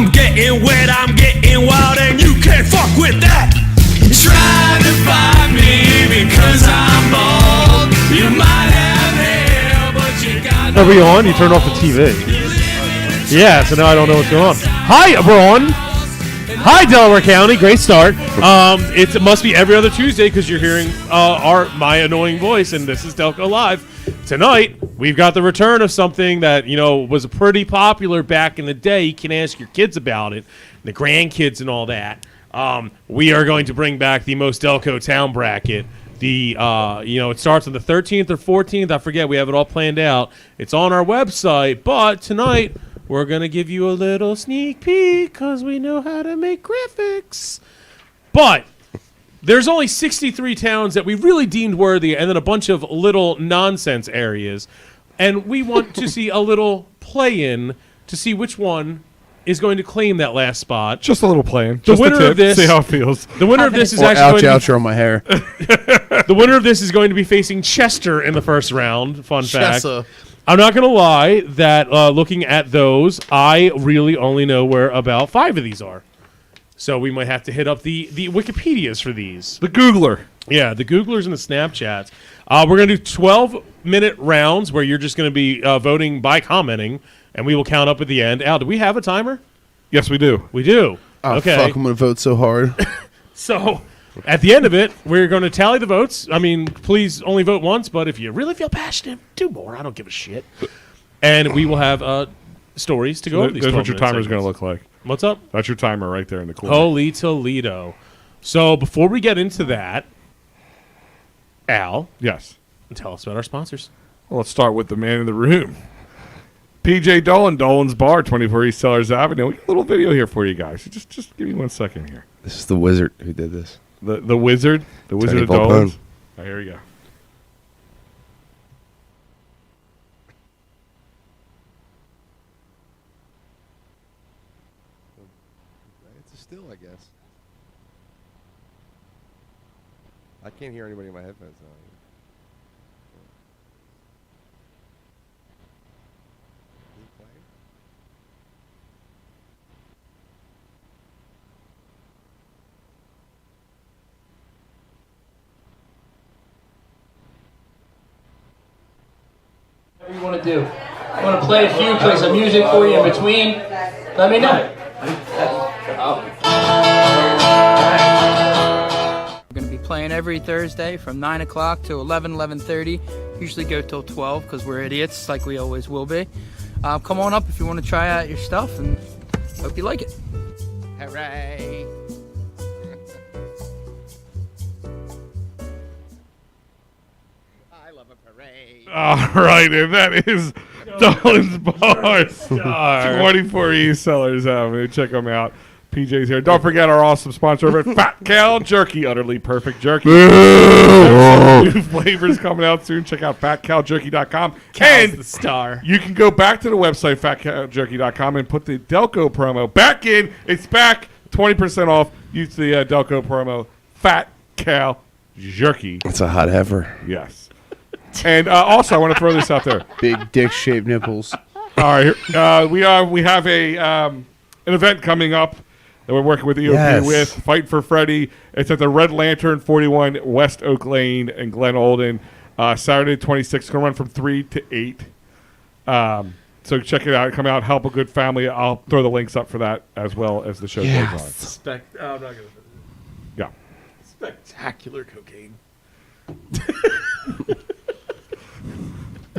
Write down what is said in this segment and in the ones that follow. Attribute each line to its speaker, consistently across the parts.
Speaker 1: I'm getting wet, I'm getting wild, and you can't fuck with that. Try to find me because I'm bald. You might have hair, but you got
Speaker 2: Are we on? You turned off the TV. Yeah, so now I don't know what's going on. Hi, we're on. Hi, Delaware County. Great start. It must be every other Tuesday because you're hearing my annoying voice, and this is Delco Live. Tonight, we've got the return of something that, was pretty popular back in the day. You can ask your kids about it, the grandkids and all that. We are going to bring back the most Delco town bracket. It starts on the 13th or 14th. I forget. We have it all planned out. It's on our website, but tonight we're going to give you a little sneak peek because we know how to make graphics. But there's only 63 towns that we really deemed worthy, and then a bunch of little nonsense areas. And we want to see a little play-in to see which one is going to claim that last spot.
Speaker 3: Just a little play-in.
Speaker 2: The winner of this,
Speaker 3: see how it feels.
Speaker 2: The winner of this is
Speaker 4: actually going to be on my hair.
Speaker 2: The winner of this is going to be facing Chester in the first round. Fun fact. I'm not going to lie that looking at those, I really only know where about 5 of these are. So we might have to hit up the Wikipedias for these.
Speaker 3: The Googler.
Speaker 2: Yeah, the Googlers and the Snapchats. We're going to do 12-minute rounds where you're just going to be voting by commenting, and we will count up at the end. Al, do we have a timer?
Speaker 3: Yes, we do.
Speaker 2: We do.
Speaker 4: Oh,
Speaker 2: okay.
Speaker 4: Fuck, I'm going to vote so hard.
Speaker 2: So at the end of it, we're going to tally the votes. I mean, please only vote once, but if you really feel passionate, do more. I don't give a shit. And we will have stories to go over these.
Speaker 3: That's what your timer is going to look like.
Speaker 2: What's up?
Speaker 3: That's your timer right there in the corner.
Speaker 2: Holy Toledo. So before we get into that, Al.
Speaker 3: Yes.
Speaker 2: Tell us about our sponsors.
Speaker 3: Well, let's start with the man in the room. PJ Dolan, Dolan's Bar, 24 East Sellers Avenue. We got a little video here for you guys. Just give me 1 second here.
Speaker 4: This is the wizard who did this.
Speaker 3: The wizard? The Wizard of Dolan's? Oh, here we go.
Speaker 4: It's a still, I guess. I can't hear anybody in my headphones now.
Speaker 5: Whatever you want to do. I want to play a few, play some music for you in between. Let me know. We're going to be playing every Thursday from 9 o'clock to 11:30. Usually go till 12 because we're idiots like we always will be. Come on up if you want to try out your stuff, and hope you like it. Hooray!
Speaker 3: All right, and that is Dolan's Bar, 24 East Sellers Avenue. Check them out. PJ's here. Don't forget our awesome sponsor over at Fat Cal Jerky, utterly perfect jerky. New flavors coming out soon. Check out fatcaljerky.com.
Speaker 2: And the star.
Speaker 3: You can go back to the website, fatcaljerky.com, and put the Delco promo back in. It's back, 20% off. Use the Delco promo, Fat Cal Jerky.
Speaker 4: It's a hot heifer.
Speaker 3: Yes. And also, I want to throw this out there.
Speaker 4: Big dick-shaped nipples.
Speaker 3: All right, we have an event coming up that we're working with EOP with, Fight for Freddy. It's at the Red Lantern, 41 West Oak Lane in Glen Olden. Saturday 26th. It's going to run from 3 to 8. So check it out. Come out, help a good family. I'll throw the links up for that as well as the show goes on.
Speaker 2: I'm not gonna.
Speaker 3: Yeah.
Speaker 2: Spectacular cocaine.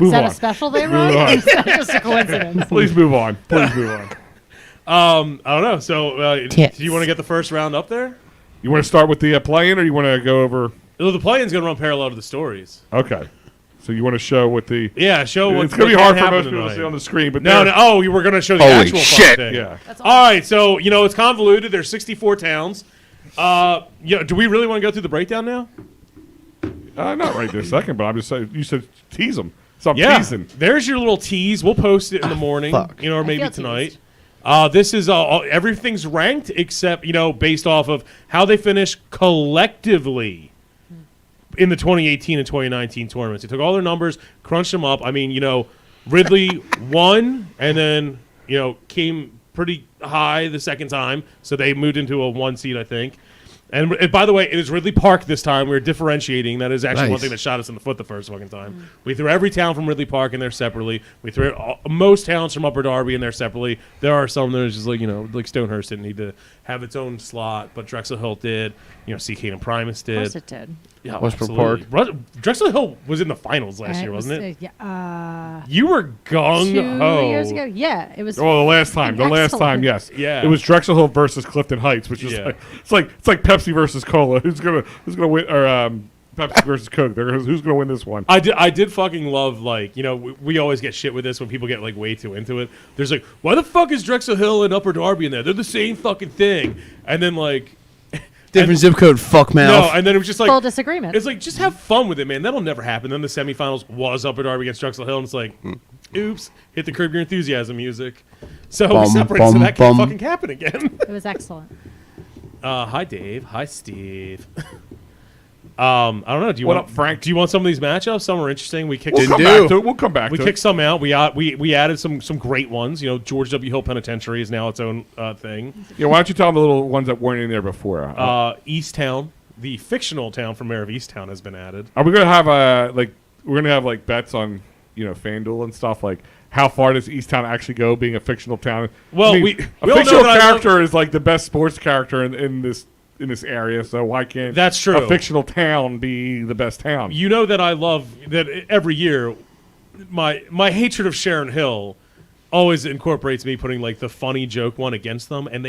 Speaker 6: Is that a special they run? Or is that just a coincidence?
Speaker 3: Please move on. Please move on.
Speaker 2: I don't know. So, do you want to get the first round up there?
Speaker 3: You want to start with the play-in, or you want to go over?
Speaker 2: Well, the play-in's going to run parallel to the stories.
Speaker 3: Okay. So you want to show what the?
Speaker 2: Yeah, show what.
Speaker 3: It's going to be hard for most people to see on the screen, but
Speaker 2: no. Oh, we were going to show the actual
Speaker 4: shit.
Speaker 2: thing.
Speaker 3: Yeah.
Speaker 6: That's
Speaker 2: All right. So it's convoluted. There's 64 towns. Do we really want to go through the breakdown now?
Speaker 3: Not right this second, but I'm just saying. You said tease them. So I'm teasing.
Speaker 2: There's your little tease. We'll post it in the morning, or maybe tonight. This is everything's ranked except based off of how they finish collectively in the 2018 and 2019 tournaments. They took all their numbers, crunched them up. I mean, Ridley won, and then came pretty high the second time, so they moved into a 1 seat, I think. And by the way, it is Ridley Park this time. We're differentiating. That is actually one thing that shot us in the foot the first fucking time. We threw every town from Ridley Park in there separately. We threw most towns from Upper Darby in there separately. There are some that are just like, like Stonehurst didn't need to have its own slot, but Drexel Hill did. CK and Primus did.
Speaker 6: Of course it did.
Speaker 2: Yeah,
Speaker 4: Westbrook
Speaker 2: Park. Drexel Hill was in the finals last year, wasn't it?
Speaker 6: Yeah.
Speaker 2: You were gung
Speaker 6: 2
Speaker 2: ho.
Speaker 6: years ago. Yeah, it was.
Speaker 3: Oh, the last time. Yes.
Speaker 2: Yeah.
Speaker 3: It was Drexel Hill versus Clifton Heights, which is it's like Pepsi versus Cola. Who's gonna win? Or Pepsi versus Coke. Who's gonna win this one?
Speaker 2: I did fucking love, we always get shit with this when people get way too into it. There's why the fuck is Drexel Hill and Upper Darby in there? They're the same fucking thing. And then
Speaker 4: Different zip code, fuck mouth.
Speaker 2: no, and then it was just
Speaker 6: full disagreement.
Speaker 2: It's just have fun with it, man. That'll never happen. Then the semifinals was Upper Darby against Drexel Hill, and it's oops, hit the Curb Your Enthusiasm music. So we separate, so that can't fucking happen again.
Speaker 6: It was excellent.
Speaker 2: Hi, Dave. Hi, Steve. I don't know.
Speaker 3: What up, Frank?
Speaker 2: Do you want some of these matchups? Some are interesting. We kicked.
Speaker 3: We'll come back to it.
Speaker 2: We kicked some out. We added some great ones. George W. Hill Penitentiary is now its own thing.
Speaker 3: Yeah, why don't you tell them the little ones that weren't in there before?
Speaker 2: Easttown, the fictional town from Mayor of Easttown, has been added.
Speaker 3: Are we gonna have we're gonna have bets on FanDuel and stuff like? How far does Easttown actually go, being a fictional town?
Speaker 2: Well,
Speaker 3: a
Speaker 2: we
Speaker 3: fictional character is the best sports character in this area, so why can't
Speaker 2: that's true.
Speaker 3: A fictional town be the best town?
Speaker 2: You know that I love that every year. My hatred of Sharon Hill always incorporates me putting the funny joke one against them, and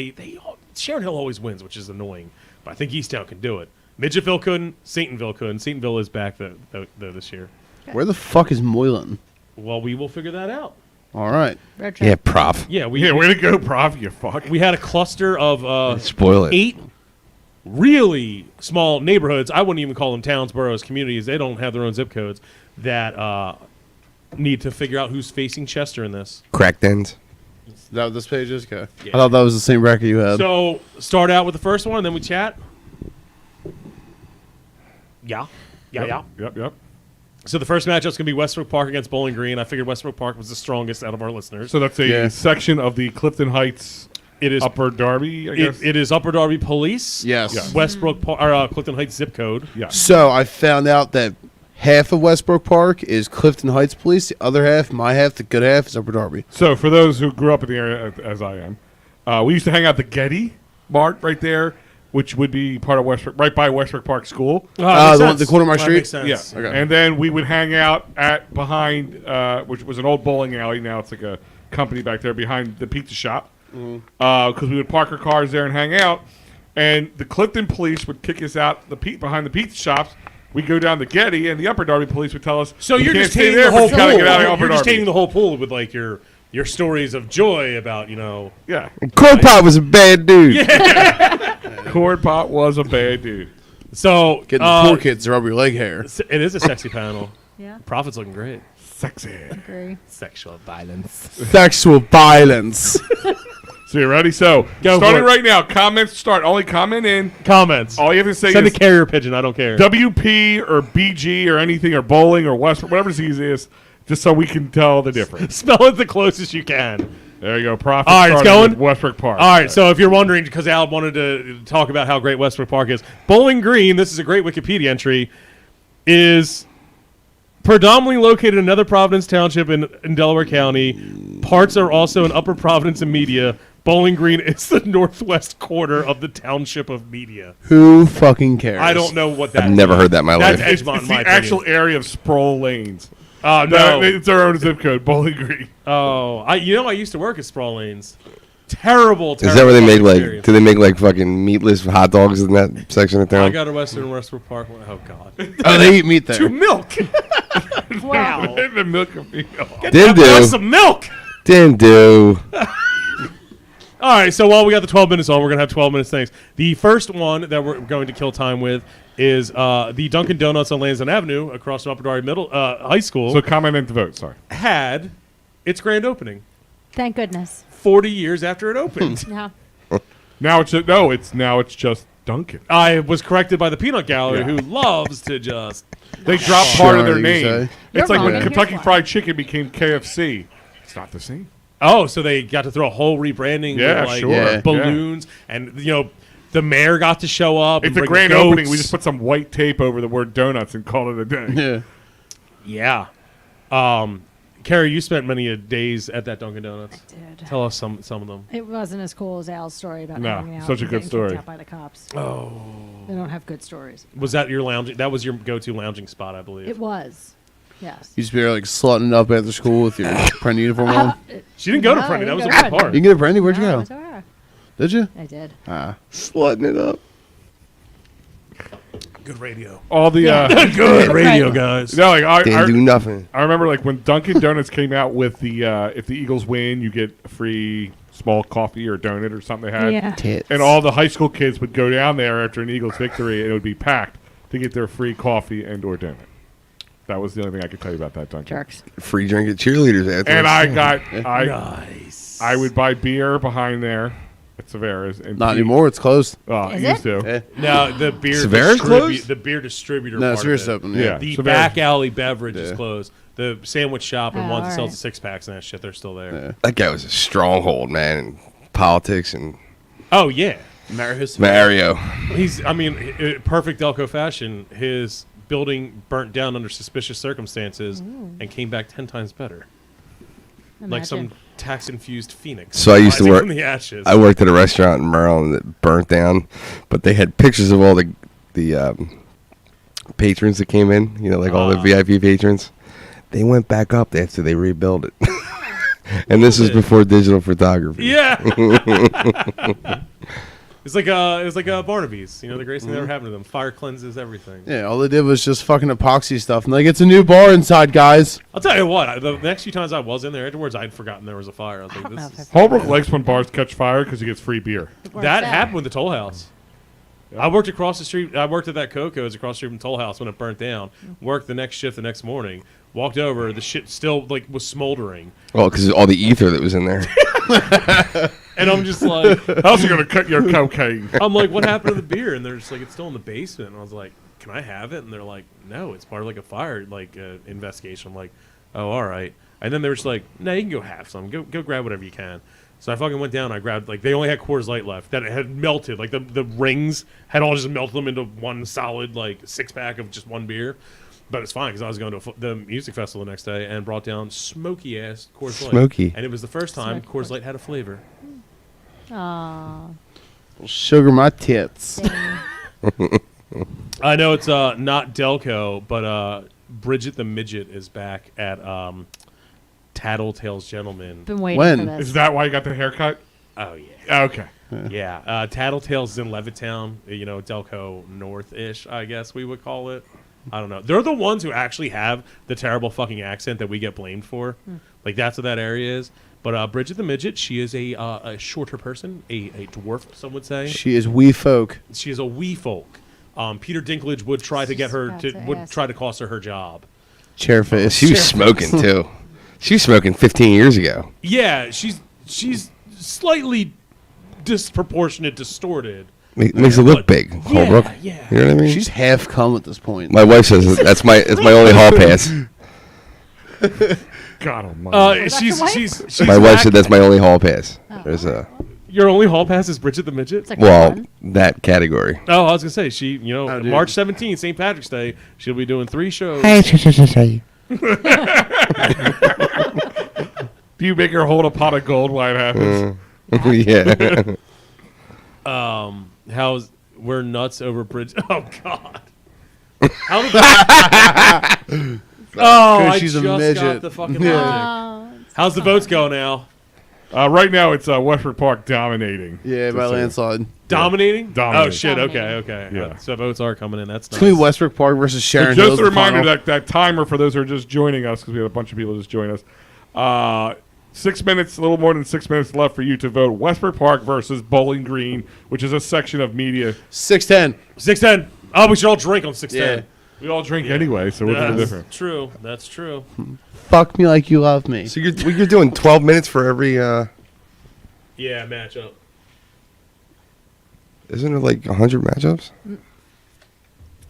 Speaker 2: Sharon Hill always wins, which is annoying. But I think Easttown can do it. Midgetville couldn't. Satanville couldn't. Satanville is back though this year.
Speaker 4: Where the fuck is Moylan?
Speaker 2: Well, we will figure that out.
Speaker 4: All right.
Speaker 6: Road trip.
Speaker 4: Yeah, prof.
Speaker 2: Yeah,
Speaker 3: way to go, prof. You fuck.
Speaker 2: We had a cluster of
Speaker 4: spoil it.
Speaker 2: 8 really small neighborhoods. I wouldn't even call them towns, boroughs, communities. They don't have their own zip codes that need to figure out who's facing Chester in this.
Speaker 4: Cracked ends. Is that what this page is? Okay.
Speaker 2: Yeah.
Speaker 4: I thought that was the same bracket you had.
Speaker 2: So start out with the first one, and then we chat. Yeah.
Speaker 3: Yep.
Speaker 2: So the first matchup's going to be Westbrook Park against Bowling Green. I figured Westbrook Park was the strongest out of our listeners.
Speaker 3: So that's a section of the Clifton Heights. It is Upper Darby, I guess?
Speaker 2: It is Upper Darby Police.
Speaker 4: Yes.
Speaker 2: Westbrook Clifton Heights zip code.
Speaker 3: Yeah.
Speaker 4: So I found out that half of Westbrook Park is Clifton Heights Police. The other half, my half, the good half, is Upper Darby.
Speaker 3: So for those who grew up in the area, as I am, we used to hang out at the Getty Mart right there, which would be part of Westbrook, right by Westbrook Park School.
Speaker 4: The corner of my street?
Speaker 2: Makes sense.
Speaker 3: Yeah.
Speaker 4: Okay.
Speaker 3: And then we would hang out behind, which was an old bowling alley. Now it's a company back there behind the pizza shop. Because we would park our cars there and hang out. And the Clifton police would kick us out behind the pizza shops. We'd go down to Getty, and the Upper Darby police would tell us,
Speaker 2: so
Speaker 3: you
Speaker 2: you're
Speaker 3: can't
Speaker 2: just
Speaker 3: stay
Speaker 2: taking
Speaker 3: there,
Speaker 2: the whole
Speaker 3: but you gotta
Speaker 2: pool.
Speaker 3: get out of Upper
Speaker 2: You're just
Speaker 3: Darby.
Speaker 2: taking the whole pool with your stories of joy about
Speaker 3: Yeah.
Speaker 4: Corn Pot was a bad dude.
Speaker 3: Corn Pot was a bad dude.
Speaker 2: So
Speaker 4: Getting the poor kids to rub your leg hair.
Speaker 2: it is a sexy panel.
Speaker 6: Yeah.
Speaker 2: Profit's looking great.
Speaker 3: Sexy.
Speaker 6: Agree.
Speaker 2: Sexual violence.
Speaker 4: Sexual violence.
Speaker 3: So you ready? So
Speaker 2: Go
Speaker 3: starting
Speaker 2: for it.
Speaker 3: right now. Comments start. Only comment in.
Speaker 2: Comments.
Speaker 3: All you have to say
Speaker 2: Send
Speaker 3: is
Speaker 2: a carrier pigeon. I don't care.
Speaker 3: WP or BG or anything or bowling or Westbrook, whatever the easiest, just so we can tell the difference.
Speaker 2: Spell it the closest you can.
Speaker 3: There you go. Profit.
Speaker 2: All right, it's
Speaker 3: starting
Speaker 2: going?
Speaker 3: with Westbrook Park.
Speaker 2: All right, so if you're wondering, because Al wanted to talk about how great Westbrook Park is, Bowling Green, this is a great Wikipedia entry, is predominantly located in Nether Providence Township in Delaware County. Parts are also in Upper Providence and Media. Bowling Green is the northwest quarter of the Township of Media.
Speaker 4: Who fucking cares?
Speaker 2: I don't know what that
Speaker 7: I've never heard that in my
Speaker 2: That's
Speaker 7: life.
Speaker 2: Edgemont,
Speaker 3: It's
Speaker 2: in
Speaker 3: the
Speaker 2: my
Speaker 3: actual
Speaker 2: opinion.
Speaker 3: area of Sproul Lanes.
Speaker 2: No.
Speaker 3: It's our own zip code, Bowling Green.
Speaker 2: Oh, I used to work at Sprawl Lanes. Terrible.
Speaker 7: Is that where they make
Speaker 2: experience.
Speaker 7: do they make fucking meatless hot dogs in that section of
Speaker 2: I
Speaker 7: town?
Speaker 2: got a Westbrook Park. Oh God.
Speaker 4: Oh, they eat meat there.
Speaker 2: To milk.
Speaker 6: Wow.
Speaker 3: The milk of me.
Speaker 7: Didn't do.
Speaker 2: Some milk.
Speaker 7: Didn't do.
Speaker 2: All right, so while we got the 12 minutes on, we're going to have 12 minutes things. The first one that we're going to kill time with is the Dunkin' Donuts on Lansdowne Avenue across from Upper Darby High School
Speaker 3: So comment and to vote. Sorry.
Speaker 2: had its grand opening
Speaker 6: Thank goodness.
Speaker 2: 40 years after it opened.
Speaker 6: Yeah.
Speaker 3: Now it's just Dunkin'.
Speaker 2: I was corrected by the Peanut Gallery,
Speaker 3: Yeah.
Speaker 2: who loves to just...
Speaker 3: They dropped part of their
Speaker 4: Sure, you
Speaker 3: name.
Speaker 4: say.
Speaker 3: It's
Speaker 6: You're
Speaker 3: like
Speaker 6: wrong,
Speaker 3: when
Speaker 6: and
Speaker 3: Kentucky
Speaker 6: here's why.
Speaker 3: Fried Chicken became KFC. It's not the same.
Speaker 2: Oh, so they got to throw a whole rebranding
Speaker 3: Yeah,
Speaker 2: with like
Speaker 3: sure. Yeah.
Speaker 2: balloons and the mayor got to show up.
Speaker 3: It's
Speaker 2: and
Speaker 3: a
Speaker 2: bring
Speaker 3: grand
Speaker 2: goats.
Speaker 3: opening. We just put some white tape over the word donuts and called it a day.
Speaker 4: Yeah.
Speaker 2: Yeah. Carrie, you spent many days at that Dunkin' Donuts.
Speaker 6: I did.
Speaker 2: Tell us some of them.
Speaker 6: It wasn't as cool as Al's story about
Speaker 3: No,
Speaker 6: hanging out.
Speaker 3: such a
Speaker 6: and
Speaker 3: good
Speaker 6: getting
Speaker 3: story.
Speaker 6: kicked out by the cops.
Speaker 2: Oh.
Speaker 6: They don't have good stories.
Speaker 2: Was that your lounging? That was your go-to lounging spot, I believe.
Speaker 6: It was. Yes.
Speaker 4: You used to be like slutting it up after school with your Prendy uniform on.
Speaker 2: She didn't go to
Speaker 6: No,
Speaker 2: Prendy.
Speaker 6: I
Speaker 2: That was a
Speaker 6: didn't go
Speaker 2: good
Speaker 6: to
Speaker 2: part.
Speaker 4: You can get a Prendy? Where'd you
Speaker 6: No,
Speaker 4: go?
Speaker 6: it was O'Hara.
Speaker 4: Did you?
Speaker 6: I did.
Speaker 7: Slutting it up.
Speaker 2: Good radio.
Speaker 3: All the
Speaker 2: Good radio, guys.
Speaker 3: no, like
Speaker 7: Didn't do nothing.
Speaker 3: I remember like when Dunkin' Donuts came out with the if the Eagles win, you get a free small coffee or donut or something they had.
Speaker 6: Yeah.
Speaker 7: Tits.
Speaker 3: And all the high school kids would go down there after an Eagles victory, and it would be packed to get their free coffee and or donut. That was the only thing I could tell you about that Dunkin'.
Speaker 6: Jerks.
Speaker 7: Free drink at cheerleaders afterwards.
Speaker 3: And I got
Speaker 2: Nice.
Speaker 3: I would buy beer behind there at Severa's. And
Speaker 4: Not anymore. It's closed.
Speaker 3: Oh,
Speaker 6: Is
Speaker 3: used
Speaker 6: it?
Speaker 3: to.
Speaker 2: Now the beer
Speaker 7: Severa's closed?
Speaker 2: The beer distributor.
Speaker 4: No,
Speaker 2: part
Speaker 4: it's
Speaker 2: of
Speaker 4: yours
Speaker 2: it.
Speaker 4: open.
Speaker 3: Yeah.
Speaker 2: The
Speaker 3: Severa's.
Speaker 2: back alley beverage is
Speaker 4: Yeah.
Speaker 2: closed. The sandwich shop and
Speaker 6: Oh,
Speaker 2: ones that sells
Speaker 6: alright.
Speaker 2: the 6-packs and that shit, they're still there.
Speaker 4: Yeah.
Speaker 7: That guy was a stronghold, man, in politics and
Speaker 2: Oh yeah,
Speaker 7: Mario.
Speaker 2: he's. I mean, perfect Delco fashion. His building burnt down under suspicious circumstances and came back 10 times better, like some
Speaker 6: Imagine.
Speaker 2: tax-infused phoenix.
Speaker 7: So I used to
Speaker 2: rising
Speaker 7: work-
Speaker 2: from the ashes.
Speaker 7: I worked at a restaurant in Maryland that burnt down, but they had pictures of all the patrons that came in. You know, like all the VIP patrons. They went back up after they rebuilt it, and this was before digital photography.
Speaker 2: Yeah. It's like Barnaby's. You know, the greatest thing that ever happened to them. Fire cleanses everything.
Speaker 4: Yeah, all they did was just fucking epoxy stuff. And like, it's a new bar inside, guys.
Speaker 2: I'll tell you what. The next few times I was in there, afterwards I'd forgotten there was a fire. I was
Speaker 6: I
Speaker 2: like,
Speaker 6: don't know
Speaker 2: this
Speaker 6: if
Speaker 2: is,
Speaker 3: Holbrook likes when bars catch fire because he gets free beer.
Speaker 2: that happened with the Toll House. I worked across the street. I worked at that Coco's across the street from Toll House when it burnt down. Worked the next shift the next morning. Walked over. The shit still was smoldering.
Speaker 7: Well, because all the ether that was in there.
Speaker 2: And I'm just like,
Speaker 3: How's he gonna cut your cocaine?
Speaker 2: I'm like, what happened to the beer? And they're just like, it's still in the basement. And I was like, can I have it? And they're like, no, it's part of like a fire investigation. I'm like, oh, all right. And then they were just like, no, you can go have some. Go grab whatever you can. So I fucking went down. I grabbed they only had Coors Light left. That had melted. Like the rings had all just melted them into one solid 6-pack of just one beer. But it's fine because I was going to the music festival the next day and brought down smoky ass Coors Light.
Speaker 7: Smoky.
Speaker 2: And it was the first time
Speaker 6: Smoky
Speaker 2: Coors Light had a flavor.
Speaker 6: Aw.
Speaker 4: Sugar my tits.
Speaker 2: I know it's not Delco, but Bridget the Midget is back at Tattletale's Gentleman.
Speaker 6: Been waiting
Speaker 4: When?
Speaker 6: for this.
Speaker 3: Is that why you got the haircut?
Speaker 2: Oh yeah,
Speaker 3: Okay.
Speaker 2: yeah. Tattletale's in Levittown. You know, Delco North-ish, I guess we would call it. I don't know. They're the ones who actually have the terrible fucking accent that we get blamed for. Like that's what that area is. But Bridget the Midget, she is a shorter person, a dwarf, some would say.
Speaker 4: She is wee folk.
Speaker 2: She is a wee folk. Peter Dinklage would try to get her
Speaker 6: About
Speaker 2: to
Speaker 6: to
Speaker 2: would
Speaker 6: ask.
Speaker 2: try to cost her job.
Speaker 4: Chairface.
Speaker 7: She was smoking too. She was smoking 15 years ago.
Speaker 2: Yeah, she's slightly disproportionate, distorted.
Speaker 7: Makes it look big, Holbrook.
Speaker 2: Yeah.
Speaker 7: You know what I mean?
Speaker 4: She's half cum at this point.
Speaker 7: My wife says that's my only hall pass.
Speaker 3: God almighty.
Speaker 2: She's
Speaker 7: My wife
Speaker 2: back-
Speaker 7: said that's my only hall pass. There's a
Speaker 2: Your only hall pass is Bridget the Midget.
Speaker 6: It's like
Speaker 7: well
Speaker 6: fun.
Speaker 7: that category.
Speaker 2: Oh, I was gonna say she.
Speaker 4: Oh, dude.
Speaker 2: March 17th, St. Patrick's Day, she'll be doing 3 shows.
Speaker 3: Do you make her hold a pot of gold while it happens?
Speaker 7: Yeah.
Speaker 2: How's we're nuts over Bridget? Oh God. How did that? Oh, I
Speaker 4: she's a
Speaker 2: just got
Speaker 4: midget.
Speaker 2: the fucking
Speaker 4: Yeah.
Speaker 2: logic. How's the votes go now?
Speaker 3: Right now, it's Westbrook Park dominating.
Speaker 4: Yeah, by
Speaker 3: Just so-
Speaker 4: landslide.
Speaker 2: Dominating?
Speaker 3: Dominating.
Speaker 2: Oh shit.
Speaker 6: Dominating.
Speaker 2: Okay.
Speaker 3: Yeah.
Speaker 2: So votes are coming in. That's
Speaker 4: It's going to
Speaker 2: nice.
Speaker 4: be Westbrook Park versus Sharon
Speaker 3: And
Speaker 4: Hills.
Speaker 3: just a
Speaker 4: the
Speaker 3: reminder
Speaker 4: final.
Speaker 3: that timer for those who are just joining us, because we had a bunch of people just join us. 6 minutes, a little more than 6 minutes left for you to vote Westbrook Park versus Bowling Green, which is a section of media.
Speaker 4: 6'10".
Speaker 2: 610. Oh, we should all drink on 610.
Speaker 4: Yeah.
Speaker 3: We all drink anyway, so what's the
Speaker 2: That's
Speaker 3: difference?
Speaker 2: true. That's true.
Speaker 4: Fuck me like you love me.
Speaker 7: So you're doing 12 minutes for every.
Speaker 2: Yeah, matchup.
Speaker 7: Isn't it like 100 matchups?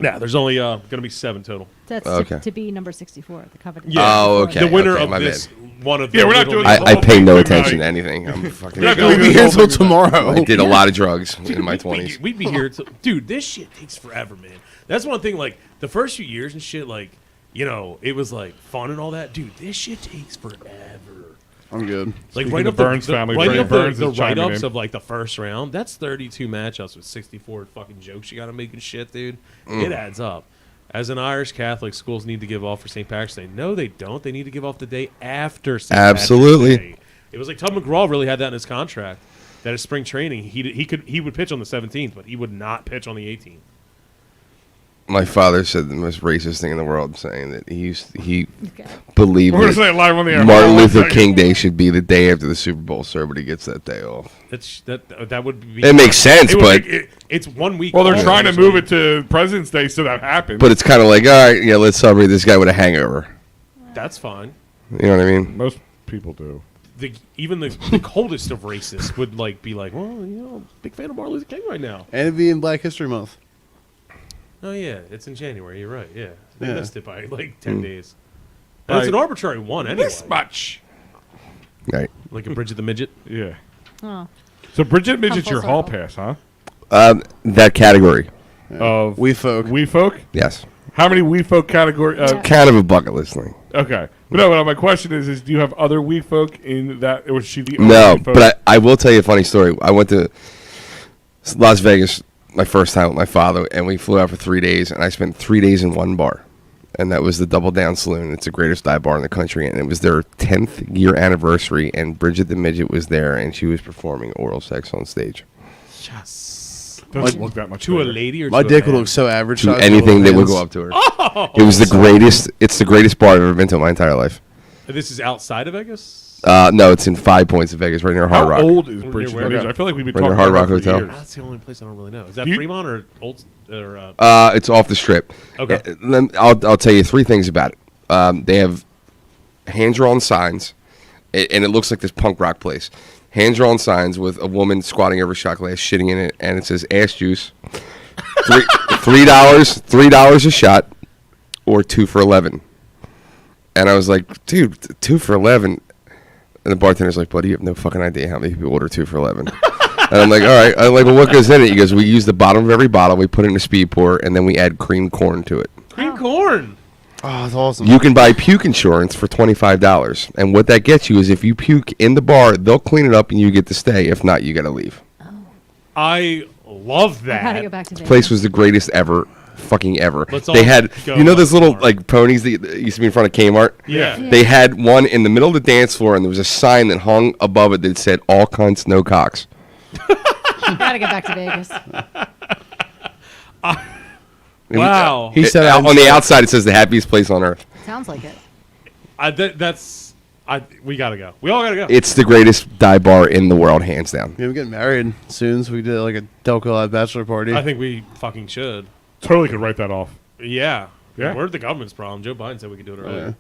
Speaker 2: Yeah, there's only going to be 7 total.
Speaker 6: That's
Speaker 7: Okay.
Speaker 6: to be number 64, the coveted.
Speaker 2: Yeah.
Speaker 7: Oh, okay.
Speaker 2: The winner
Speaker 7: okay,
Speaker 2: of
Speaker 7: my
Speaker 2: this
Speaker 7: bad.
Speaker 2: one of
Speaker 3: Yeah,
Speaker 2: the
Speaker 3: we're not
Speaker 2: little
Speaker 3: doing
Speaker 2: league-
Speaker 3: the
Speaker 7: I
Speaker 3: whole
Speaker 7: pay no
Speaker 3: thing
Speaker 7: attention to
Speaker 3: tonight.
Speaker 7: anything. I'm fucking.
Speaker 3: Yeah,
Speaker 4: We'll be here until tomorrow.
Speaker 7: I did a lot of drugs in my
Speaker 2: We'd
Speaker 7: 20s.
Speaker 2: be here till, dude, this shit takes forever, man. That's one thing, like, the first few years and shit, like, you know, it was, like, fun and all that. Dude, this shit takes forever.
Speaker 4: I'm good.
Speaker 2: Like,
Speaker 3: Speaking
Speaker 2: right
Speaker 3: of
Speaker 2: up
Speaker 3: Burns
Speaker 2: the,
Speaker 3: family,
Speaker 2: right
Speaker 3: Brandon
Speaker 2: up
Speaker 3: Burns
Speaker 2: the
Speaker 3: is chiming
Speaker 2: write-ups
Speaker 3: in.
Speaker 2: of, like, the first round, that's 32 matchups with 64 fucking jokes you got to make and shit, dude. It adds up. As an Irish Catholic, schools need to give off for St. Patrick's Day. No, they don't. They need to give off the day after St.
Speaker 7: Absolutely.
Speaker 2: Patrick's Day. It was like Tub McGraw really had that in his contract. That his spring training, he would pitch on the 17th, but he would not pitch on the 18th.
Speaker 7: My father said the most racist thing in the world, saying that he
Speaker 6: Okay.
Speaker 7: believed
Speaker 3: We're going to say
Speaker 7: that
Speaker 3: it live on the air.
Speaker 7: Martin
Speaker 3: Hold on
Speaker 7: Luther
Speaker 3: 1
Speaker 7: King
Speaker 3: second.
Speaker 7: Day should be the day after the Super Bowl, so everybody gets that day off.
Speaker 2: That would be.
Speaker 7: It makes sense,
Speaker 2: it would
Speaker 7: but
Speaker 2: make it's 1 week.
Speaker 3: Well, they're
Speaker 2: off,
Speaker 3: trying to
Speaker 2: usually.
Speaker 3: move it to President's Day so that happens.
Speaker 7: it's kind of like, all right, yeah, let's celebrate this guy with a hangover.
Speaker 2: That's fine.
Speaker 7: You know what I mean?
Speaker 3: Most people do.
Speaker 2: Even the coldest of racists would be like, well, you know, big fan of Martin Luther King right now.
Speaker 4: And it'd be in Black History Month.
Speaker 2: Oh yeah, it's in January. You're right. Yeah, they
Speaker 4: Yeah.
Speaker 2: missed it by like 10 days. And it's
Speaker 3: Right.
Speaker 2: an arbitrary one anyway.
Speaker 3: This much.
Speaker 7: Right.
Speaker 2: Like a Bridget the Midget.
Speaker 3: Yeah.
Speaker 6: Oh.
Speaker 3: So Bridget Midget's
Speaker 6: full
Speaker 3: your hall
Speaker 6: circle.
Speaker 3: pass, huh?
Speaker 7: That category,
Speaker 3: Of
Speaker 4: We folk.
Speaker 3: We folk?
Speaker 7: yes.
Speaker 3: How many We folk category?
Speaker 6: Yeah.
Speaker 7: Kind of a bucket list thing.
Speaker 3: Okay. But no, my question is do you have other We folk in that? Or was she the only
Speaker 7: No,
Speaker 3: We folk?
Speaker 7: but I will tell you a funny story. I went to Las Vegas my first time with my father, and we flew out for 3 days, and I spent 3 days in one bar. And that was the Double Down Saloon. It's the greatest dive bar in the country, and it was their 10th year anniversary, and Bridget the Midget was there, and she was performing oral sex on stage.
Speaker 3: Doesn't look that much
Speaker 2: To a
Speaker 3: better.
Speaker 2: lady or
Speaker 4: My
Speaker 2: to
Speaker 4: dick
Speaker 2: a
Speaker 4: would
Speaker 2: man?
Speaker 4: look so average.
Speaker 7: To
Speaker 4: size
Speaker 7: anything that
Speaker 4: with
Speaker 7: would
Speaker 4: little
Speaker 7: go up to her. It was the greatest. It's the greatest bar I've ever been to in my entire life.
Speaker 2: This is outside of Vegas.
Speaker 7: No, it's in 5 Points of Vegas, right near Hard
Speaker 3: How
Speaker 7: Rock.
Speaker 3: old is
Speaker 2: Near
Speaker 3: Bridget
Speaker 2: where?
Speaker 3: Midget? I feel like we've been
Speaker 7: Right near
Speaker 3: talking
Speaker 7: Hard
Speaker 3: about
Speaker 7: Rock
Speaker 3: her for
Speaker 7: Hotel.
Speaker 3: years.
Speaker 2: That's the only place I don't really know. Is that
Speaker 3: You-
Speaker 2: Fremont or Old? Or,
Speaker 7: It's off the strip.
Speaker 2: Okay.
Speaker 7: I'll tell you 3 things about it. They have hand-drawn signs, and it looks like this punk rock place. Hand-drawn signs with a woman squatting over a shot glass, shitting in it, and it says ass juice. $3 a shot, or 2 for $11. And I was like, dude, 2 for $11. And the bartender's like, buddy, you have no fucking idea how many people order 2 for $11. And I'm like, all right. I'm like, well, what goes in it? He goes, we use the bottom of every bottle, we put it in a speed pour, and then we add cream corn to it.
Speaker 2: cream corn.
Speaker 4: Oh, that's awesome.
Speaker 7: You can buy puke insurance for $25. And what that gets you is if you puke in the bar, they'll clean it up and you get to stay. If not, you got to leave.
Speaker 2: I love
Speaker 6: I
Speaker 2: that.
Speaker 6: gotta go back to Vegas.
Speaker 7: Place was the greatest ever. Fucking ever.
Speaker 2: Let's
Speaker 7: They
Speaker 2: all
Speaker 7: had,
Speaker 2: go
Speaker 7: you know those little
Speaker 2: tomorrow.
Speaker 7: like ponies that used to be in front of Kmart?
Speaker 2: Yeah.
Speaker 7: They had one in the middle of the dance floor, and there was a sign that hung above it that said "All cunts, no cocks."
Speaker 6: Gotta get back to Vegas.
Speaker 2: Wow.
Speaker 4: He said
Speaker 7: on the outside it says the happiest place on earth.
Speaker 6: Sounds like it.
Speaker 2: We gotta go. We all gotta go.
Speaker 7: It's the greatest dive bar in the world, hands down.
Speaker 4: Yeah, we're getting married soon, so we did like a Delco Live bachelor party.
Speaker 2: I think we fucking should.
Speaker 3: Totally could write that off.
Speaker 2: Yeah.
Speaker 3: Yeah.
Speaker 2: We're the government's problem. Joe Biden said we could do it earlier.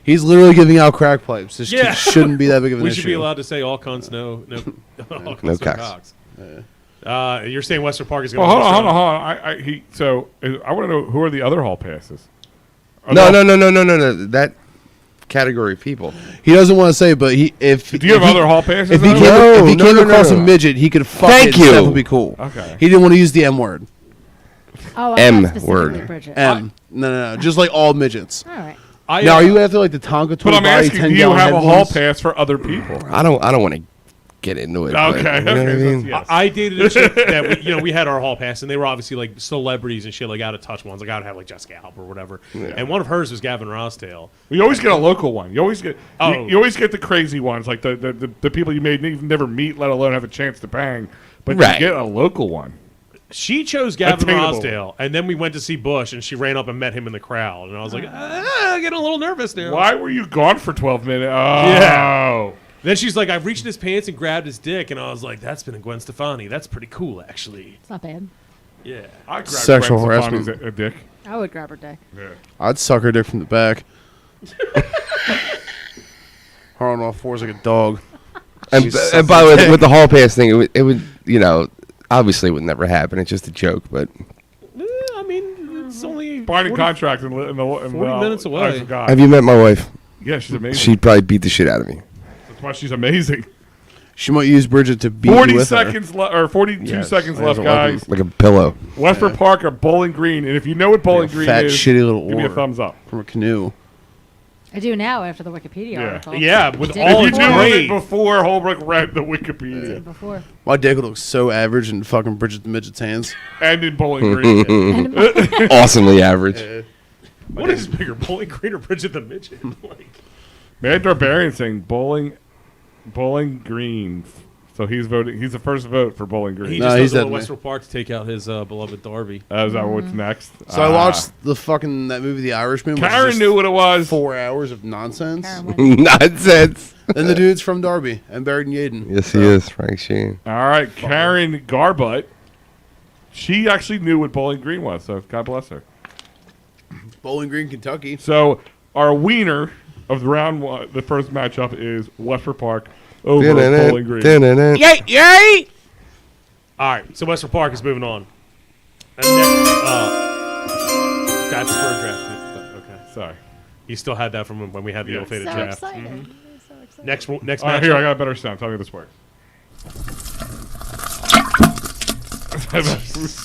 Speaker 4: He's literally giving out crack pipes. This
Speaker 2: Yeah.
Speaker 4: shouldn't be that big of an
Speaker 2: We
Speaker 4: issue.
Speaker 2: should be allowed to say all cunts, no, all cunts, no
Speaker 7: cocks.
Speaker 2: cocks. You're saying Western Park is
Speaker 3: Well,
Speaker 2: going to
Speaker 3: hold on. I want to know who are the other hall passes? Are
Speaker 7: No.
Speaker 3: they
Speaker 7: That category of people.
Speaker 4: He doesn't want to say, but if
Speaker 3: Do you have other hall passes?
Speaker 4: if he
Speaker 3: though?
Speaker 4: came, if he
Speaker 7: No,
Speaker 4: came
Speaker 7: no,
Speaker 4: across
Speaker 7: no.
Speaker 4: a midget, he could fuck
Speaker 7: Thank
Speaker 4: it.
Speaker 7: you.
Speaker 4: That would be cool.
Speaker 3: Okay.
Speaker 4: He didn't want to use the M word.
Speaker 6: Oh, I
Speaker 7: M
Speaker 6: thought specifically
Speaker 7: word.
Speaker 6: Bridget.
Speaker 4: M. No. Just like all midgets.
Speaker 6: All right.
Speaker 4: Now, are you after like the Tonka toy
Speaker 3: But I'm
Speaker 4: body
Speaker 3: asking,
Speaker 4: 10
Speaker 3: do you
Speaker 4: gallon
Speaker 3: have a
Speaker 4: head
Speaker 3: hall
Speaker 4: ones?
Speaker 3: pass for other people?
Speaker 7: I don't want to get into it. but,
Speaker 3: Okay.
Speaker 7: you know what I mean?
Speaker 3: Yes.
Speaker 2: I dated a chick that we had our hall pass, and they were obviously like celebrities and shit, like out of touch ones. Like I would have like Jessica Alba or whatever, and one of hers was Gavin Rossdale.
Speaker 3: You always get a local one. You always get
Speaker 2: Oh.
Speaker 3: you always get the crazy ones, like the people you may even never meet, let alone have a chance to bang. But
Speaker 7: Right.
Speaker 3: you get a local one.
Speaker 2: She chose Gavin
Speaker 3: Attainable.
Speaker 2: Rossdale, and then we went to see Bush, and she ran up and met him in the crowd, and I was like, getting a little nervous now.
Speaker 3: Why were you gone for 12 minutes? Oh.
Speaker 2: Yeah. Then she's like, I reached in his pants and grabbed his dick, and I was like, that's been a Gwen Stefani. That's pretty cool, actually.
Speaker 6: It's not bad.
Speaker 2: Yeah.
Speaker 3: I grabbed
Speaker 4: Sexual
Speaker 3: Gwen
Speaker 4: harassment.
Speaker 3: Stefani's a dick.
Speaker 6: I would grab her dick.
Speaker 3: Yeah.
Speaker 4: I'd suck her dick from the back. Her on all fours like a dog.
Speaker 7: And by the way, with the hall pass thing, it would obviously it would never happen. It's just a joke, but
Speaker 2: I mean, it's only
Speaker 3: binding contract in the
Speaker 2: 40 minutes away.
Speaker 3: I forgot.
Speaker 7: Have you met my wife?
Speaker 3: Yeah, she's amazing.
Speaker 7: She'd probably beat the shit out of me.
Speaker 3: That's why she's amazing.
Speaker 4: She might use Bridget to beat
Speaker 3: 40
Speaker 4: you with
Speaker 3: seconds or 42 seconds left, guys.
Speaker 7: Like a pillow.
Speaker 3: Westford Park or Bowling Green, and if you know what Bowling Green
Speaker 4: fat,
Speaker 3: is,
Speaker 4: shitty little
Speaker 3: give me a
Speaker 4: oar
Speaker 3: thumbs up.
Speaker 4: from a canoe.
Speaker 6: I do now after the Wikipedia
Speaker 3: Yeah.
Speaker 6: article.
Speaker 2: Yeah, with
Speaker 6: Did
Speaker 2: all
Speaker 3: If
Speaker 2: its
Speaker 3: you knew
Speaker 2: great.
Speaker 3: it before Holbrook read the Wikipedia,
Speaker 6: Did before.
Speaker 4: My dick would look so average in fucking Bridget the Midget's hands.
Speaker 3: and in Bowling Green.
Speaker 7: Awesomely average.
Speaker 2: What is bigger, Bowling Green or Bridget the Midget? Like,
Speaker 3: Mad Barbarian saying Bowling Green. So he's voting. He's the first vote for Bowling
Speaker 2: he
Speaker 3: Green.
Speaker 4: No,
Speaker 2: just
Speaker 4: he's
Speaker 2: doesn't
Speaker 4: dead,
Speaker 2: want Western Park to take out his beloved Darby.
Speaker 3: Is that what's next?
Speaker 4: So I watched that movie The Irishman. which is
Speaker 3: Karen
Speaker 4: just
Speaker 3: knew what it was.
Speaker 4: 4 hours of nonsense.
Speaker 6: Karen wins.
Speaker 7: Nonsense.
Speaker 4: And the dude's from Derby and buried in Yaden.
Speaker 7: Yes, he is, Frank Sheen.
Speaker 3: All right, Karen Garbutt. She actually knew what Bowling Green was, so God bless her.
Speaker 4: Bowling Green, Kentucky.
Speaker 3: So our wiener of the round one, the first matchup is Westford Park over Bowling Green.
Speaker 2: Yay! All right, so Western Park is moving on. And next, that's for a draft. Okay,
Speaker 3: Sorry.
Speaker 2: you still had that from when we had the ill-fated
Speaker 6: So
Speaker 2: draft.
Speaker 6: excited. So excited.
Speaker 2: Next
Speaker 3: All right,
Speaker 2: matchup.
Speaker 3: here, I got a better sound. Tell me this works.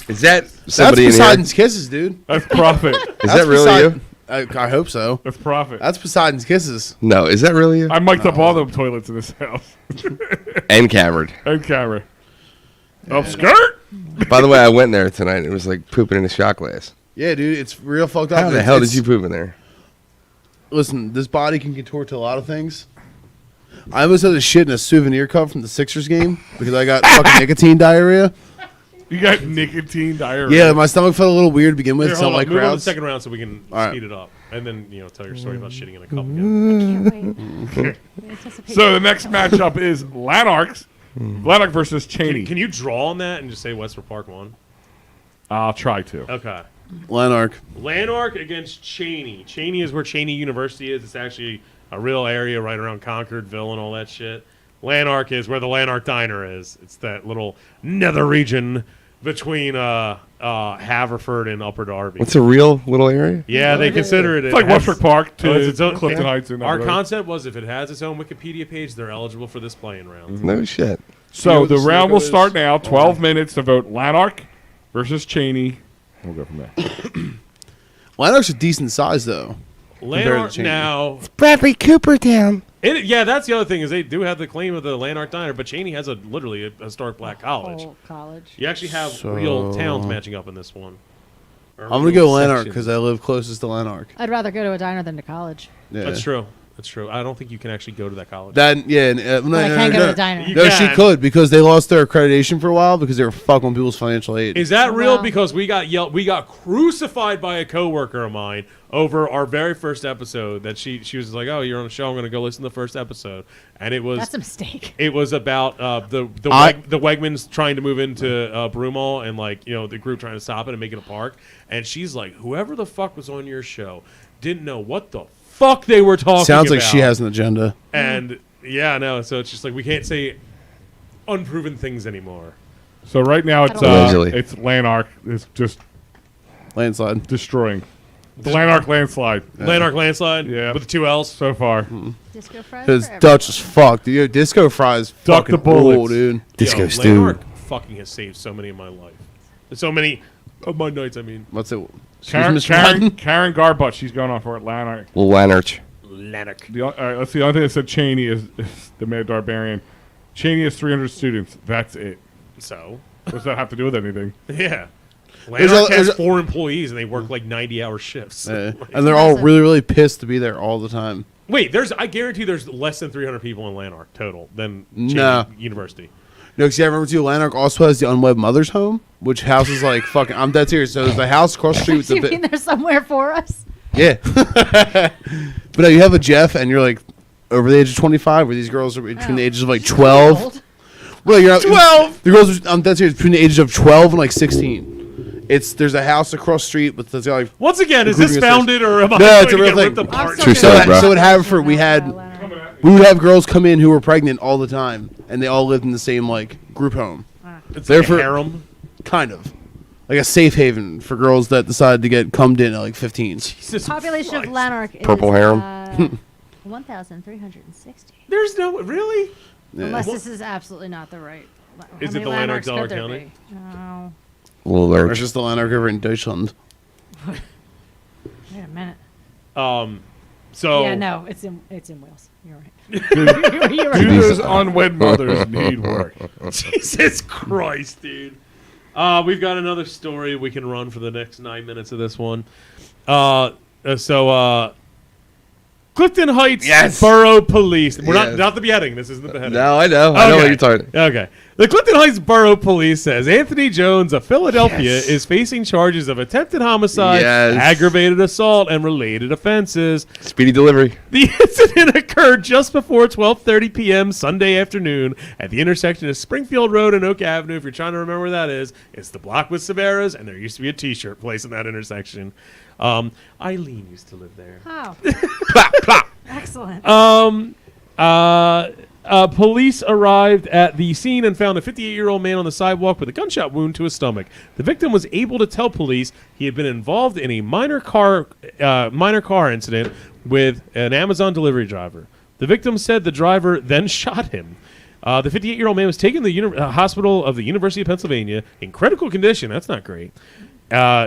Speaker 7: Is that
Speaker 4: That's
Speaker 7: somebody in here?
Speaker 4: Poseidon's Kisses, dude.
Speaker 3: That's profit.
Speaker 7: Is that really you?
Speaker 4: I hope so.
Speaker 3: That's profit.
Speaker 4: That's Poseidon's Kisses.
Speaker 7: No, is that really you?
Speaker 3: I mic'd up all the toilets in this house.
Speaker 7: And cambered.
Speaker 3: And camera. Oh, skirt?
Speaker 7: By the way, I went there tonight. It was like pooping in a shot glass.
Speaker 4: Yeah, dude, it's real fucked up.
Speaker 7: How the hell did you poop in there?
Speaker 4: Listen, this body can contort to a lot of things. I almost had a shit in a souvenir cup from the Sixers game because I got fucking nicotine diarrhea.
Speaker 3: You got nicotine diarrhea.
Speaker 4: Yeah, my stomach felt a little weird to begin with.
Speaker 2: Here,
Speaker 4: So
Speaker 2: hold
Speaker 4: I'm
Speaker 2: on.
Speaker 4: like
Speaker 2: Move on to the
Speaker 4: crowds.
Speaker 2: second round so we can
Speaker 4: All right.
Speaker 2: speed it up, and then tell your story about shitting in a cup again.
Speaker 6: Can't wait. Anticipate.
Speaker 3: So the next matchup is Lanark's. Lanark versus Cheney.
Speaker 2: Can you draw on that and just say Westford Park won?
Speaker 3: I'll try to.
Speaker 2: Okay.
Speaker 4: Lanark.
Speaker 2: Lanark against Cheney. Cheney is where Cheney University is. It's actually a real area right around Concordville and all that shit. Lanark is where the Lanark Diner is. It's that little nether region between Haverford and Upper Darby.
Speaker 7: What's a real little area?
Speaker 2: Yeah, they consider it.
Speaker 3: It's like Westford Park to
Speaker 2: it's its own,
Speaker 3: Clifton Heights. And
Speaker 2: Our
Speaker 3: that road.
Speaker 2: concept was if it has its own Wikipedia page, they're eligible for this playing round.
Speaker 7: No shit.
Speaker 3: So
Speaker 4: You know what
Speaker 3: the
Speaker 4: the
Speaker 3: round will
Speaker 4: Sligo
Speaker 3: start
Speaker 4: is?
Speaker 3: now. 12 minutes to vote Lanark versus Cheney. We'll go from there.
Speaker 4: Lanark's a decent size though.
Speaker 2: Lanark
Speaker 4: Cheney.
Speaker 2: now.
Speaker 7: Bradley Cooper down.
Speaker 2: Yeah, that's the other thing is they do have the claim of the Lanark Diner, but Cheney has literally a historic black college.
Speaker 6: Oh, college.
Speaker 2: You actually have
Speaker 4: So-
Speaker 2: real towns matching up in this one. Or
Speaker 4: I'm gonna
Speaker 2: real
Speaker 4: go Lanark
Speaker 2: sections.
Speaker 4: because I live closest to Lanark.
Speaker 6: I'd rather go to a diner than to college.
Speaker 4: Yeah.
Speaker 2: That's true. That's true. I don't think you can actually go to that college.
Speaker 4: That yeah. No,
Speaker 6: But I can't go to the diner.
Speaker 2: You
Speaker 4: No, she
Speaker 2: can.
Speaker 4: could because they lost their accreditation for a while because they were fucking with people's financial aid.
Speaker 2: Is that real?
Speaker 6: Wow.
Speaker 2: Because we got crucified by a coworker of mine over our very first episode. That she was like, "Oh, you're on a show. I'm going to go listen to the first episode," and it was
Speaker 6: That's a mistake.
Speaker 2: It was about the Wegmans trying to move into Broomall and the group trying to stop it and make it a park. And she's like, "Whoever the fuck was on your show didn't know what the fuck they were talking about."
Speaker 4: Sounds like she has an agenda.
Speaker 2: And yeah, no. So it's just like we can't say unproven things anymore.
Speaker 3: So right now it's
Speaker 7: Allegedly.
Speaker 3: it's Lanark. It's just
Speaker 4: Landslide.
Speaker 3: destroying. The Lanark landslide
Speaker 2: Lanark landslide.
Speaker 3: Yeah.
Speaker 2: with the 2 L's.
Speaker 3: so far.
Speaker 6: Disco fries
Speaker 4: Because
Speaker 6: forever.
Speaker 4: Dutch is fucked. Dude, disco fries
Speaker 3: Duck
Speaker 4: fucking
Speaker 3: the bullets.
Speaker 4: cool, dude.
Speaker 7: Disco
Speaker 2: Yo,
Speaker 7: stew.
Speaker 2: Lanark fucking has saved so many of my life. So many of my nights. I mean,
Speaker 4: What's it?
Speaker 3: Karen,
Speaker 4: Excuse me, Mr. Madden?
Speaker 3: Karen Garbutt. She's going on for it. Lanark.
Speaker 7: Little Lanarch.
Speaker 2: Lanark.
Speaker 3: All right, let's see. The only thing that said Cheney is the Mad Barbarian. Cheney has 300 students. That's it.
Speaker 2: So
Speaker 3: What does that have to do with anything?
Speaker 2: yeah.
Speaker 4: There's
Speaker 2: Lanark
Speaker 4: a-
Speaker 2: has
Speaker 4: there's a-
Speaker 2: 4 employees and they work like 90-hour shifts.
Speaker 4: And they're all really, really pissed to be there all the time.
Speaker 2: Wait, I guarantee there's less than 300 people in Lanark total than Cheney
Speaker 4: No.
Speaker 2: University.
Speaker 4: No, because I remember too, Lanark also has the unwed mother's home, which houses like fucking. I'm dead serious. So there's a house across the street with
Speaker 6: You
Speaker 4: the.
Speaker 6: mean there's somewhere for us?
Speaker 4: Yeah. But no, you have a Jeff, and you're like over the age of 25, where these girls are between the ages of like 12.
Speaker 6: Old.
Speaker 4: Well, you're 12. The girls, I'm dead serious, between the ages of 12 and like 16. There's a house across the street with the like.
Speaker 2: Once again, is this
Speaker 4: Grouping of
Speaker 2: founded or am I
Speaker 4: No,
Speaker 2: going
Speaker 4: it's a
Speaker 2: to
Speaker 4: real
Speaker 2: get ripped
Speaker 4: thing.
Speaker 2: apart?
Speaker 6: I'm
Speaker 7: True
Speaker 6: still
Speaker 7: story, bro.
Speaker 4: So in Haverford, we had
Speaker 6: Lanark.
Speaker 4: we would have girls come in who were pregnant all the time, and they all lived in the same like group home,
Speaker 2: It's
Speaker 4: Therefore-
Speaker 2: like a harem.
Speaker 4: kind of. like a safe haven for girls that decided to get cummed in at like 15.
Speaker 2: Jesus
Speaker 6: Population of
Speaker 2: Christ.
Speaker 6: Lanark is
Speaker 7: Purple harem.
Speaker 6: 1,360.
Speaker 2: There's no really.
Speaker 4: Yeah.
Speaker 6: Unless this is absolutely not the right. How
Speaker 2: Is it
Speaker 6: many
Speaker 2: the Lanark
Speaker 6: Lanarks
Speaker 2: Delaware
Speaker 6: could there
Speaker 2: County?
Speaker 6: be? No.
Speaker 7: Little
Speaker 4: Or
Speaker 7: alert.
Speaker 4: it's just the Lanark River in Deutschland.
Speaker 6: Wait a minute.
Speaker 2: So
Speaker 6: Yeah, no, it's in Wales. You're right. You're right.
Speaker 3: Do those unwed mothers need work?
Speaker 2: Jesus Christ, dude. We've got another story we can run for the next 9 minutes of this one. Clifton Heights
Speaker 7: Yes.
Speaker 2: Borough Police. We're
Speaker 7: Yes.
Speaker 2: not the beheading. This isn't the beheading.
Speaker 7: No, I know. I know what you're talking.
Speaker 2: Okay. The Clifton Heights Borough Police says Anthony Jones of Philadelphia is facing charges of attempted homicide,
Speaker 7: Yes.
Speaker 2: aggravated assault, and related offenses.
Speaker 7: Speedy delivery.
Speaker 2: The incident occurred just before 12:30 p.m. Sunday afternoon at the intersection of Springfield Road and Oak Avenue. If you're trying to remember where that is, it's the block with Sabera's, and there used to be a T-shirt place in that intersection. Eileen used to live there.
Speaker 6: Oh. Excellent.
Speaker 2: Police arrived at the scene and found a 58-year-old man on the sidewalk with a gunshot wound to his stomach. The victim was able to tell police he had been involved in a minor car incident with an Amazon delivery driver. The victim said the driver then shot him. The 58-year-old man was taken to the hospital of the University of Pennsylvania in critical condition. That's not great.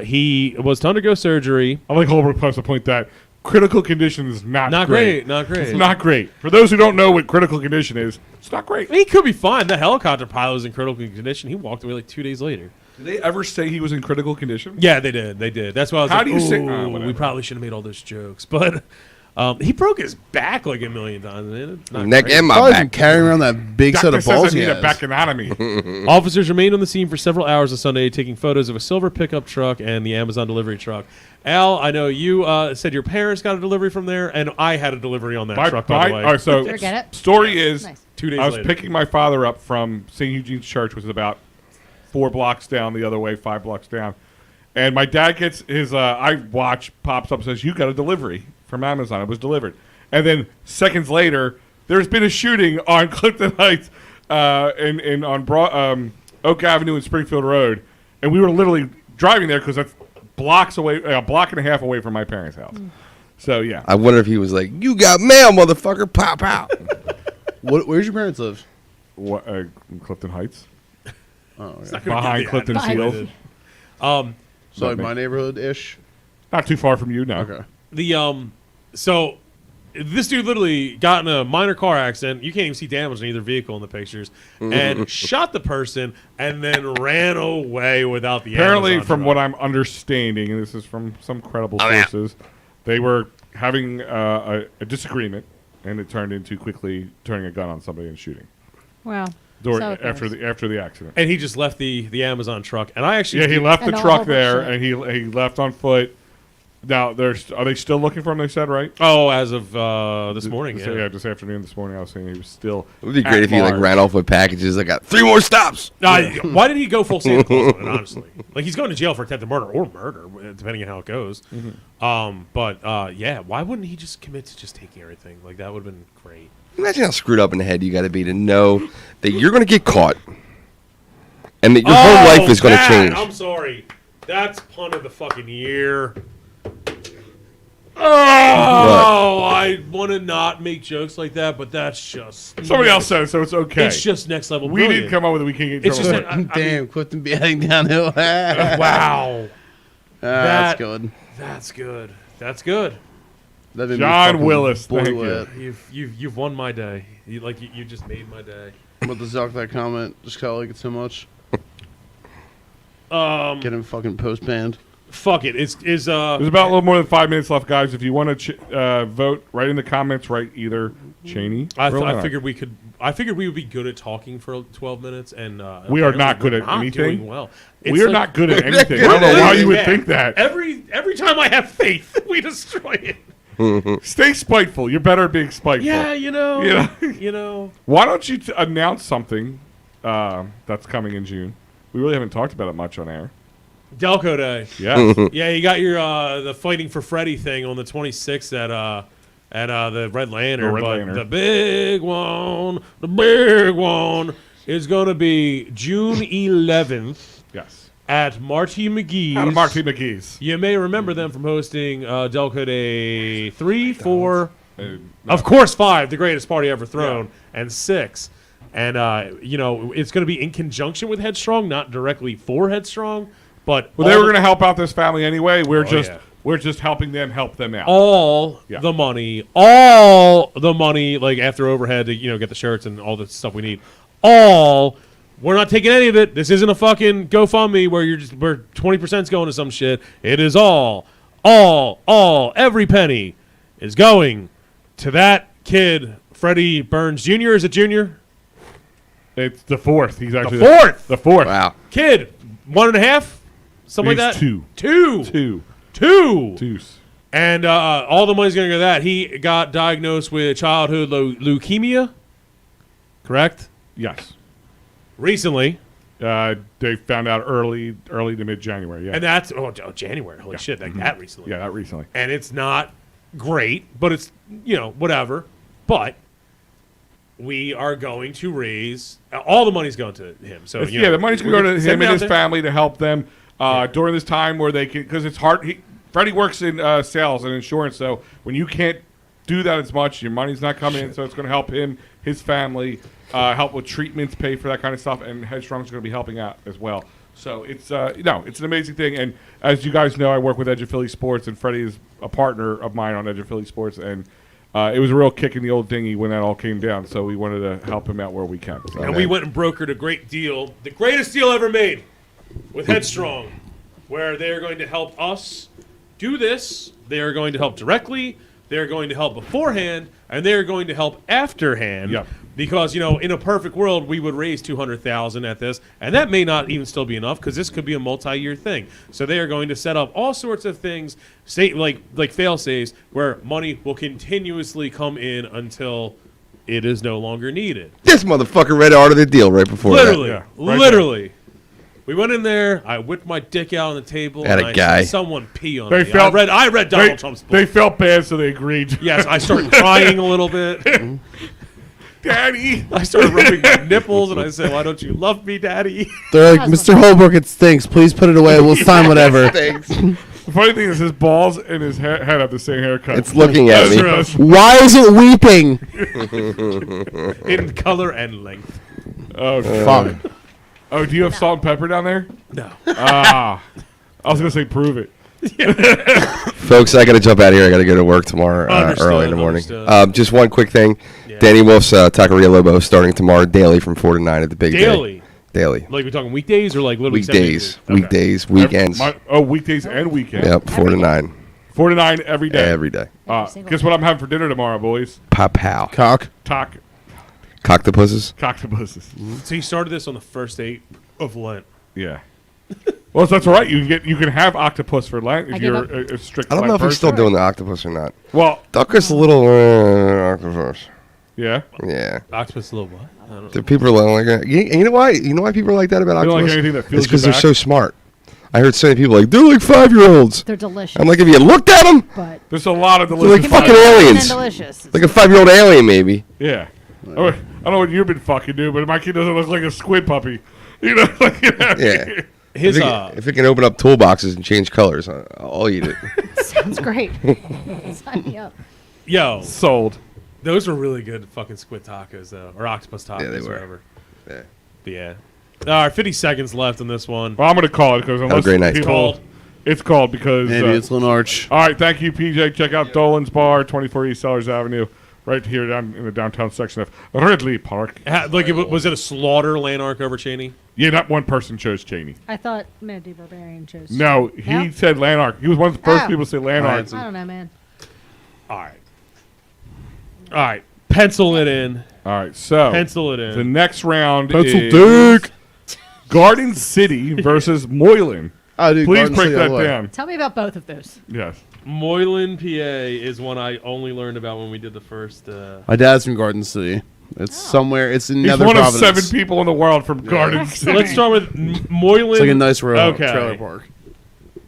Speaker 2: He was to undergo surgery.
Speaker 3: I like Holbrook Post to point that critical condition is not great.
Speaker 2: Not great.
Speaker 3: It's not great. For those who don't know what critical condition is, it's not great.
Speaker 2: He could be fine. The helicopter pilot was in critical condition. He walked away like 2 days later.
Speaker 3: Did they ever say he was in critical condition?
Speaker 2: Yeah, they did. They did. That's why I was
Speaker 3: How
Speaker 2: like,
Speaker 3: do you say-
Speaker 2: "Ooh,
Speaker 3: whatever."
Speaker 2: we probably should have made all those jokes." But he broke his back like a million times. Man. It's not
Speaker 7: Neck
Speaker 2: great.
Speaker 7: and my
Speaker 4: Probably been
Speaker 7: back.
Speaker 4: carrying around that big set
Speaker 3: Doctor
Speaker 4: of
Speaker 3: says
Speaker 4: balls
Speaker 3: I
Speaker 4: he
Speaker 3: need a
Speaker 4: has.
Speaker 3: back anatomy.
Speaker 2: Officers remained on the scene for several hours on Sunday, taking photos of a silver pickup truck and the Amazon delivery truck. Al, I know you said your parents got a delivery from there, and I had a delivery on that truck, by the way.
Speaker 3: All right, so
Speaker 6: Forget it.
Speaker 3: story is,
Speaker 6: Nice.
Speaker 2: 2 days
Speaker 3: I was
Speaker 2: later.
Speaker 3: picking my father up from St. Eugene's Church, which is about 4 blocks down the other way, 5 blocks down. And my dad gets his iWatch pops up and says, "You got a delivery from Amazon. It was delivered." And then seconds later, there's been a shooting on Clifton Heights on Oak Avenue and Springfield Road. And we were literally driving there because that's blocks away, a block and a half away from my parents' house. So, yeah.
Speaker 7: I wonder if he was like, "You got mail, motherfucker! Pop out!"
Speaker 4: Where's your parents live?
Speaker 3: What, in Clifton Heights?
Speaker 4: Oh, yeah.
Speaker 2: Not gonna
Speaker 3: Behind
Speaker 2: give the
Speaker 3: Clifton
Speaker 2: address.
Speaker 3: Field.
Speaker 4: So like my neighborhood-ish?
Speaker 3: Not too far from you, no.
Speaker 4: Okay.
Speaker 2: So this dude literally got in a minor car accident. You can't even see damage in either vehicle in the pictures, and shot the person, and then ran away without the.
Speaker 3: Apparently,
Speaker 2: Amazon
Speaker 3: from
Speaker 2: truck.
Speaker 3: what I'm understanding, and this is from some credible
Speaker 7: yeah.
Speaker 3: sources, they were having a disagreement, and it turned into quickly turning a gun on somebody and shooting
Speaker 6: Well,
Speaker 3: during
Speaker 6: so it
Speaker 3: after
Speaker 6: goes.
Speaker 3: the accident.
Speaker 2: And he just left the Amazon truck, and I actually
Speaker 3: Yeah, he left the
Speaker 6: And all
Speaker 3: truck
Speaker 6: of that
Speaker 3: there,
Speaker 6: shit.
Speaker 3: and he left on foot. Now, are they still looking for him? They said, right?
Speaker 2: Oh, as of this morning,
Speaker 3: Yeah, this afternoon, this morning, I was saying he was still.
Speaker 7: It would be
Speaker 3: at
Speaker 7: great if he like
Speaker 3: Mars.
Speaker 7: ran off with packages. I got 3 more stops.
Speaker 2: Why did he go full Santa Claus on it, honestly? Like, he's going to jail for attempted murder or murder, depending on how it goes. Yeah, why wouldn't he just commit to just taking everything? Like, that would have been great.
Speaker 7: Imagine how screwed up in the head you got to be to know that you're going to get caught, and that your whole life is going to change.
Speaker 2: I'm sorry. That's pun of the fucking year. Oh, I want to not make jokes like that, but that's just...
Speaker 3: Somebody else said it, so it's okay.
Speaker 2: It's just next level
Speaker 3: we
Speaker 2: brilliant.
Speaker 3: didn't come up with it. We can't get in
Speaker 2: It's
Speaker 3: trouble.
Speaker 2: just
Speaker 3: for it.
Speaker 2: that-
Speaker 4: Damn, Clifton be heading downhill.
Speaker 2: Wow.
Speaker 4: That's good.
Speaker 2: That's good. That's good.
Speaker 4: That made me
Speaker 3: John
Speaker 4: fucking
Speaker 3: Willis, thank
Speaker 4: boil
Speaker 3: you.
Speaker 4: it.
Speaker 2: You've won my day. You just made my day.
Speaker 4: I'm about to zuck that comment. Just cause I like it so much. Get him fucking post banned.
Speaker 2: Fuck it.
Speaker 3: There's about a little more than 5 minutes left, guys. If you want to vote, write in the comments. Write either Cheney.
Speaker 2: I
Speaker 3: or Lennox.
Speaker 2: figured we could. I figured we would be good at talking for 12 minutes, and
Speaker 3: We are
Speaker 2: apparently
Speaker 3: not good
Speaker 2: we're
Speaker 3: at
Speaker 2: not
Speaker 3: anything.
Speaker 2: Doing well,
Speaker 3: We are not good at anything. I don't know why you would think that.
Speaker 2: Every time I have faith, we destroy it.
Speaker 3: Stay spiteful. You're better at being spiteful.
Speaker 2: Yeah, you know.
Speaker 3: Yeah.
Speaker 2: You know.
Speaker 3: Why don't you announce something that's coming in June? We really haven't talked about it much on air.
Speaker 2: Delco Day.
Speaker 3: Yeah.
Speaker 2: Yeah, you got your the Fighting for Freddy thing on the 26th at the Red Lantern.
Speaker 3: The Red
Speaker 2: but
Speaker 3: Lantern.
Speaker 2: the big one is going to be June 11th
Speaker 3: Yes.
Speaker 2: at Marty McGee's.
Speaker 3: Out of Marty McGee's.
Speaker 2: You may remember them from hosting Delco Day 3, 4, of course 5, the greatest party ever thrown, and 6. And, it's going to be in conjunction with Headstrong, not directly for Headstrong. But
Speaker 3: they were going to help out this family anyway. We're just helping them help them out.
Speaker 2: All the money, like after overhead to get the shirts and all the stuff we need. We're not taking any of it. This isn't a fucking GoFundMe where where 20% is going to some shit. It is all, every penny is going to that kid, Freddie Burns Jr. Is it Junior?
Speaker 3: It's the 4th. He's actually
Speaker 2: the 4th.
Speaker 3: The 4th.
Speaker 7: Wow.
Speaker 2: Kid, 1.5, something like that.
Speaker 3: 2.
Speaker 2: 2. And all the money's going to go to that. He got diagnosed with childhood leukemia. Correct?
Speaker 3: Yes.
Speaker 2: Recently.
Speaker 3: They found out early to mid-January. Yeah.
Speaker 2: And that's January. Holy shit! Like that recently.
Speaker 3: Yeah, that recently.
Speaker 2: And it's not great, but it's whatever. But we are going to raise all the money's going to him. So
Speaker 3: the money's going to go to him and his family to help them during this time where they can, because it's hard. Freddie works in sales and insurance, so when you can't do that as much, your money's not coming in. So it's going to help him, his family, help with treatments, pay for that kind of stuff, and Headstrong's going to be helping out as well. So it's it's an amazing thing. And as you guys know, I work with Edge of Philly Sports, and Freddie is a partner of mine on Edge of Philly Sports, and it was a real kick in the old dinghy when that all came down. So we wanted to help him out where we can. So.
Speaker 2: And we went and brokered a great deal, the greatest deal ever made, with Headstrong, where they are going to help us do this. They are going to help directly. They are going to help beforehand, and they are going to help afterhand.
Speaker 3: Yep.
Speaker 2: Because in a perfect world, we would raise $200,000 at this, and that may not even still be enough because this could be a multi-year thing. So they are going to set up all sorts of things, like fail-safes, where money will continuously come in until it is no longer needed.
Speaker 7: This motherfucker read out of the deal right before
Speaker 2: Literally,
Speaker 7: that.
Speaker 2: literally. We went in there. I whipped my dick out on the table.
Speaker 7: Had
Speaker 2: and
Speaker 7: a guy.
Speaker 2: Said, someone pee on
Speaker 3: They
Speaker 2: me.
Speaker 3: felt-
Speaker 2: I read Donald Trump's book.
Speaker 3: They felt bad, so they agreed.
Speaker 2: Yes, I started crying a little bit.
Speaker 3: Daddy.
Speaker 2: I started rubbing my nipples, and I said, "Why don't you love me, Daddy?"
Speaker 4: They're like, Mr. Holbrook, it stinks. Please put it away. We'll sign whatever.
Speaker 7: Thanks.
Speaker 3: The funny thing is his balls and his head have the same haircut.
Speaker 7: It's looking at me.
Speaker 3: That's
Speaker 4: Why is it weeping?
Speaker 2: In color and length.
Speaker 3: Oh,
Speaker 4: Fuck.
Speaker 3: Oh, do you have salt and pepper down there?
Speaker 2: No.
Speaker 3: I was going to say prove it.
Speaker 7: Folks, I got to jump out of here. I got to go to work tomorrow early in the morning. Just one quick thing.
Speaker 2: Yeah.
Speaker 7: Danny Wolf's Taqueria Lobo starting tomorrow daily from 4 to 9 at the Big
Speaker 2: Daily.
Speaker 7: Day. Daily.
Speaker 2: Like we're talking weekdays or like literally
Speaker 7: Weekdays.
Speaker 2: 7 days? Okay.
Speaker 7: Weekdays. Weekends.
Speaker 3: Weekdays and weekends.
Speaker 7: Yep, 4 to 9.
Speaker 3: 4 to 9 every day.
Speaker 7: Every day.
Speaker 3: Guess what I'm having for dinner tomorrow, boys?
Speaker 7: Pow.
Speaker 4: Cock.
Speaker 7: Coctopuses.
Speaker 3: Coctopuses.
Speaker 2: So he started this on the first 8 of Lent.
Speaker 3: Yeah. Well, that's all right. You can have octopus for Lent if
Speaker 6: I
Speaker 3: you're
Speaker 6: give
Speaker 3: a strict
Speaker 7: I don't
Speaker 3: Lent
Speaker 7: know if he's
Speaker 3: person.
Speaker 7: still doing the octopus or not.
Speaker 3: Well,
Speaker 7: Ducker's a little octopus.
Speaker 3: yeah.
Speaker 7: Yeah.
Speaker 2: Octopus a little what? I don't know.
Speaker 7: The people are like, you know why? You know why people are like that about
Speaker 3: They don't
Speaker 7: octopus?
Speaker 3: like anything that
Speaker 7: It's
Speaker 3: fills
Speaker 7: because
Speaker 3: your
Speaker 7: they're
Speaker 3: back.
Speaker 7: so smart. I heard so many people like they're like 5-year-olds.
Speaker 6: They're delicious.
Speaker 7: I'm like, have you looked at them?
Speaker 6: but
Speaker 3: There's a lot of
Speaker 7: They're
Speaker 3: delicious
Speaker 7: like fucking
Speaker 3: food.
Speaker 7: aliens.
Speaker 6: delicious.
Speaker 7: Like a 5-year-old alien, maybe.
Speaker 3: Yeah. I don't know what you've been fucking doing, but my kid doesn't look like a squid puppy. You know, like,
Speaker 7: Yeah.
Speaker 2: His
Speaker 7: If it can open up toolboxes and change colors, I'll eat it.
Speaker 6: Sounds great. Sign me up.
Speaker 2: yo,
Speaker 3: sold.
Speaker 2: those were really good fucking squid tacos though, or octopus tacos,
Speaker 7: Yeah, they were.
Speaker 2: whatever.
Speaker 7: Yeah.
Speaker 2: But yeah. All right, 50 seconds left on this one.
Speaker 3: Well, I'm going to call it because unless
Speaker 7: great night.
Speaker 3: people, it's called because.
Speaker 4: Maybe it's Lenarch.
Speaker 3: All right, thank you, PJ. Check out Dolan's Bar, 24 East Sellers Avenue, right here down in the downtown section of Ridley Park.
Speaker 2: Was it a slaughter Lanark over Cheney?
Speaker 3: Yeah, not one person chose Cheney.
Speaker 6: I thought Mandy Barbarian chose.
Speaker 3: No, he
Speaker 6: No?
Speaker 3: said Lanark. He was one of the first
Speaker 6: Oh.
Speaker 3: people to say Lanark.
Speaker 6: I don't know, man.
Speaker 2: All right. Pencil it in.
Speaker 3: All right, so
Speaker 2: Pencil it in.
Speaker 3: the next round
Speaker 4: Pencil
Speaker 3: is
Speaker 4: dick.
Speaker 3: Garden City versus Moylan.
Speaker 4: Oh, dude,
Speaker 3: Please
Speaker 4: Garden
Speaker 3: break
Speaker 4: City
Speaker 3: that
Speaker 4: all the way.
Speaker 3: down.
Speaker 6: Tell me about both of those.
Speaker 3: Yes.
Speaker 2: Moylan, PA is one I only learned about when we did the first.
Speaker 4: My dad's from Garden City. It's somewhere. It's in
Speaker 3: He's
Speaker 4: Nether
Speaker 3: one of
Speaker 4: Providence.
Speaker 3: 7 people in the world from Garden
Speaker 2: So
Speaker 3: City.
Speaker 2: let's start with Moylan.
Speaker 4: It's like a nice
Speaker 2: Okay.
Speaker 4: trailer park.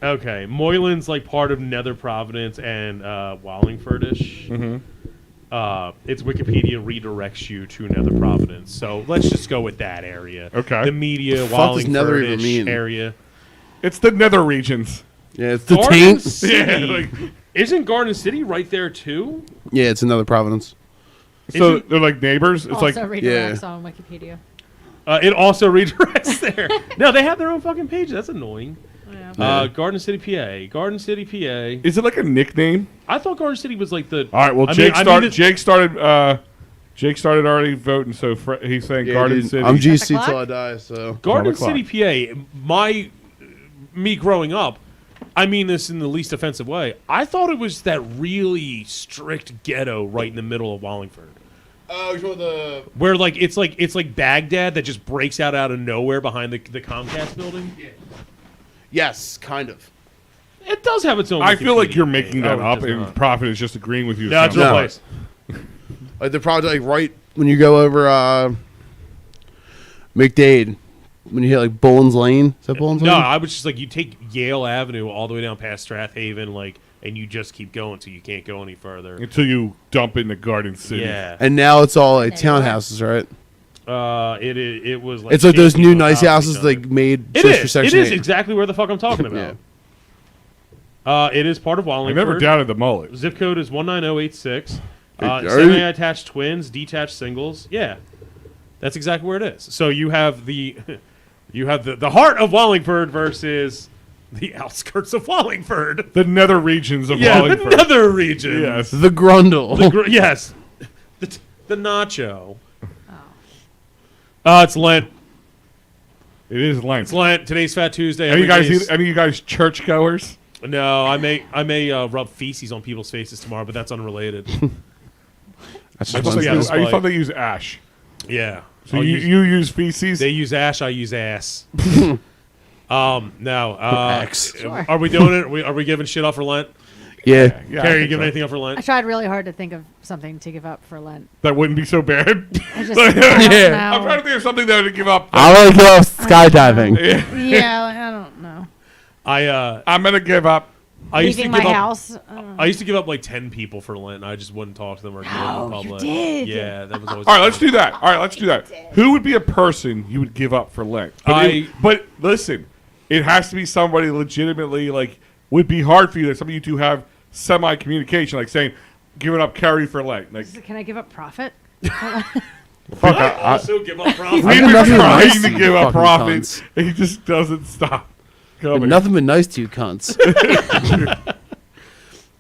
Speaker 2: Okay, Moylan's like part of Nether Providence and Wallingfordish.
Speaker 3: Mm-hmm.
Speaker 2: Its Wikipedia redirects you to Nether Providence, so let's just go with that area.
Speaker 3: Okay.
Speaker 2: The media
Speaker 4: fuck does Nether even
Speaker 2: Wallingfordish
Speaker 4: mean?
Speaker 2: area.
Speaker 3: It's the nether regions.
Speaker 4: Yeah, it's the
Speaker 2: Garden
Speaker 4: taint.
Speaker 2: City.
Speaker 3: Yeah, like-
Speaker 2: Isn't Garden City right there too?
Speaker 4: Yeah, it's another providence.
Speaker 3: So they're like neighbors. It's
Speaker 6: Also
Speaker 3: like
Speaker 6: redirects on Wikipedia.
Speaker 2: It also redirects there. No, they have their own fucking page. That's annoying.
Speaker 6: Yeah.
Speaker 2: Garden City, PA. Garden City, PA.
Speaker 3: is it like a nickname?
Speaker 2: I thought Garden City was like the.
Speaker 3: All right. Well,
Speaker 2: I
Speaker 3: Jake
Speaker 2: mean,
Speaker 3: started.
Speaker 2: it's-
Speaker 3: Jake started already voting. So he's saying
Speaker 4: Yeah,
Speaker 3: Garden
Speaker 4: dude,
Speaker 3: City.
Speaker 4: I'm GC
Speaker 6: At the
Speaker 4: till I die. So
Speaker 2: Garden
Speaker 3: 12 o'clock.
Speaker 2: City, PA. Me growing up, I mean this in the least offensive way. I thought it was that really strict ghetto right in the middle of Wallingford.
Speaker 4: oh, the
Speaker 2: Where it's like Baghdad that just breaks out of nowhere behind the Comcast building.
Speaker 4: yes, kind of.
Speaker 2: It does have its own.
Speaker 3: I feel like
Speaker 2: Wikipedia
Speaker 3: you're
Speaker 2: page.
Speaker 3: making that
Speaker 2: No, it
Speaker 3: up,
Speaker 2: does
Speaker 3: and
Speaker 2: not.
Speaker 3: Prophet is just agreeing with you.
Speaker 2: No, it's a real
Speaker 4: No.
Speaker 2: place.
Speaker 4: Like the project, like right when you go over McDade, when you hit like Boland's Lane. Is that Boland's
Speaker 2: No,
Speaker 4: Lane?
Speaker 2: I was just like you take Yale Avenue all the way down past Strathaven, and you just keep going till you can't go any further.
Speaker 3: until you dump into Garden City.
Speaker 2: Yeah,
Speaker 4: And now it's all like
Speaker 6: Anyway.
Speaker 4: townhouses, right?
Speaker 2: it was like
Speaker 4: It's like those new
Speaker 2: shanties on
Speaker 4: nice
Speaker 2: top of
Speaker 4: houses
Speaker 2: each other.
Speaker 4: like made
Speaker 2: It
Speaker 4: just for
Speaker 2: is.
Speaker 4: Section
Speaker 2: It is
Speaker 4: 8.
Speaker 2: exactly where the fuck I'm talking about. It is part of
Speaker 3: I
Speaker 2: Wallingford.
Speaker 3: never doubted the mullet.
Speaker 2: Zip code is 19086.
Speaker 4: Are you-
Speaker 2: Semi-attached twins, detached singles. Yeah, that's exactly where it is. So you have the heart of Wallingford versus the outskirts of Wallingford.
Speaker 3: The nether regions of
Speaker 2: Yeah,
Speaker 3: Wallingford.
Speaker 2: another region.
Speaker 3: Yes.
Speaker 4: The Grundle.
Speaker 2: Yes, the nacho. It's Lent.
Speaker 3: It is Lent.
Speaker 2: It's Lent. Today's Fat Tuesday.
Speaker 3: Any
Speaker 2: Every
Speaker 3: of you guys churchgoers?
Speaker 2: No, I may rub feces on people's faces tomorrow, but that's unrelated.
Speaker 4: That's
Speaker 3: I
Speaker 4: just
Speaker 3: thought,
Speaker 2: Yeah,
Speaker 3: they,
Speaker 2: that's
Speaker 3: I
Speaker 2: why-
Speaker 3: thought they use ash.
Speaker 2: Yeah.
Speaker 3: So
Speaker 2: I'll
Speaker 3: you use feces?
Speaker 2: They use ash. I use ass. No.
Speaker 4: X.
Speaker 6: Sure.
Speaker 2: Are we doing it? Are we giving shit up for Lent?
Speaker 4: Yeah.
Speaker 3: Yeah, I
Speaker 2: Carrie, you
Speaker 3: think
Speaker 2: giving
Speaker 3: so.
Speaker 2: anything up for
Speaker 6: I
Speaker 2: Lent?
Speaker 6: tried really hard to think of something to give up for Lent.
Speaker 3: That wouldn't be so bad.
Speaker 6: I just I don't
Speaker 4: Yeah.
Speaker 3: I'm trying to
Speaker 6: know.
Speaker 3: think of something that would give up.
Speaker 4: I want to go skydiving.
Speaker 6: Yeah, like, I don't know.
Speaker 2: I
Speaker 3: I'm gonna give up.
Speaker 2: used to
Speaker 6: Leaving
Speaker 2: give
Speaker 6: my
Speaker 2: up.
Speaker 6: house. I don't know.
Speaker 2: I used to give up like 10 people for Lent, and I just wouldn't talk to them or do it in
Speaker 6: No, you
Speaker 2: public.
Speaker 6: did.
Speaker 2: Yeah, that was always.
Speaker 3: All right, let's do that. All right, let's do that. Who would be a person you would give up for Lent? But listen, it has to be somebody legitimately like would be hard for you. Like somebody you two have semi-communication, like saying giving up Carrie for Lent. Like
Speaker 6: Can I give up profit?
Speaker 3: fuck,
Speaker 2: I also give up profit.
Speaker 3: we've been
Speaker 4: nothing
Speaker 3: trying
Speaker 4: nice
Speaker 3: to
Speaker 4: to
Speaker 3: give
Speaker 4: you
Speaker 3: up
Speaker 4: fucking
Speaker 3: profit,
Speaker 4: cunts.
Speaker 3: and he just doesn't stop
Speaker 4: But
Speaker 3: coming.
Speaker 4: nothing but nice to you cunts.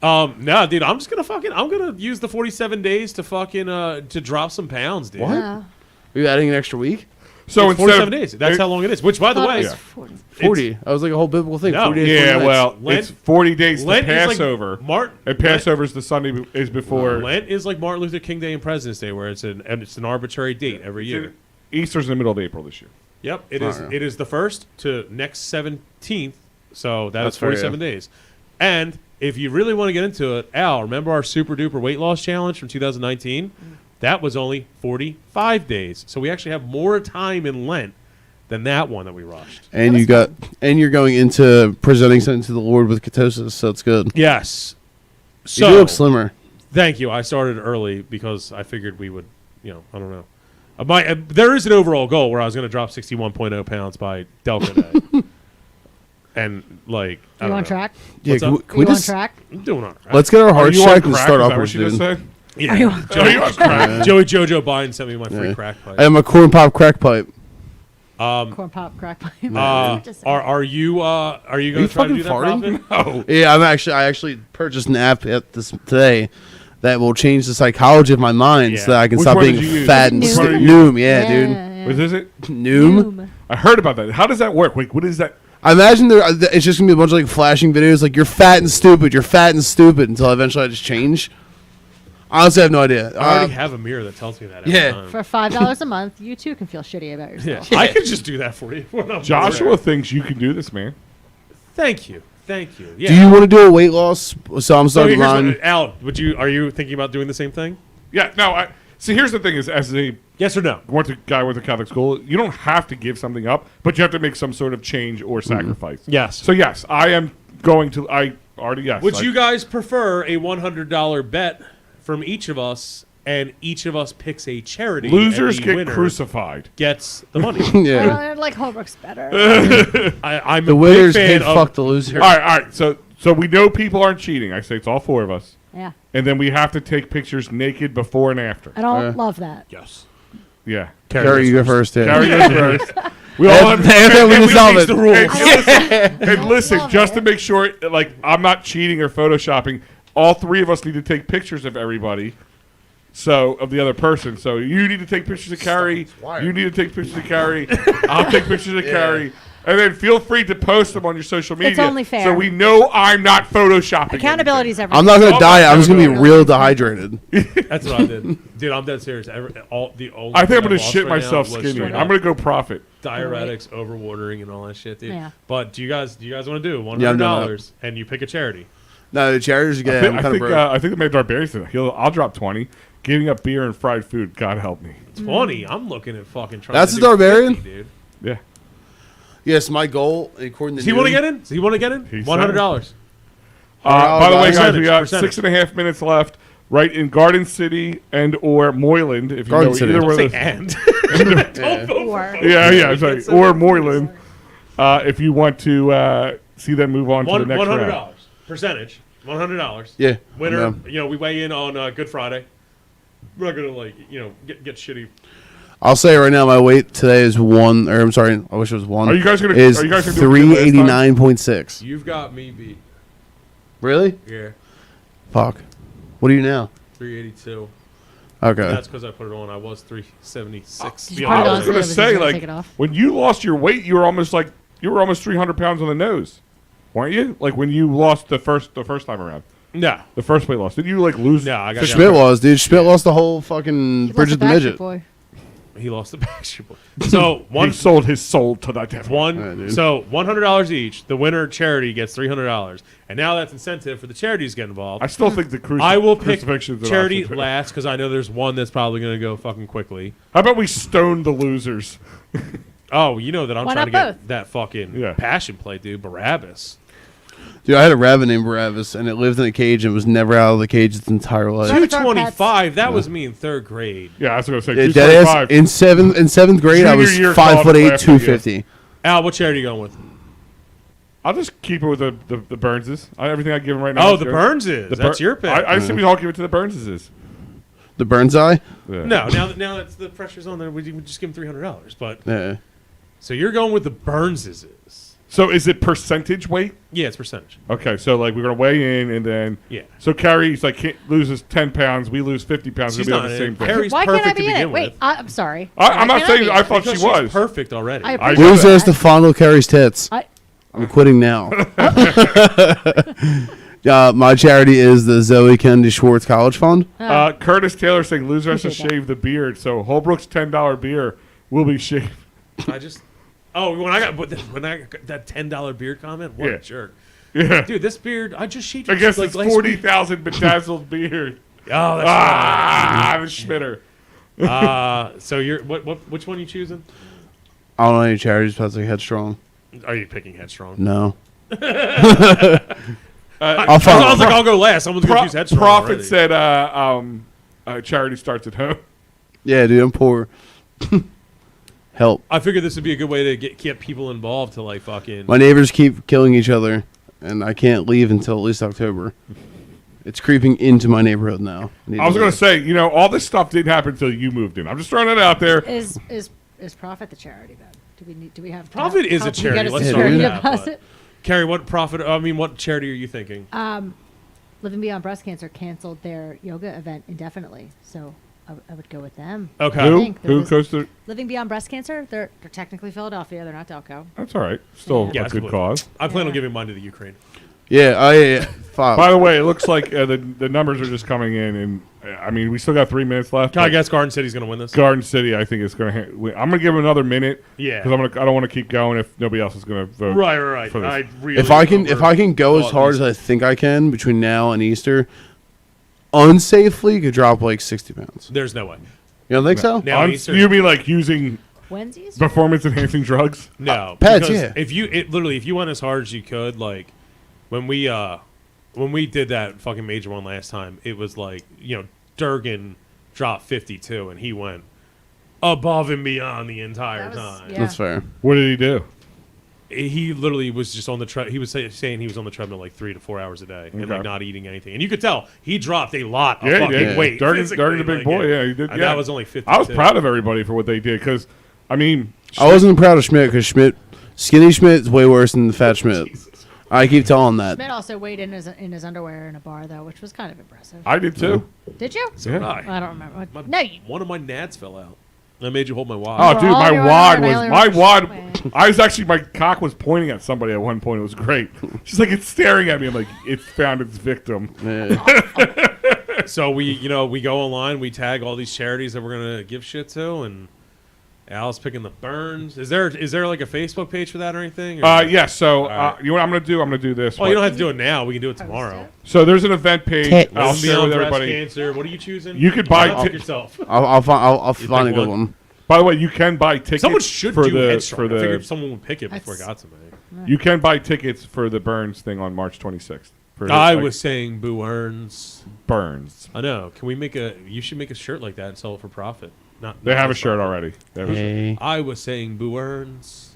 Speaker 2: No, dude, I'm gonna use the 47 days to fucking to drop some pounds, dude.
Speaker 4: What?
Speaker 6: Uh,
Speaker 4: Are you adding an extra week?
Speaker 3: So
Speaker 2: It's
Speaker 3: instead
Speaker 2: 47
Speaker 3: of,
Speaker 2: days. That's how long it is. Which, by the
Speaker 6: thought it
Speaker 2: way,
Speaker 6: was
Speaker 3: Yeah.
Speaker 6: 40.
Speaker 4: 40. I was like a whole biblical thing.
Speaker 2: No.
Speaker 4: 40 days,
Speaker 3: Yeah,
Speaker 4: 40 nights.
Speaker 3: well,
Speaker 2: Lent-
Speaker 3: it's 40 days to
Speaker 2: Lent is like
Speaker 3: Passover.
Speaker 2: Martin.
Speaker 3: And Passover is the Sunday is before.
Speaker 2: Lent is like Martin Luther King Day and President's Day, where it's an arbitrary date every year.
Speaker 3: Easter's in the middle of April this year.
Speaker 2: Yep, it is.
Speaker 4: yeah.
Speaker 2: It is the 1st to next 17th, so
Speaker 4: That's
Speaker 2: that's
Speaker 4: fair,
Speaker 2: 47
Speaker 4: yeah.
Speaker 2: days. And if you really want to get into it, Al, remember our super duper weight loss challenge from 2019? That was only 45 days, so we actually have more time in Lent than that one that we rushed.
Speaker 4: And you're going into presenting something to the Lord with ketosis, so it's good.
Speaker 2: Yes.
Speaker 4: You
Speaker 2: So
Speaker 4: do look slimmer.
Speaker 2: thank you. I started early because I figured we would, I don't know. There is an overall goal where I was going to drop 61.0 pounds by Delco Day. And, like, I
Speaker 6: You
Speaker 2: don't
Speaker 6: on
Speaker 2: know.
Speaker 6: track?
Speaker 4: Yeah,
Speaker 2: What's
Speaker 4: can
Speaker 2: up?
Speaker 4: we, can
Speaker 6: Are
Speaker 4: we
Speaker 6: you on
Speaker 4: just
Speaker 6: track?
Speaker 2: I'm doing all right.
Speaker 4: let's get our
Speaker 3: Are
Speaker 4: hearts
Speaker 3: you on
Speaker 4: checked and
Speaker 3: crack?
Speaker 4: start
Speaker 3: Is that what
Speaker 4: upwards,
Speaker 3: she just
Speaker 4: dude?
Speaker 3: said?
Speaker 2: Yeah.
Speaker 6: Are you on
Speaker 3: Are you on crack?
Speaker 2: Joey Jojo Biden sent me my free
Speaker 4: Yeah.
Speaker 2: crack pipe.
Speaker 4: I have my corn pop crack pipe.
Speaker 6: Corn pop crack pipe. Just saying.
Speaker 2: Are you going
Speaker 4: you
Speaker 2: to try to
Speaker 4: fucking
Speaker 2: do that
Speaker 4: farting?
Speaker 2: profit?
Speaker 3: Oh,
Speaker 4: Yeah, I actually purchased an app today that will change the psychology of my mind
Speaker 2: Yeah.
Speaker 4: so that I can
Speaker 3: Which
Speaker 4: stop
Speaker 3: one
Speaker 4: being
Speaker 3: did you use?
Speaker 4: fat and
Speaker 6: Which one
Speaker 3: did you
Speaker 4: Noom, yeah, dude.
Speaker 6: yeah.
Speaker 3: what is it?
Speaker 4: Noom.
Speaker 3: I heard about that. How does that work? Wait, what is that?
Speaker 4: I imagine it's just gonna be a bunch of like flashing videos, like you're fat and stupid, until eventually I just change. Honestly, I have no idea.
Speaker 2: I already have a mirror that tells me that every
Speaker 4: Yeah.
Speaker 2: time.
Speaker 6: For $5 a month, you too can feel shitty about yourself.
Speaker 2: Yeah. I could just do that for you. When I'm
Speaker 3: Joshua
Speaker 2: bored.
Speaker 3: thinks you can do this, man.
Speaker 2: Thank you. Yeah.
Speaker 4: Do you want to do a weight loss? So I'm
Speaker 2: So
Speaker 4: starting
Speaker 2: here's
Speaker 4: mine.
Speaker 2: what, Al, are you thinking about doing the same thing?
Speaker 3: Yeah, no. See, here's the thing: is as a
Speaker 2: Yes or no?
Speaker 3: went to Catholic school, you don't have to give something up, but you have to make some sort of change or sacrifice.
Speaker 2: Yes.
Speaker 3: So yes, I am going to. I already yes.
Speaker 2: Would
Speaker 3: I-
Speaker 2: you guys prefer a $100 bet from each of us and each of us picks a charity.
Speaker 3: Losers
Speaker 2: and the
Speaker 3: get
Speaker 2: winner
Speaker 3: crucified.
Speaker 2: Gets the money.
Speaker 4: Yeah.
Speaker 6: I like Holbrook's better.
Speaker 2: I'm
Speaker 4: The
Speaker 2: a big
Speaker 4: winners
Speaker 2: fan
Speaker 4: can
Speaker 2: of
Speaker 4: fuck the loser.
Speaker 3: All right. So we know people aren't cheating. I say it's all 4 of us.
Speaker 6: Yeah.
Speaker 3: And then we have to take pictures naked before and after.
Speaker 6: I don't love that.
Speaker 2: Yes.
Speaker 3: Yeah.
Speaker 4: Carrie, you go first. Yeah.
Speaker 3: Carrie goes first. We all have
Speaker 4: and we dissolve it.
Speaker 2: the rules.
Speaker 3: And listen,
Speaker 6: love
Speaker 3: just
Speaker 6: it.
Speaker 3: to make sure, like, I'm not cheating or photoshopping, all 3 of us need to take pictures of everybody. So, of the other person. So, you need to take pictures of Carrie. You need to take pictures of Carrie. I'll take pictures of Carrie. And then feel free to post them on your social media.
Speaker 6: It's only fair.
Speaker 3: So we know I'm not photoshopping.
Speaker 6: Accountability is everything.
Speaker 4: I'm not gonna
Speaker 3: Oh,
Speaker 4: die.
Speaker 3: my
Speaker 4: I'm just gonna be
Speaker 3: God.
Speaker 4: real dehydrated.
Speaker 2: That's what I did. Dude, I'm dead serious. The only
Speaker 3: I think I'm
Speaker 2: thing
Speaker 3: going
Speaker 2: I've
Speaker 3: to
Speaker 2: lost
Speaker 3: shit
Speaker 2: right
Speaker 3: myself
Speaker 2: now was
Speaker 3: skinny.
Speaker 2: straight
Speaker 3: I'm
Speaker 2: up
Speaker 3: going to go profit.
Speaker 2: diuretics, overwatering, and all that shit, dude.
Speaker 6: Yeah.
Speaker 2: But do you guys want to do $100
Speaker 4: Yeah, I'm doing
Speaker 2: and you pick a charity?
Speaker 4: No, the charities again. I'm kind of broke.
Speaker 3: I think the Major Barbarian said I'll drop 20. Giving up beer and fried food. God help me.
Speaker 2: 20. I'm looking at fucking trying.
Speaker 4: That's
Speaker 2: to
Speaker 4: the
Speaker 2: do
Speaker 4: Barbarian?
Speaker 2: 50, dude.
Speaker 3: Yeah.
Speaker 4: Yes, my goal according to.
Speaker 2: Does he want to get in? Does he want to get in?
Speaker 3: He said
Speaker 2: $100.
Speaker 3: By the way, guys, we got
Speaker 2: Percentage.
Speaker 3: 6.5 minutes left. Right in Garden City and or Moyland, if you
Speaker 4: Garden
Speaker 3: know
Speaker 4: City.
Speaker 3: either
Speaker 4: Don't
Speaker 3: one of
Speaker 2: Say
Speaker 3: those.
Speaker 2: and.
Speaker 6: Or
Speaker 3: Yeah, sorry, or Moyland. If you want to see them move on to the next
Speaker 2: $100
Speaker 3: round.
Speaker 2: percentage. $100.
Speaker 4: Yeah.
Speaker 2: Winner.
Speaker 4: Yeah.
Speaker 2: We weigh in on Good Friday. We're not gonna get shitty.
Speaker 4: I'll say right now, my weight today is 1. Or I'm sorry, I wish it was 1.
Speaker 3: Are you guys gonna?
Speaker 4: Is
Speaker 3: Are you guys gonna do what you did last time?
Speaker 4: 389.6.
Speaker 2: You've got me beat.
Speaker 4: Really?
Speaker 2: Yeah.
Speaker 4: Fuck. What are you now?
Speaker 2: 382.
Speaker 4: Okay.
Speaker 2: That's because I put it on. I was 376.
Speaker 6: Did you
Speaker 3: I
Speaker 6: put it
Speaker 3: was
Speaker 6: on?
Speaker 3: gonna
Speaker 6: Was he
Speaker 3: say,
Speaker 6: gonna
Speaker 3: like,
Speaker 6: take it off?
Speaker 3: when you lost your weight, you were almost 300 pounds on the nose, weren't you? Like when you lost the first time around,
Speaker 2: No.
Speaker 3: the first weight loss. Did you lose?
Speaker 2: No, I got
Speaker 4: Schmidt was, dude. Schmidt lost the whole fucking
Speaker 6: He
Speaker 4: Bridget
Speaker 6: lost
Speaker 4: the
Speaker 6: Backstreet
Speaker 4: Midget.
Speaker 6: Boy.
Speaker 2: He lost the Backstreet Boy. So
Speaker 3: He sold his soul to that devil.
Speaker 4: dude.
Speaker 2: So $100 each. The winner charity gets $300, and now that's incentive for the charities to get involved.
Speaker 3: I still think the
Speaker 2: I will pick
Speaker 3: crucifixion's an
Speaker 2: charity
Speaker 3: option.
Speaker 2: last because I know there's one that's probably going to go fucking quickly.
Speaker 3: How about we stone the losers?
Speaker 2: Oh, you know that I'm
Speaker 6: Why
Speaker 2: trying to
Speaker 6: not
Speaker 2: get
Speaker 6: both?
Speaker 2: that fucking
Speaker 3: Yeah.
Speaker 2: passion play, dude. Barabbas.
Speaker 4: Dude, I had a rabbit named Barabbas, and it lived in a cage and was never out of the cage its entire life.
Speaker 6: Rabbits aren't
Speaker 2: 225. That was me in 3rd grade.
Speaker 3: Yeah, I was gonna say
Speaker 4: Yeah,
Speaker 3: 225.
Speaker 4: deadass, in seventh grade, I
Speaker 3: Junior
Speaker 4: was
Speaker 3: year
Speaker 4: 5'8",
Speaker 3: college laughed at you.
Speaker 4: 250.
Speaker 2: Al, what charity are you going with?
Speaker 3: I'll just keep it with the Burnses. Everything I give them right now.
Speaker 2: Oh,
Speaker 3: is
Speaker 2: the
Speaker 3: good.
Speaker 2: Burnses.
Speaker 3: The
Speaker 2: That's
Speaker 3: Bur-
Speaker 2: your pick.
Speaker 3: I assume we all give it to the Burnses.
Speaker 4: The Burns Eye.
Speaker 3: Yeah.
Speaker 2: No, now that's the pressure's on there. We just give them $300. But
Speaker 4: Yeah.
Speaker 2: so you're going with the Burnses.
Speaker 3: So is it percentage weight?
Speaker 2: Yeah, it's percentage.
Speaker 3: Okay, so like we're gonna weigh in and then
Speaker 2: Yeah.
Speaker 3: So Carrie's loses 10 pounds. We lose 50 pounds.
Speaker 2: She's
Speaker 3: We'll be
Speaker 2: not
Speaker 3: on the
Speaker 2: in.
Speaker 3: same thing.
Speaker 2: Carrie's
Speaker 6: Why can't I
Speaker 2: perfect
Speaker 6: be
Speaker 2: to
Speaker 6: in
Speaker 2: begin
Speaker 6: it? Wait,
Speaker 2: with.
Speaker 6: I'm sorry.
Speaker 3: I'm not saying I thought
Speaker 2: Because
Speaker 3: she was.
Speaker 2: she's perfect already.
Speaker 6: I
Speaker 3: I-
Speaker 6: appreciate
Speaker 4: Loser has
Speaker 6: that.
Speaker 4: to fondle Carrie's tits.
Speaker 6: I-
Speaker 4: I'm quitting now. My charity is the Zoe Kennedy Schwartz College Fund.
Speaker 3: Curtis Taylor saying loser has to
Speaker 6: Appreciate that.
Speaker 3: shave the beard. So Holbrook's $10 beer will be shaved.
Speaker 2: I just. Oh, when I got that $10 beard comment, what
Speaker 3: Yeah.
Speaker 2: a jerk,
Speaker 3: Yeah.
Speaker 2: dude! This beard, I just shaved.
Speaker 3: I
Speaker 2: it
Speaker 3: guess
Speaker 2: like
Speaker 3: it's
Speaker 2: last week.
Speaker 3: 40,000 bedazzled beard.
Speaker 2: Oh, that's
Speaker 3: I'm a Schmitter.
Speaker 2: right. So you're which one are you choosing?
Speaker 4: I don't know any charities besides like Headstrong.
Speaker 2: Are you picking Headstrong?
Speaker 4: No.
Speaker 2: I
Speaker 4: I'll
Speaker 2: was like,
Speaker 4: find.
Speaker 2: I'll go last. Someone's gonna choose Headstrong.
Speaker 3: Prophet
Speaker 2: already.
Speaker 3: said charity starts at home.
Speaker 4: Yeah, dude, I'm poor. Help.
Speaker 2: I figured this would be a good way to get people involved to like fucking.
Speaker 4: My neighbors keep killing each other, and I can't leave until at least October. It's creeping into my neighborhood now.
Speaker 3: I was going to say, all this stuff didn't happen until you moved in. I'm just throwing it out there.
Speaker 6: Is Profit the charity then? Do we have
Speaker 2: Profit is a
Speaker 6: help you get
Speaker 2: charity.
Speaker 6: us
Speaker 2: Let's
Speaker 6: a
Speaker 2: start
Speaker 6: charity
Speaker 2: with that,
Speaker 6: deposit?
Speaker 2: Carrie, what charity are you thinking?
Speaker 6: Living Beyond Breast Cancer canceled their yoga event indefinitely, so I would go with them.
Speaker 2: Okay.
Speaker 6: I
Speaker 3: Who?
Speaker 6: think there
Speaker 3: Who
Speaker 6: was-
Speaker 3: goes to?
Speaker 6: Living Beyond Breast Cancer, they're technically Philadelphia. They're not Delco.
Speaker 3: That's all right. Still
Speaker 2: Yeah,
Speaker 3: a
Speaker 2: that's
Speaker 3: good
Speaker 2: what-
Speaker 3: cause.
Speaker 2: I plan on
Speaker 6: Yeah.
Speaker 2: giving mine to the Ukraine.
Speaker 4: Yeah, yeah.
Speaker 3: By the way, it looks like the numbers are just coming in, and I mean we still got 3 minutes left.
Speaker 2: Can I
Speaker 3: but
Speaker 2: guess Garden City's going to win this?
Speaker 3: Garden City, I think is going to. I'm going to give them another minute.
Speaker 2: Yeah.
Speaker 3: Because I don't want to keep going if nobody else is going to vote.
Speaker 2: Right.
Speaker 3: for this.
Speaker 2: I really
Speaker 4: if I can go as hard as I think I can between now and Easter, unsafely could drop like 60 pounds.
Speaker 2: There's no way.
Speaker 4: You don't think so?
Speaker 2: Now Easter.
Speaker 3: You mean like using
Speaker 6: Wednesdays?
Speaker 3: performance enhancing drugs?
Speaker 2: No,
Speaker 4: Pets,
Speaker 2: because
Speaker 4: yeah.
Speaker 2: if you went as hard as you could, like when we did that fucking major one last time, it was like Durgan dropped 52, and he went above and beyond the entire
Speaker 6: That was-
Speaker 2: time.
Speaker 6: yeah.
Speaker 4: That's fair.
Speaker 3: What did he do?
Speaker 2: He literally was just on the he was saying he was on the treadmill like 3 to 4 hours a day and
Speaker 3: Okay.
Speaker 2: like not eating anything. And you could tell he dropped a lot of
Speaker 3: Yeah, he
Speaker 2: fucking
Speaker 3: did.
Speaker 2: weight.
Speaker 3: Dirty
Speaker 2: physically,
Speaker 3: the big
Speaker 2: like,
Speaker 3: boy. Yeah, he did.
Speaker 2: And
Speaker 3: Yeah,
Speaker 2: that was only 52.
Speaker 3: I was proud of everybody for what they did because, I mean,
Speaker 4: I wasn't proud of Schmidt because skinny Schmidt is way worse than the fat Schmidt. I keep telling that.
Speaker 6: Schmidt also weighed in his underwear in a bar though, which was kind of impressive.
Speaker 3: I did too.
Speaker 6: Did you?
Speaker 3: Yeah.
Speaker 6: I don't remember.
Speaker 2: My-
Speaker 6: No, you.
Speaker 2: One of my nads fell out. I made you hold my wad.
Speaker 3: Oh,
Speaker 6: For
Speaker 3: dude,
Speaker 6: all
Speaker 3: my
Speaker 6: your
Speaker 3: wad
Speaker 6: other
Speaker 3: was
Speaker 6: male
Speaker 3: my wad.
Speaker 6: relationships.
Speaker 3: I was actually my cock was pointing at somebody at one point. It was great. She's like, it's staring at me. I'm like, it's found its victim.
Speaker 2: So we go online, we tag all these charities that we're gonna give shit to, and Al's picking the burns. Is there like a Facebook page for that or anything? Or
Speaker 3: Yeah. So
Speaker 2: right.
Speaker 3: you know what I'm gonna do? I'm gonna do this.
Speaker 2: Oh, you don't have to do it now. We can do it
Speaker 6: Post
Speaker 2: tomorrow.
Speaker 6: it.
Speaker 3: So there's an event page. I'll
Speaker 2: Lesbian,
Speaker 3: share with
Speaker 2: breast
Speaker 3: everybody.
Speaker 2: cancer. What are you choosing?
Speaker 3: You could buy
Speaker 2: Pick
Speaker 3: ti-
Speaker 2: yourself.
Speaker 4: I'll find a
Speaker 2: pick
Speaker 4: good
Speaker 2: one.
Speaker 4: one.
Speaker 3: By the way, you can buy tickets.
Speaker 2: Someone should
Speaker 3: for
Speaker 2: do
Speaker 3: the
Speaker 2: Headstrong.
Speaker 3: for
Speaker 2: I figured
Speaker 3: the.
Speaker 2: someone would pick it before it got
Speaker 6: That's-
Speaker 2: to me.
Speaker 3: You can buy tickets for the Burns thing on March 26th. For
Speaker 2: I
Speaker 3: like,
Speaker 2: was saying Boo Earns.
Speaker 3: Burns.
Speaker 2: I know. Can we make you should make a shirt like that and sell it for profit.
Speaker 3: They
Speaker 2: not
Speaker 3: have a
Speaker 2: for
Speaker 3: shirt
Speaker 2: profit.
Speaker 3: already. They have a shirt.
Speaker 4: Hey.
Speaker 2: I was saying Boo Earns.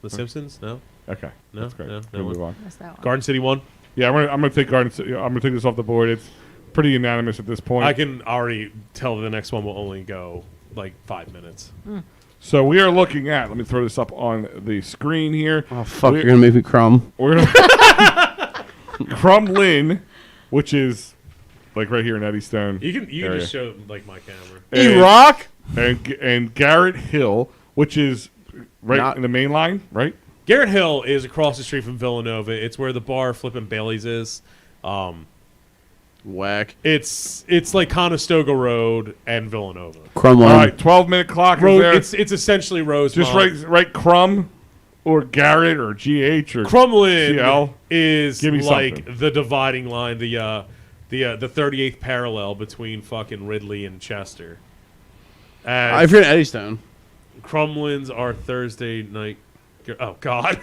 Speaker 2: The Simpsons? No.
Speaker 3: Okay,
Speaker 2: No,
Speaker 3: that's great.
Speaker 2: no,
Speaker 3: We'll
Speaker 2: no
Speaker 3: move
Speaker 2: one.
Speaker 3: on.
Speaker 6: Missed that one.
Speaker 2: Garden City won.
Speaker 3: Yeah, I'm gonna take Garden City. I'm gonna take this off the board. It's pretty unanimous at this point.
Speaker 2: I can already tell the next one will only go like 5 minutes.
Speaker 3: So we are looking at. Let me throw this up on the screen here.
Speaker 4: Oh fuck!
Speaker 3: We-
Speaker 4: You're gonna make me crumb.
Speaker 3: We're gonna Crumlin, which is like right here in Eddystone.
Speaker 2: You can
Speaker 3: area.
Speaker 2: just show like my camera.
Speaker 3: And-
Speaker 4: Rock.
Speaker 3: and Garrett Hill, which is right
Speaker 4: Not-
Speaker 3: in the main line, right?
Speaker 2: Garrett Hill is across the street from Villanova. It's where the bar Flippin' Bailey's is.
Speaker 4: Whack.
Speaker 2: It's like Conestoga Road and Villanova.
Speaker 4: Crumb
Speaker 3: All
Speaker 4: on.
Speaker 3: right, 12-minute clock is
Speaker 2: Road,
Speaker 3: there.
Speaker 2: it's essentially Rosemont.
Speaker 3: Just write Crumb or Garrett or GH or
Speaker 2: Crumlin
Speaker 3: CL.
Speaker 2: is
Speaker 3: Give me
Speaker 2: like
Speaker 3: something.
Speaker 2: the dividing line, the 38th parallel between fucking Ridley and Chester.
Speaker 4: I
Speaker 2: And
Speaker 4: forget Eddystone.
Speaker 2: Crumlin's are Thursday night. Oh God.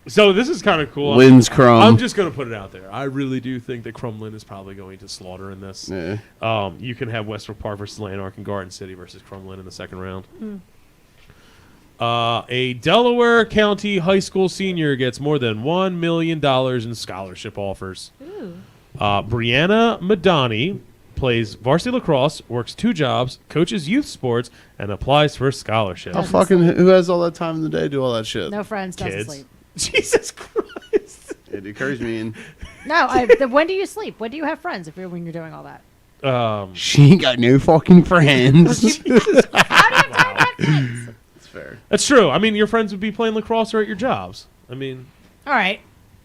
Speaker 2: So this is kind of cool.
Speaker 4: Wins Crumb.
Speaker 2: I'm just gonna put it out there. I really do think that Crumlin is probably going to slaughter in this.
Speaker 4: Yeah.
Speaker 2: You can have Westbrook Park versus Lanark and Garden City versus Crumlin in the second round. A Delaware County high school senior gets more than $1 million in scholarship offers.
Speaker 6: Ooh.
Speaker 2: Brianna Madani plays varsity lacrosse, works 2 jobs, coaches youth sports, and applies for a scholarship.
Speaker 4: How fucking who has all that time in the day to do all that shit?
Speaker 6: No friends, doesn't
Speaker 2: Kids.
Speaker 6: sleep.
Speaker 2: Jesus Christ.
Speaker 4: It occurs to me. And
Speaker 6: No, when do you sleep? When do you have friends when you're doing all that?
Speaker 4: she ain't got no fucking friends.
Speaker 6: How do you have time to have friends?
Speaker 4: That's fair.
Speaker 2: That's true. I mean, your friends would be playing lacrosse or at your jobs. I mean,
Speaker 6: All right.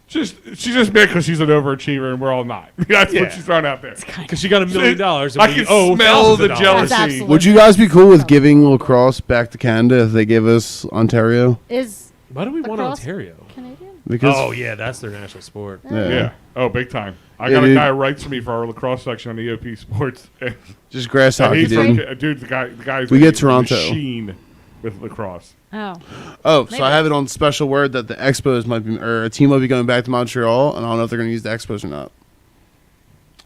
Speaker 3: She's just mad because she's an overachiever and we're all not. That's
Speaker 2: Yeah.
Speaker 3: what she's throwing out there.
Speaker 2: because she got $1 million. And
Speaker 3: I
Speaker 2: we
Speaker 3: can
Speaker 2: owe
Speaker 3: smell
Speaker 2: thousands
Speaker 3: the
Speaker 2: of dollars.
Speaker 3: jealousy.
Speaker 6: That's absolutely.
Speaker 4: Would you guys be cool with giving lacrosse back to Canada if they give us Ontario?
Speaker 6: Is
Speaker 2: Why do we want
Speaker 6: Lacrosse?
Speaker 2: Ontario?
Speaker 6: Canadian?
Speaker 4: Because
Speaker 2: Oh, yeah, that's their national sport.
Speaker 3: Yeah. Oh, big time. I
Speaker 4: Yeah,
Speaker 3: got a
Speaker 4: dude.
Speaker 3: guy who writes for me for our lacrosse section on EOP Sports. And
Speaker 4: just grass hockey,
Speaker 3: he's from,
Speaker 4: dude.
Speaker 3: dude, the guy's
Speaker 4: We
Speaker 3: a
Speaker 4: get Toronto.
Speaker 3: machine with lacrosse.
Speaker 6: Oh.
Speaker 4: Oh, so
Speaker 6: Maybe.
Speaker 4: I have it on special word that the Expos might be, or a team might be going back to Montreal, and I don't know if they're going to use the Expos or not.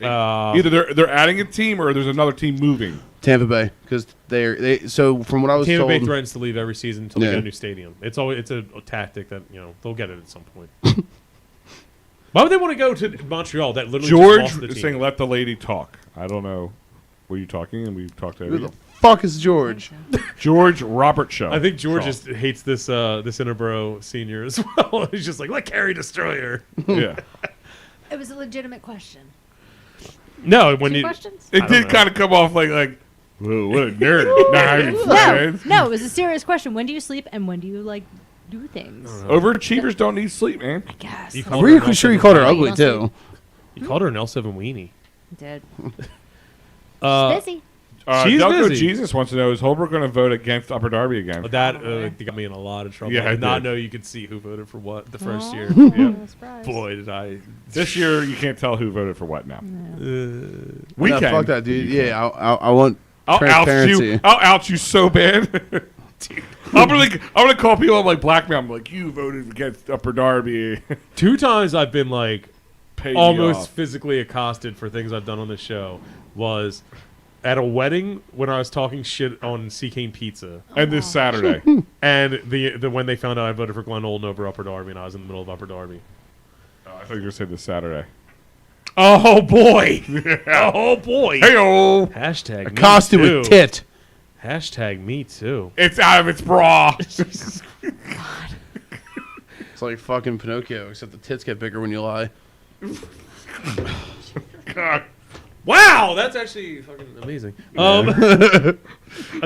Speaker 3: Either they're adding a team or there's another team moving.
Speaker 4: Tampa Bay, because they. So from what I was
Speaker 2: Tampa Bay
Speaker 4: told,
Speaker 2: threatens to leave every season until they
Speaker 4: Yeah.
Speaker 2: get a new stadium. It's a tactic that they'll get it at some point. Why would they want to go to Montreal? That literally
Speaker 3: George
Speaker 2: just lost the
Speaker 3: is
Speaker 2: team.
Speaker 3: saying, "Let the lady talk." I don't know. Were you talking? And we talked to
Speaker 4: who the
Speaker 3: everybody.
Speaker 4: fuck is George?
Speaker 3: George Robert Show.
Speaker 2: I think George
Speaker 3: Shaw.
Speaker 2: just hates this Interborough senior as well. He's just like, let Carrie destroy her.
Speaker 3: Yeah.
Speaker 6: It was a legitimate question.
Speaker 2: No, when
Speaker 6: 2
Speaker 2: you
Speaker 6: questions?
Speaker 3: It
Speaker 2: don't
Speaker 3: did
Speaker 2: know.
Speaker 3: kind of come off like, whoa, what a nerd. Nah, I'm
Speaker 6: No,
Speaker 3: friends.
Speaker 6: no, it was a serious question. When do you sleep and when do you do things?
Speaker 3: Overachievers don't need sleep, man.
Speaker 6: I guess.
Speaker 2: You
Speaker 6: That's
Speaker 2: call
Speaker 4: I'm
Speaker 2: her
Speaker 4: pretty
Speaker 2: an
Speaker 4: sure you
Speaker 2: L7
Speaker 4: called her
Speaker 6: Weenie.
Speaker 4: ugly
Speaker 6: You
Speaker 4: too.
Speaker 2: You called her an L7 weenie.
Speaker 6: Did. Busy.
Speaker 2: She's
Speaker 3: Delco
Speaker 2: busy.
Speaker 3: Jesus wants to know, is Holbrook going to vote against Upper Darby again?
Speaker 2: That got me in a lot of trouble.
Speaker 3: Yeah,
Speaker 2: I did
Speaker 3: it
Speaker 2: not
Speaker 3: did.
Speaker 2: know you could see who voted for what the first year.
Speaker 3: Yeah.
Speaker 6: No surprise.
Speaker 2: Boy, did I.
Speaker 3: This year, you can't tell who voted for what now. We
Speaker 4: No,
Speaker 3: can.
Speaker 4: fuck that, dude. Yeah, I want
Speaker 3: I'll out
Speaker 4: transparency.
Speaker 3: you. I'll out you so bad. Dude, I'm gonna call people. I'm like blackmail. I'm like, you voted against Upper Darby.
Speaker 2: 2 times I've been like
Speaker 3: paid me
Speaker 2: almost
Speaker 3: off.
Speaker 2: physically accosted for things I've done on this show was at a wedding when I was talking shit on Sea Cane Pizza.
Speaker 3: And this Saturday.
Speaker 2: And the when they found out I voted for Glen Olden over Upper Darby and I was in the middle of Upper Darby.
Speaker 3: I thought you were going to say this Saturday.
Speaker 2: Oh boy! Oh boy!
Speaker 3: Hey-o!
Speaker 2: Hashtag
Speaker 4: Accosted
Speaker 2: me too.
Speaker 4: with tit.
Speaker 2: Hashtag me too.
Speaker 3: It's out of its bra.
Speaker 4: It's like fucking Pinocchio, except the tits get bigger when you lie.
Speaker 3: God.
Speaker 2: Wow, that's actually fucking amazing. A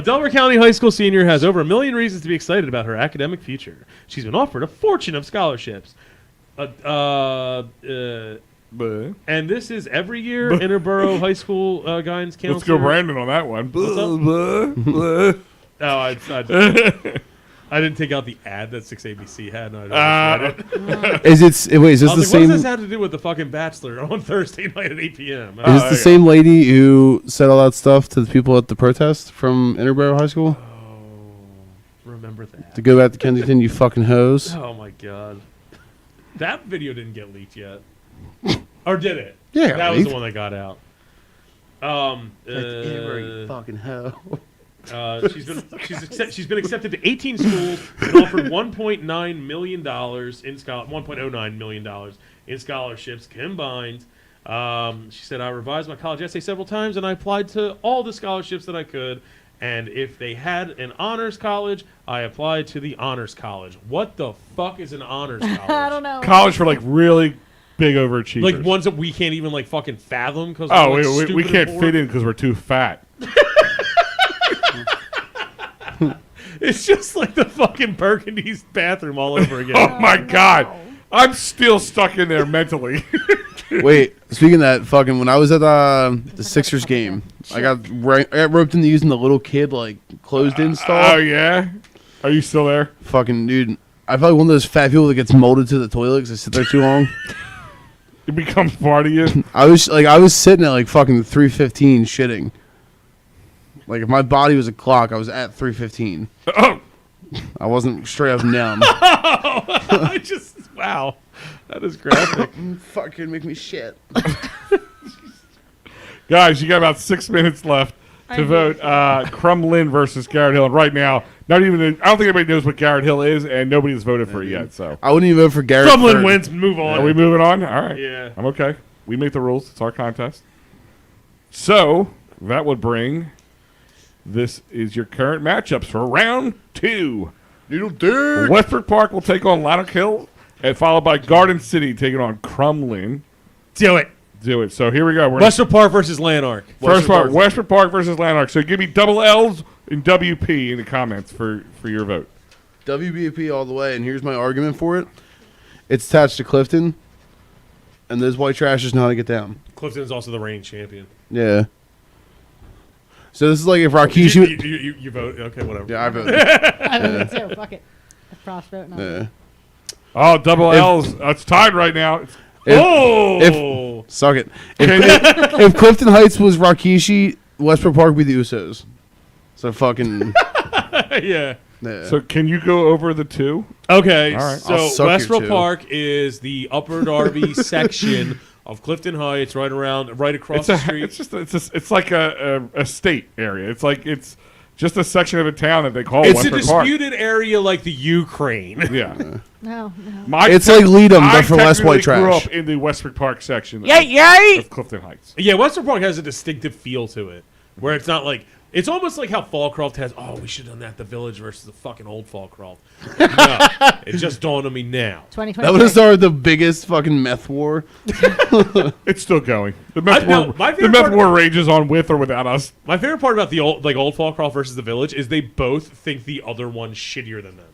Speaker 2: Delaware County high school senior has over 1 million reasons to be excited about her academic future. She's been offered a fortune of scholarships. And this is every year Interborough High School guidance counselor.
Speaker 3: Let's go Brandon on that one.
Speaker 2: I didn't take out the ad that 6ABC had. And I read it.
Speaker 4: Is this
Speaker 2: I was
Speaker 4: the
Speaker 2: like, what
Speaker 4: same?
Speaker 2: does this have to do with the fucking Bachelor on Thursday night at 8 p.m.?
Speaker 4: Is this the same lady who said all that stuff to the people at the protest from Interborough High School?
Speaker 2: Remember that.
Speaker 4: To go back to Kensington, you fucking hoes.
Speaker 2: Oh my god. That video didn't get leaked yet. Or did it?
Speaker 4: Yeah, it got
Speaker 2: that was
Speaker 4: leaked.
Speaker 2: the one that got out.
Speaker 4: You fucking hoe.
Speaker 2: She's been accepted to 18 schools and offered $1.9 million in $1.09 million in scholarships combined. She said, I revised my college essay several times and I applied to all the scholarships that I could. And if they had an honors college, I applied to the honors college. What the fuck is an honors college?
Speaker 6: I don't know.
Speaker 3: College for like really big overachievers.
Speaker 2: Like ones that we can't even like fucking fathom because
Speaker 3: we can't fit in because we're too fat.
Speaker 2: It's just like the fucking Burgundy's bathroom all over again.
Speaker 3: Oh my god. I'm still stuck in there mentally.
Speaker 4: Wait, speaking of that, fucking, when I was at the Sixers game, I got roped into using the little kid, like, closed-in stall.
Speaker 3: Oh, yeah? Are you still there?
Speaker 4: Fucking, dude, I feel like one of those fat people that gets molded to the toilet because I sit there too long.
Speaker 3: It becomes part of you?
Speaker 4: I was sitting at, like, fucking 3:15 shitting. Like, if my body was a clock, I was at 3:15.
Speaker 3: Oh!
Speaker 4: I wasn't straight up numb.
Speaker 2: Wow. That is graphic.
Speaker 4: Fucking make me shit.
Speaker 3: Guys, you got about 6 minutes left to vote Crumlin versus Garrett Hill. And right now, I don't think anybody knows what Garrett Hill is, and nobody's voted for it yet. So
Speaker 4: I wouldn't even vote for Garrett.
Speaker 2: Crumlin wins. Move on.
Speaker 3: Are we moving on? All right.
Speaker 2: Yeah.
Speaker 3: I'm okay. We make the rules. It's our contest. So that would bring... This is your current matchups for round 2. Westford Park will take on Lanark Hill, and followed by Garden City taking on Crumlin.
Speaker 2: Do it.
Speaker 3: So here we go.
Speaker 2: Westford Park versus Lanark.
Speaker 3: First part, Westford Park versus Lanark. So give me double L's and WP in the comments for your vote.
Speaker 4: WBP all the way, and here's my argument for it. It's attached to Clifton, and those white trashers know how to get down.
Speaker 2: Clifton is also the reigning champion.
Speaker 4: Yeah. So this is like if Rakishi...
Speaker 2: You vote? Okay, whatever.
Speaker 4: Yeah, I voted.
Speaker 6: I voted too. Fuck it. If Frost vote, no.
Speaker 4: Yeah.
Speaker 3: Oh, double L's. It's tied right now.
Speaker 4: Suck it. If Clifton Heights was Rakishi, Westbrook Park would be the Usos. So fucking...
Speaker 2: Yeah.
Speaker 3: So can you go over the 2?
Speaker 2: Okay,
Speaker 3: all right.
Speaker 2: So Westbrook Park is the Upper Darby section of Clifton Heights, right across the street.
Speaker 3: It's like a state area. It's just a section of a town that they call
Speaker 2: It's
Speaker 3: Westbrook
Speaker 2: a disputed area like the Ukraine.
Speaker 3: Yeah.
Speaker 6: No.
Speaker 4: It's like Leadham, but for less white trash.
Speaker 3: I grew up in the Westbrook Park section of Clifton Heights.
Speaker 2: Yeah, Westbrook Park has a distinctive feel to it, where it's not like... It's almost like how Fallcroft has, we should have done that, the Village versus the fucking old Fallcroft. No, it just dawned on me now.
Speaker 6: 2020.
Speaker 4: That would have started the biggest fucking meth war.
Speaker 3: It's still going. The meth war rages on with or without us.
Speaker 2: My favorite part about the old Fallcroft versus the Village is they both think the other one's shittier than them.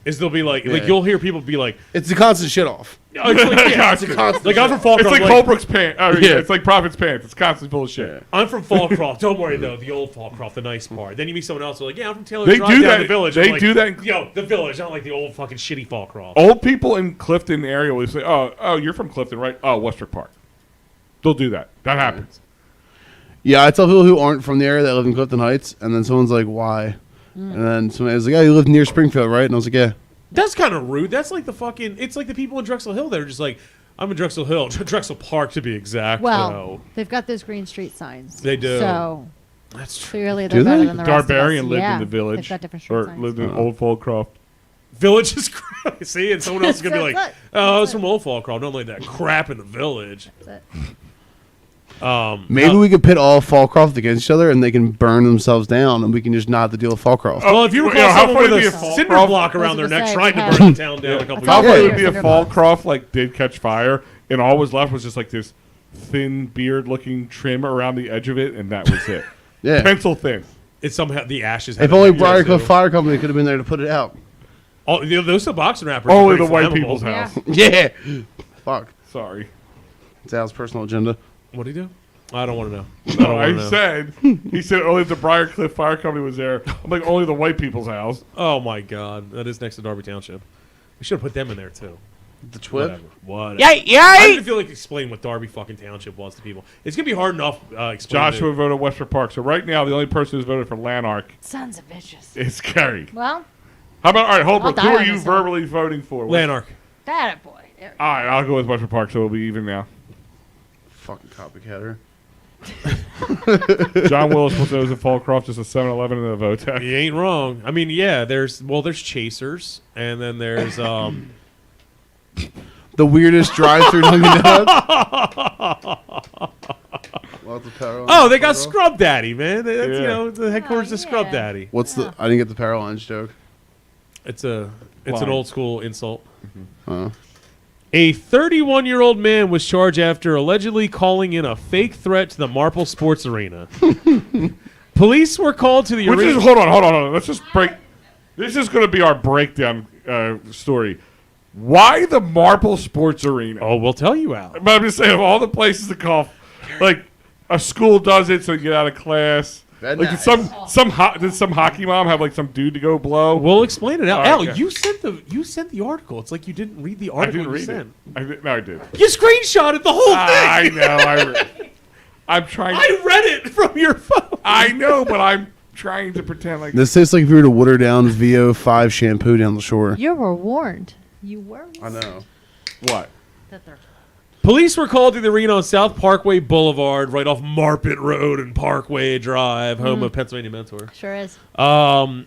Speaker 2: Is they'll be like you'll hear people be like,
Speaker 4: it's the constant shit off.
Speaker 2: It's like, like I'm from Fallcroft.
Speaker 3: It's like Holbrook's pants. It's like Prophet's pants. It's constantly full of shit.
Speaker 2: Yeah. I'm from Fallcroft. Don't worry though, the old Fallcroft, the nice part. Then you meet someone else who's like, I'm from Taylor Drive down the Village.
Speaker 3: They do that.
Speaker 2: The Village, not like the old fucking shitty Fallcroft.
Speaker 3: Old people in Clifton area will say, oh, you're from Clifton, right? Oh, Westbrook Park. They'll do that. That happens.
Speaker 4: Yeah, I tell people who aren't from the area that live in Clifton Heights, and then someone's like, why? And then somebody was like, you live near Springfield, right? And I was like, yeah.
Speaker 2: That's kind of rude. That's like the fucking... It's like the people in Drexel Hill that are just like, I'm in Drexel Hill, Drexel Park to be exact.
Speaker 6: Well,
Speaker 2: though.
Speaker 6: they've got those green street signs.
Speaker 2: They do.
Speaker 6: So
Speaker 2: That's true.
Speaker 6: clearly
Speaker 4: Do
Speaker 6: they're better
Speaker 4: they?
Speaker 6: than the rest of us.
Speaker 3: Darbarian lived
Speaker 6: Yeah,
Speaker 3: in the village.
Speaker 6: They've got different street
Speaker 3: Or
Speaker 6: signs.
Speaker 3: lived in Old Fallcroft.
Speaker 2: Village is crazy. See, and someone else is gonna be
Speaker 6: So
Speaker 2: like,
Speaker 6: that's it.
Speaker 2: "Oh, I was
Speaker 6: That's
Speaker 2: from Old Fallcroft. Don't like that crap in the village."
Speaker 6: That's
Speaker 4: Maybe we could pit all Fallcroft against each other, and they can burn themselves down, and we can just not have to deal with Fallcroft.
Speaker 2: Well, if you recall,
Speaker 3: how
Speaker 2: someone
Speaker 3: funny
Speaker 2: with
Speaker 3: would
Speaker 2: a
Speaker 3: be if
Speaker 2: cinder
Speaker 3: Fallcroft-
Speaker 2: block around their
Speaker 6: I was
Speaker 2: neck
Speaker 6: gonna
Speaker 2: trying
Speaker 6: say,
Speaker 2: to
Speaker 6: we
Speaker 2: burn
Speaker 6: had-
Speaker 2: the town down a couple
Speaker 3: How
Speaker 6: Yeah.
Speaker 3: funny
Speaker 2: years
Speaker 3: would it be if
Speaker 6: Cinder blocks.
Speaker 3: Fallcroft like did catch fire, and all was left was just like this thin beard-looking trim around the edge of it, and that was it.
Speaker 4: Yeah.
Speaker 3: Pencil thin.
Speaker 2: It's somehow the ashes.
Speaker 4: If
Speaker 2: have
Speaker 4: only
Speaker 2: a name
Speaker 4: Briarcliff
Speaker 2: too.
Speaker 4: Fire Company could have been there to put it out.
Speaker 2: Oh, those Suboxone wrappers.
Speaker 3: Only
Speaker 2: are
Speaker 3: the
Speaker 2: pretty
Speaker 3: white
Speaker 2: flammable.
Speaker 3: people's
Speaker 6: Yeah.
Speaker 3: house.
Speaker 4: Yeah. Fuck.
Speaker 3: Sorry.
Speaker 4: It's Al's personal agenda.
Speaker 2: What do you do? I don't want to know.
Speaker 3: No, he said only the Briarcliff Fire Company was there. I'm like, only the white people's house.
Speaker 2: Oh my God, that is next to Darby Township. We should have put them in there too.
Speaker 4: The Twip?
Speaker 2: Whatever. I didn't feel like explaining what Darby fucking Township was to people. It's gonna be hard enough. Explaining
Speaker 3: Joshua
Speaker 2: it.
Speaker 3: voted Westford Park. So right now, the only person who's voted for Lanark
Speaker 6: Sons of bitches.
Speaker 3: is Kerry.
Speaker 6: Well,
Speaker 3: How about, all right, Holbrook,
Speaker 6: I'll
Speaker 3: who
Speaker 6: die
Speaker 3: are
Speaker 6: on
Speaker 3: you
Speaker 6: this one.
Speaker 3: verbally voting for?
Speaker 2: Lanark.
Speaker 6: that boy. There.
Speaker 3: All right, I'll go with Westford Park, so it'll be even now.
Speaker 4: Fucking copycatter.
Speaker 3: John Willis was in Fallcroft, just a 7-Eleven in the Votech.
Speaker 2: You ain't wrong. I mean, yeah. There's Chasers, and then there's
Speaker 4: The weirdest drive-through Dunkin' Donuts. Lots of power lines.
Speaker 2: oh, they got Scrub Daddy, man. That's
Speaker 3: Yeah.
Speaker 2: you know the headquarters
Speaker 6: Oh,
Speaker 2: of Scrub
Speaker 6: yeah.
Speaker 2: Daddy.
Speaker 4: What's the? I didn't get the power lines joke.
Speaker 2: It's an
Speaker 3: Line.
Speaker 2: old school insult.
Speaker 4: Oh.
Speaker 2: A 31-year-old man was charged after allegedly calling in a fake threat to the Marple Sports Arena. Police were called to the
Speaker 3: Which
Speaker 2: arena.
Speaker 3: is, hold on. Let's just break. This is going to be our breakdown story. Why the Marple Sports Arena?
Speaker 2: Oh, we'll tell you, Al.
Speaker 3: But I'm just saying, of all the places to call, like a school does it so you get out of class.
Speaker 4: That
Speaker 3: Like
Speaker 4: nice.
Speaker 3: did some hockey mom have like some dude to go blow?
Speaker 2: We'll explain it out.
Speaker 3: All right,
Speaker 2: Al,
Speaker 3: yeah.
Speaker 2: you sent the article. It's like you didn't read the
Speaker 3: I
Speaker 2: article
Speaker 3: didn't
Speaker 2: you
Speaker 3: read
Speaker 2: sent.
Speaker 3: it. No, I did.
Speaker 2: You screenshotted the whole
Speaker 3: I
Speaker 2: thing.
Speaker 3: know. I'm trying.
Speaker 2: I read it from your phone.
Speaker 3: I know, but I'm trying to pretend like.
Speaker 4: This tastes like if you were to water down VO5 shampoo down the shore.
Speaker 6: You were warned. You were warned
Speaker 4: I know.
Speaker 3: What?
Speaker 6: that they're
Speaker 2: Police were called to the arena on South Parkway Boulevard, right off Marpet Road and Parkway Drive, home of Pennsylvania Mentor.
Speaker 6: sure is.
Speaker 2: In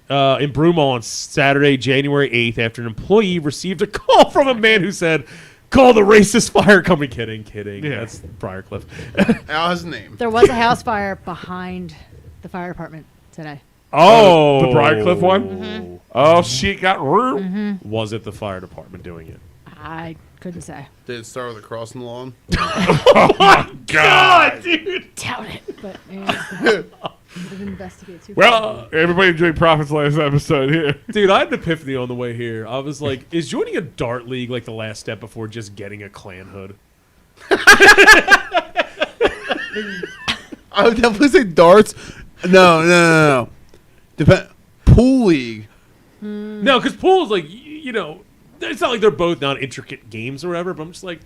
Speaker 2: Broomall on Saturday, January 8th, after an employee received a call from a man who said, "Call the racist fire company." Kidding.
Speaker 3: Yeah.
Speaker 2: That's Briarcliff.
Speaker 4: Al has a name.
Speaker 6: There was a house fire behind the fire department today.
Speaker 2: Oh,
Speaker 3: the Briarcliff one? Oh, shit got room.
Speaker 2: Was it the fire department doing it?
Speaker 6: I couldn't say.
Speaker 4: Did it start with a cross in the lawn?
Speaker 3: God,
Speaker 2: dude.
Speaker 6: Doubt it, but didn't investigate too.
Speaker 3: Well, everybody enjoyed Prophet's last episode here.
Speaker 2: Dude, I had an epiphany on the way here. I was like, is joining a dart league like the last step before just getting a clan hood?
Speaker 4: I would definitely say darts. No. Pool league.
Speaker 2: No, because pool is like, you know, it's not like they're both not intricate games or whatever, but I'm just like,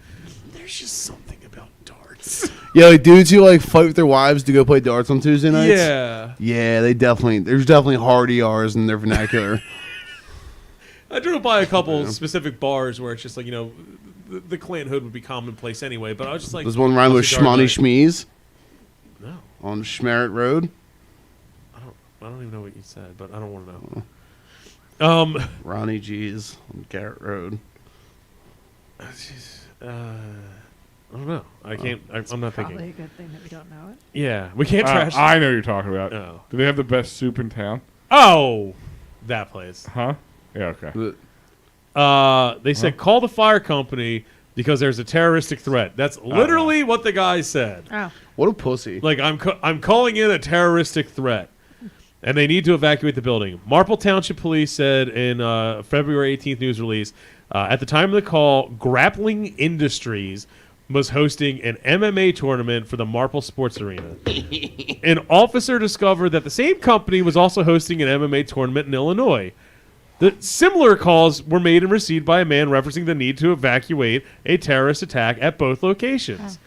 Speaker 2: there's just something about darts.
Speaker 4: Yeah, like dudes who like fight with their wives to go play darts on Tuesday nights.
Speaker 2: Yeah.
Speaker 4: Yeah, there's definitely hard ERs in their vernacular.
Speaker 2: I drove by a couple specific bars where it's just like, you know, the clan hood would be commonplace anyway, but I was just like,
Speaker 4: There's one rhyme with
Speaker 2: what's a dart
Speaker 4: Schmonny
Speaker 2: night?
Speaker 4: Schmees
Speaker 2: No,
Speaker 4: on Schmerritt Road.
Speaker 2: I don't even know what you said, but I don't want to know.
Speaker 4: Ronnie G's on Garrett Road.
Speaker 2: I don't know. I can't. I'm not
Speaker 6: Probably
Speaker 2: thinking.
Speaker 6: a good thing that we don't know it.
Speaker 2: Yeah, we can't trash.
Speaker 3: I know what you're talking about.
Speaker 2: Oh.
Speaker 3: Do they have the best soup in town?
Speaker 2: Oh, that place.
Speaker 3: Huh? Yeah, okay.
Speaker 2: They said call the fire company because there's a terroristic threat. That's literally what the guy said.
Speaker 6: Oh,
Speaker 4: What a pussy.
Speaker 2: Like I'm calling in a terroristic threat, and they need to evacuate the building. Marple Township Police said in February 18th news release, at the time of the call, Grappling Industries was hosting an MMA tournament for the Marple Sports Arena. An officer discovered that the same company was also hosting an MMA tournament in Illinois. The similar calls were made and received by a man referencing the need to evacuate a terrorist attack at both locations.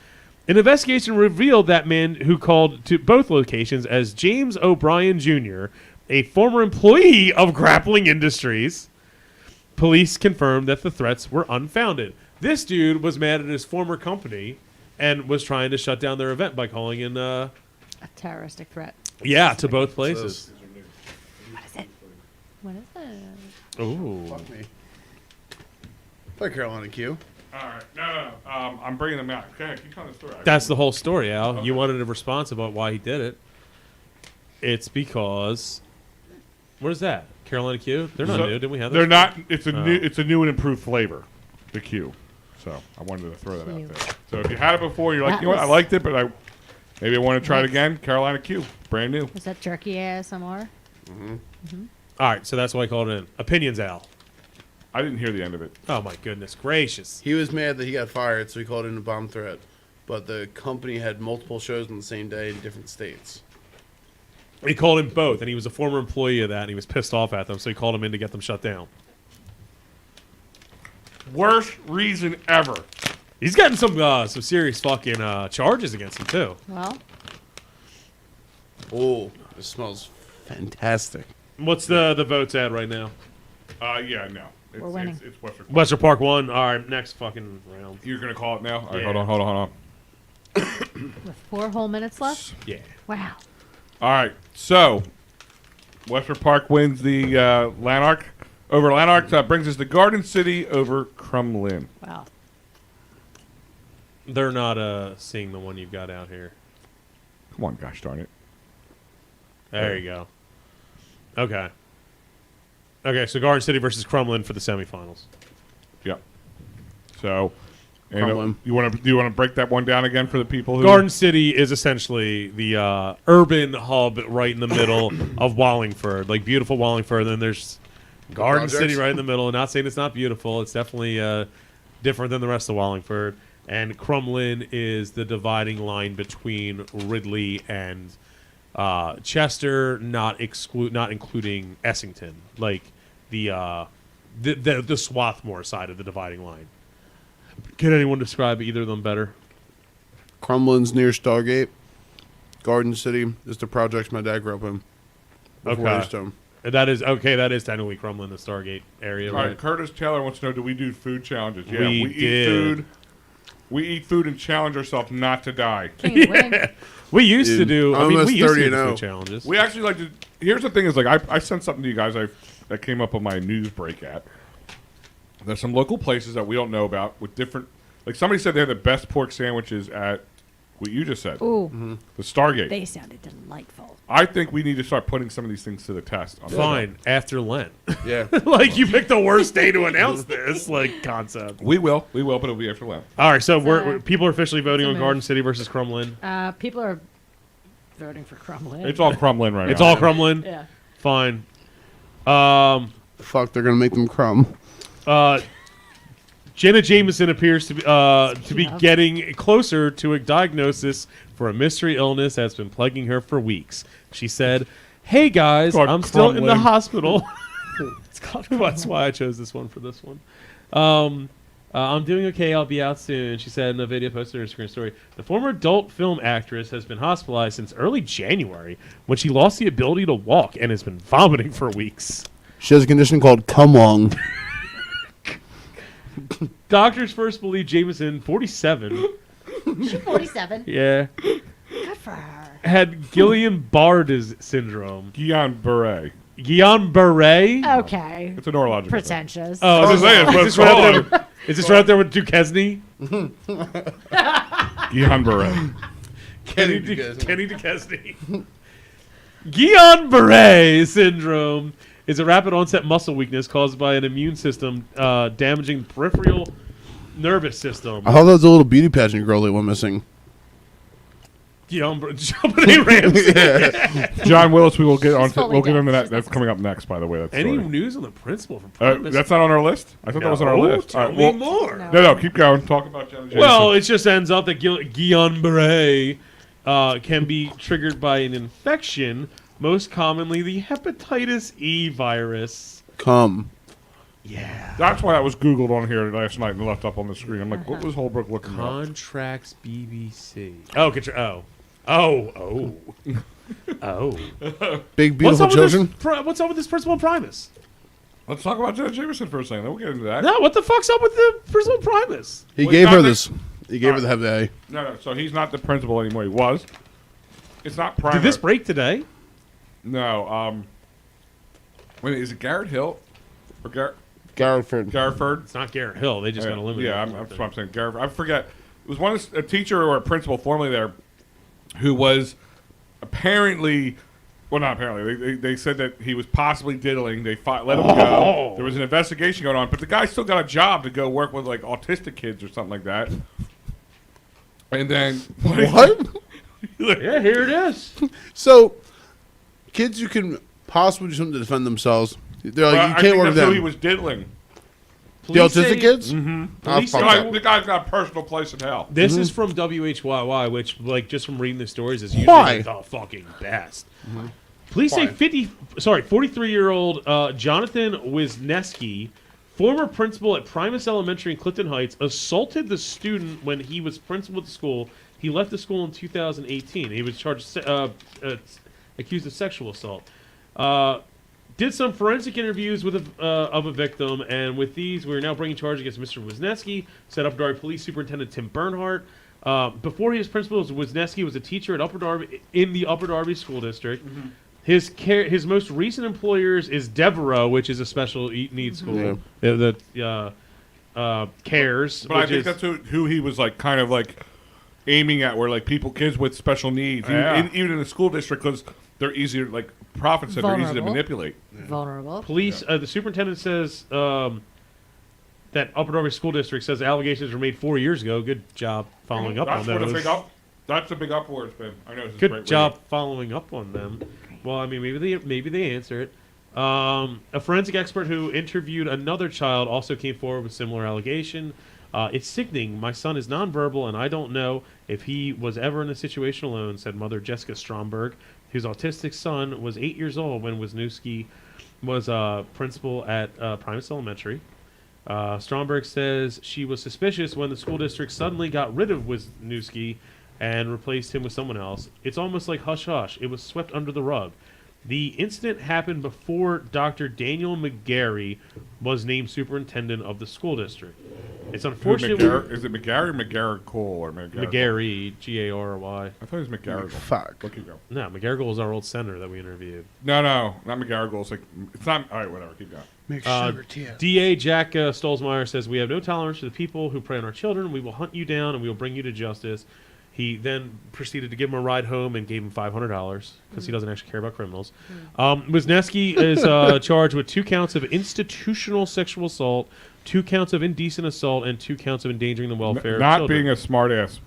Speaker 2: An investigation revealed that man who called to both locations as James O'Brien Jr., a former employee of Grappling Industries. Police confirmed that the threats were unfounded. This dude was mad at his former company and was trying to shut down their event by calling in,
Speaker 6: A terroristic threat.
Speaker 2: to both places.
Speaker 6: What is it? What is it?
Speaker 2: Ooh.
Speaker 4: Fuck me. Fuck Carolina Q.
Speaker 3: All right. No. I'm bringing them out. Okay, keep telling the story.
Speaker 2: That's the whole story, Al.
Speaker 3: Okay.
Speaker 2: You wanted a response about why he did it. It's because... What is that? Carolina Q? They're not new. Didn't we have that?
Speaker 3: They're not. It's a new. It's a new and improved flavor, the Q. So I wanted to throw that
Speaker 6: Q.
Speaker 3: out there. So if you had it before, you're like,
Speaker 6: That
Speaker 3: you know what? I
Speaker 6: was-
Speaker 3: liked it, but maybe I want to try it again. Carolina Q, brand new.
Speaker 6: Was that jerky ASMR?
Speaker 2: All right, so that's why I called it in. Opinions, Al.
Speaker 3: I didn't hear the end of it.
Speaker 2: Oh, my goodness gracious.
Speaker 4: He was mad that he got fired, so he called in a bomb threat. But the company had multiple shows on the same day in different states.
Speaker 2: He called him both, and he was a former employee of that, and he was pissed off at them, so he called him in to get them shut down.
Speaker 3: Worst reason ever.
Speaker 2: He's getting some serious fucking charges against him, too.
Speaker 6: Well,
Speaker 4: Oh, it smells fantastic.
Speaker 2: What's the votes at right now?
Speaker 3: Yeah, no. It's,
Speaker 6: We're winning.
Speaker 3: It's Western.
Speaker 2: Western Park 1. All right, next fucking round.
Speaker 3: You're gonna call it now. All right,
Speaker 2: Yeah.
Speaker 3: hold on.
Speaker 6: with 4 whole minutes left?
Speaker 2: Yeah.
Speaker 6: Wow.
Speaker 3: All right, so Western Park wins the Lanark over Lanark. That brings us to Garden City over Crumlin.
Speaker 6: Wow.
Speaker 2: They're not seeing the one you've got out here.
Speaker 3: Come on, gosh darn it.
Speaker 2: There you go. Okay. Okay, so Garden City versus Crumlin for the semifinals.
Speaker 3: Yep. So, and,
Speaker 4: Crumlin.
Speaker 3: do you want to break that one down again for the people who
Speaker 2: Garden City is essentially the urban hub right in the middle of Wallingford, like beautiful Wallingford. And then there's Garden
Speaker 4: projects.
Speaker 2: City right in the middle. Not saying it's not beautiful. It's definitely different than the rest of Wallingford. And Crumlin is the dividing line between Ridley and Chester, not including Essington, like the Swarthmore side of the dividing line. Can anyone describe either of them better?
Speaker 4: Crumlin's near Stargate. Garden City is the projects my dad grew up in. Before
Speaker 2: Okay.
Speaker 4: Eastern.
Speaker 2: That is technically Crumlin, the Stargate area,
Speaker 3: All right,
Speaker 2: right?
Speaker 3: Curtis Taylor wants to know: do we do food challenges? Yeah,
Speaker 2: We
Speaker 3: eat
Speaker 2: did.
Speaker 3: food. We eat food and challenge ourselves not to die.
Speaker 6: King of the wing.
Speaker 2: We used to
Speaker 4: Dude,
Speaker 2: do. I
Speaker 4: I'm
Speaker 2: mean,
Speaker 4: almost
Speaker 2: we used to
Speaker 4: 30
Speaker 2: do
Speaker 4: and
Speaker 2: food
Speaker 4: 0.
Speaker 2: challenges.
Speaker 3: We actually like to. Here's the thing: is like I sent something to you guys that came up on my news break app. There's some local places that we don't know about with different. Like somebody said they had the best pork sandwiches at what you just said,
Speaker 6: Ooh,
Speaker 3: the Stargate.
Speaker 6: they sounded delightful.
Speaker 3: I think we need to start putting some of these things to the test. On the
Speaker 2: Fine after Lent.
Speaker 4: Yeah.
Speaker 2: Like you picked the worst day to announce this like concept.
Speaker 3: show. We will, but it'll be after Lent.
Speaker 2: All right, so
Speaker 6: So,
Speaker 2: people are officially voting on
Speaker 6: it's a
Speaker 2: Garden
Speaker 6: move.
Speaker 2: City versus Crumlin.
Speaker 6: People are voting for Crumlin.
Speaker 3: It's all Crumlin right
Speaker 2: It's
Speaker 3: now.
Speaker 2: all Crumlin.
Speaker 6: Yeah.
Speaker 2: Fine.
Speaker 4: Fuck, they're gonna make them crumb.
Speaker 2: Jenna Jameson appears to be
Speaker 6: Yeah.
Speaker 2: getting closer to a diagnosis for a mystery illness that's been plaguing her for weeks. She said, "Hey guys,
Speaker 3: called
Speaker 2: I'm still in the
Speaker 3: Crumlin.
Speaker 2: hospital." It's called. That's why I chose this one for this one. I'm doing okay. I'll be out soon, she said in a video posted on her Instagram story. The former adult film actress has been hospitalized since early January when she lost the ability to walk and has been vomiting for weeks.
Speaker 4: She has a condition called cum lung.
Speaker 2: Doctors first believed Jameson, 47,
Speaker 6: She's 47.
Speaker 2: yeah,
Speaker 6: Good for her.
Speaker 2: had Guillain-Barré syndrome.
Speaker 3: Guillain-Barré.
Speaker 2: Guillain-Barré?
Speaker 6: Okay.
Speaker 3: It's a neurological. thing.
Speaker 6: Pretentious.
Speaker 2: Oh,
Speaker 3: I was saying, it's what
Speaker 2: is
Speaker 3: it's
Speaker 2: this right
Speaker 3: called.
Speaker 2: there? Is this right there with Duquesne?
Speaker 3: Guillain-Barré.
Speaker 2: Kenny
Speaker 4: Duquesne.
Speaker 2: Duquesne. Guillain-Barré syndrome is a rapid onset muscle weakness caused by an immune system damaging peripheral nervous system.
Speaker 4: I thought that was a little beauty pageant girl that went missing.
Speaker 2: Guillain-Barré Ramsey.
Speaker 3: John Willis, we will get on.
Speaker 6: fully
Speaker 3: We'll get
Speaker 6: dead.
Speaker 3: into that.
Speaker 6: She's
Speaker 3: That's coming up next, by the way. That's
Speaker 2: Any news on the principal from Primus?
Speaker 3: that's not on our list. I thought that was on our list.
Speaker 2: Tell
Speaker 3: All right,
Speaker 2: me
Speaker 3: well-
Speaker 2: more.
Speaker 6: No.
Speaker 3: No, keep going. Talk about Jenna Jameson.
Speaker 2: Well, it just ends up that Guillain-Barré can be triggered by an infection, most commonly the hepatitis E virus.
Speaker 4: Cum.
Speaker 2: Yeah.
Speaker 3: that's why that was Googled on here last night and left up on the screen. I'm like, what was Holbrook looking at?
Speaker 2: Contracts BBC. Oh, oh.
Speaker 4: Big
Speaker 2: What's
Speaker 4: beautiful
Speaker 2: up,
Speaker 4: children.
Speaker 2: what's up with this principal Primus?
Speaker 3: Let's talk about Jenna Jameson for a second. Then we'll get into that.
Speaker 2: No, what the fuck's up with the principal primus?
Speaker 4: He
Speaker 3: Well,
Speaker 4: gave
Speaker 3: not
Speaker 4: her
Speaker 3: the-
Speaker 4: this. He gave her the heavy A.
Speaker 3: No. So he's not the principal anymore. He was. It's not primary.
Speaker 2: Did this break today?
Speaker 3: No. Wait, is it Garrett Hill or
Speaker 4: Garrett
Speaker 3: Garrett?
Speaker 2: It's not Garrett Hill. They just got eliminated.
Speaker 3: Yeah, that's what I'm saying. Garrett. I forget. It was a teacher or a principal formerly there, who was apparently. Well, not apparently. They said that he was possibly diddling. They let him go. There was an investigation going on, but the guy still got a job to go work with like autistic kids or something like that. And then
Speaker 4: What?
Speaker 2: Yeah, here it is.
Speaker 4: So, kids who can possibly do something to defend themselves, they're like,
Speaker 3: Well,
Speaker 4: you
Speaker 3: I
Speaker 4: can't
Speaker 3: think
Speaker 4: work with
Speaker 3: that's who
Speaker 4: them.
Speaker 3: he was diddling.
Speaker 4: The autistic kids?
Speaker 3: Mm-hmm.
Speaker 2: Police
Speaker 4: fuck
Speaker 2: say-
Speaker 4: that.
Speaker 3: The guy's got a personal place in hell.
Speaker 2: This is from WHYY, which, like, just from reading the stories, is usually
Speaker 4: Why?
Speaker 2: like, the fucking best. Police say 43-year-old Jonathan Wisniewski, former principal at Primus Elementary in Clifton Heights, assaulted the student when he was principal at the school. He left the school in 2018. He was charged, accused of sexual assault. Did some forensic interviews with of a victim, and with these, we're now bringing charge against Mr. Wisniewski, said Upper Darby Police Superintendent Tim Bernhardt. Before he was principal, Wisniewski was a teacher at Upper Darby in the Upper Darby School District.
Speaker 3: Mm-hmm.
Speaker 2: His most recent employers is Devereaux, which is a special needs school. The CARES.
Speaker 3: But I think that's who he was like, kind of like aiming at, where like kids with special needs, even in the school district, because they're easier, like profit center, easy to
Speaker 6: Vulnerable.
Speaker 3: manipulate.
Speaker 6: Vulnerable.
Speaker 2: Police. The superintendent says that Upper Darby School District says allegations were made 4 years ago. Good job following up
Speaker 3: That's
Speaker 2: on
Speaker 3: what a
Speaker 2: those.
Speaker 3: big up. That's a big uproar it's been. I know. This is
Speaker 2: Good
Speaker 3: great
Speaker 2: job
Speaker 3: radio.
Speaker 2: following up on them. Well, I mean, maybe they answer it. A forensic expert who interviewed another child also came forward with similar allegation. It's sickening. My son is nonverbal, and I don't know if he was ever in a situation alone, said mother Jessica Stromberg, whose autistic son was 8 years old when Wisniewski was principal at Primus Elementary. Stromberg says she was suspicious when the school district suddenly got rid of Wisniewski and replaced him with someone else. It's almost like hush-hush. It was swept under the rug. The incident happened before Dr. Daniel McGarry was named superintendent of the school district. It's unfortunate.
Speaker 3: Is it McGarry or McGarrigle or
Speaker 2: McGarry, G-A-R-Y.
Speaker 3: I thought it was McGarrigle.
Speaker 4: Fuck.
Speaker 3: Look, you go.
Speaker 2: No, McGarrigle is our old senator that we interviewed.
Speaker 3: No, not McGarrigle. It's like it's not. All right, whatever. Keep going.
Speaker 4: Make sugar tea.
Speaker 2: DA Jack Stolzmeyer says, we have no tolerance for the people who prey on our children. We will hunt you down and we will bring you to justice. He then proceeded to give him a ride home and gave him $500 because he doesn't actually care about criminals. Wisniewski is charged with 2 counts of institutional sexual assault, 2 counts of indecent assault, and 2 counts of endangering the welfare of
Speaker 3: Not
Speaker 2: children.
Speaker 3: being a smartass.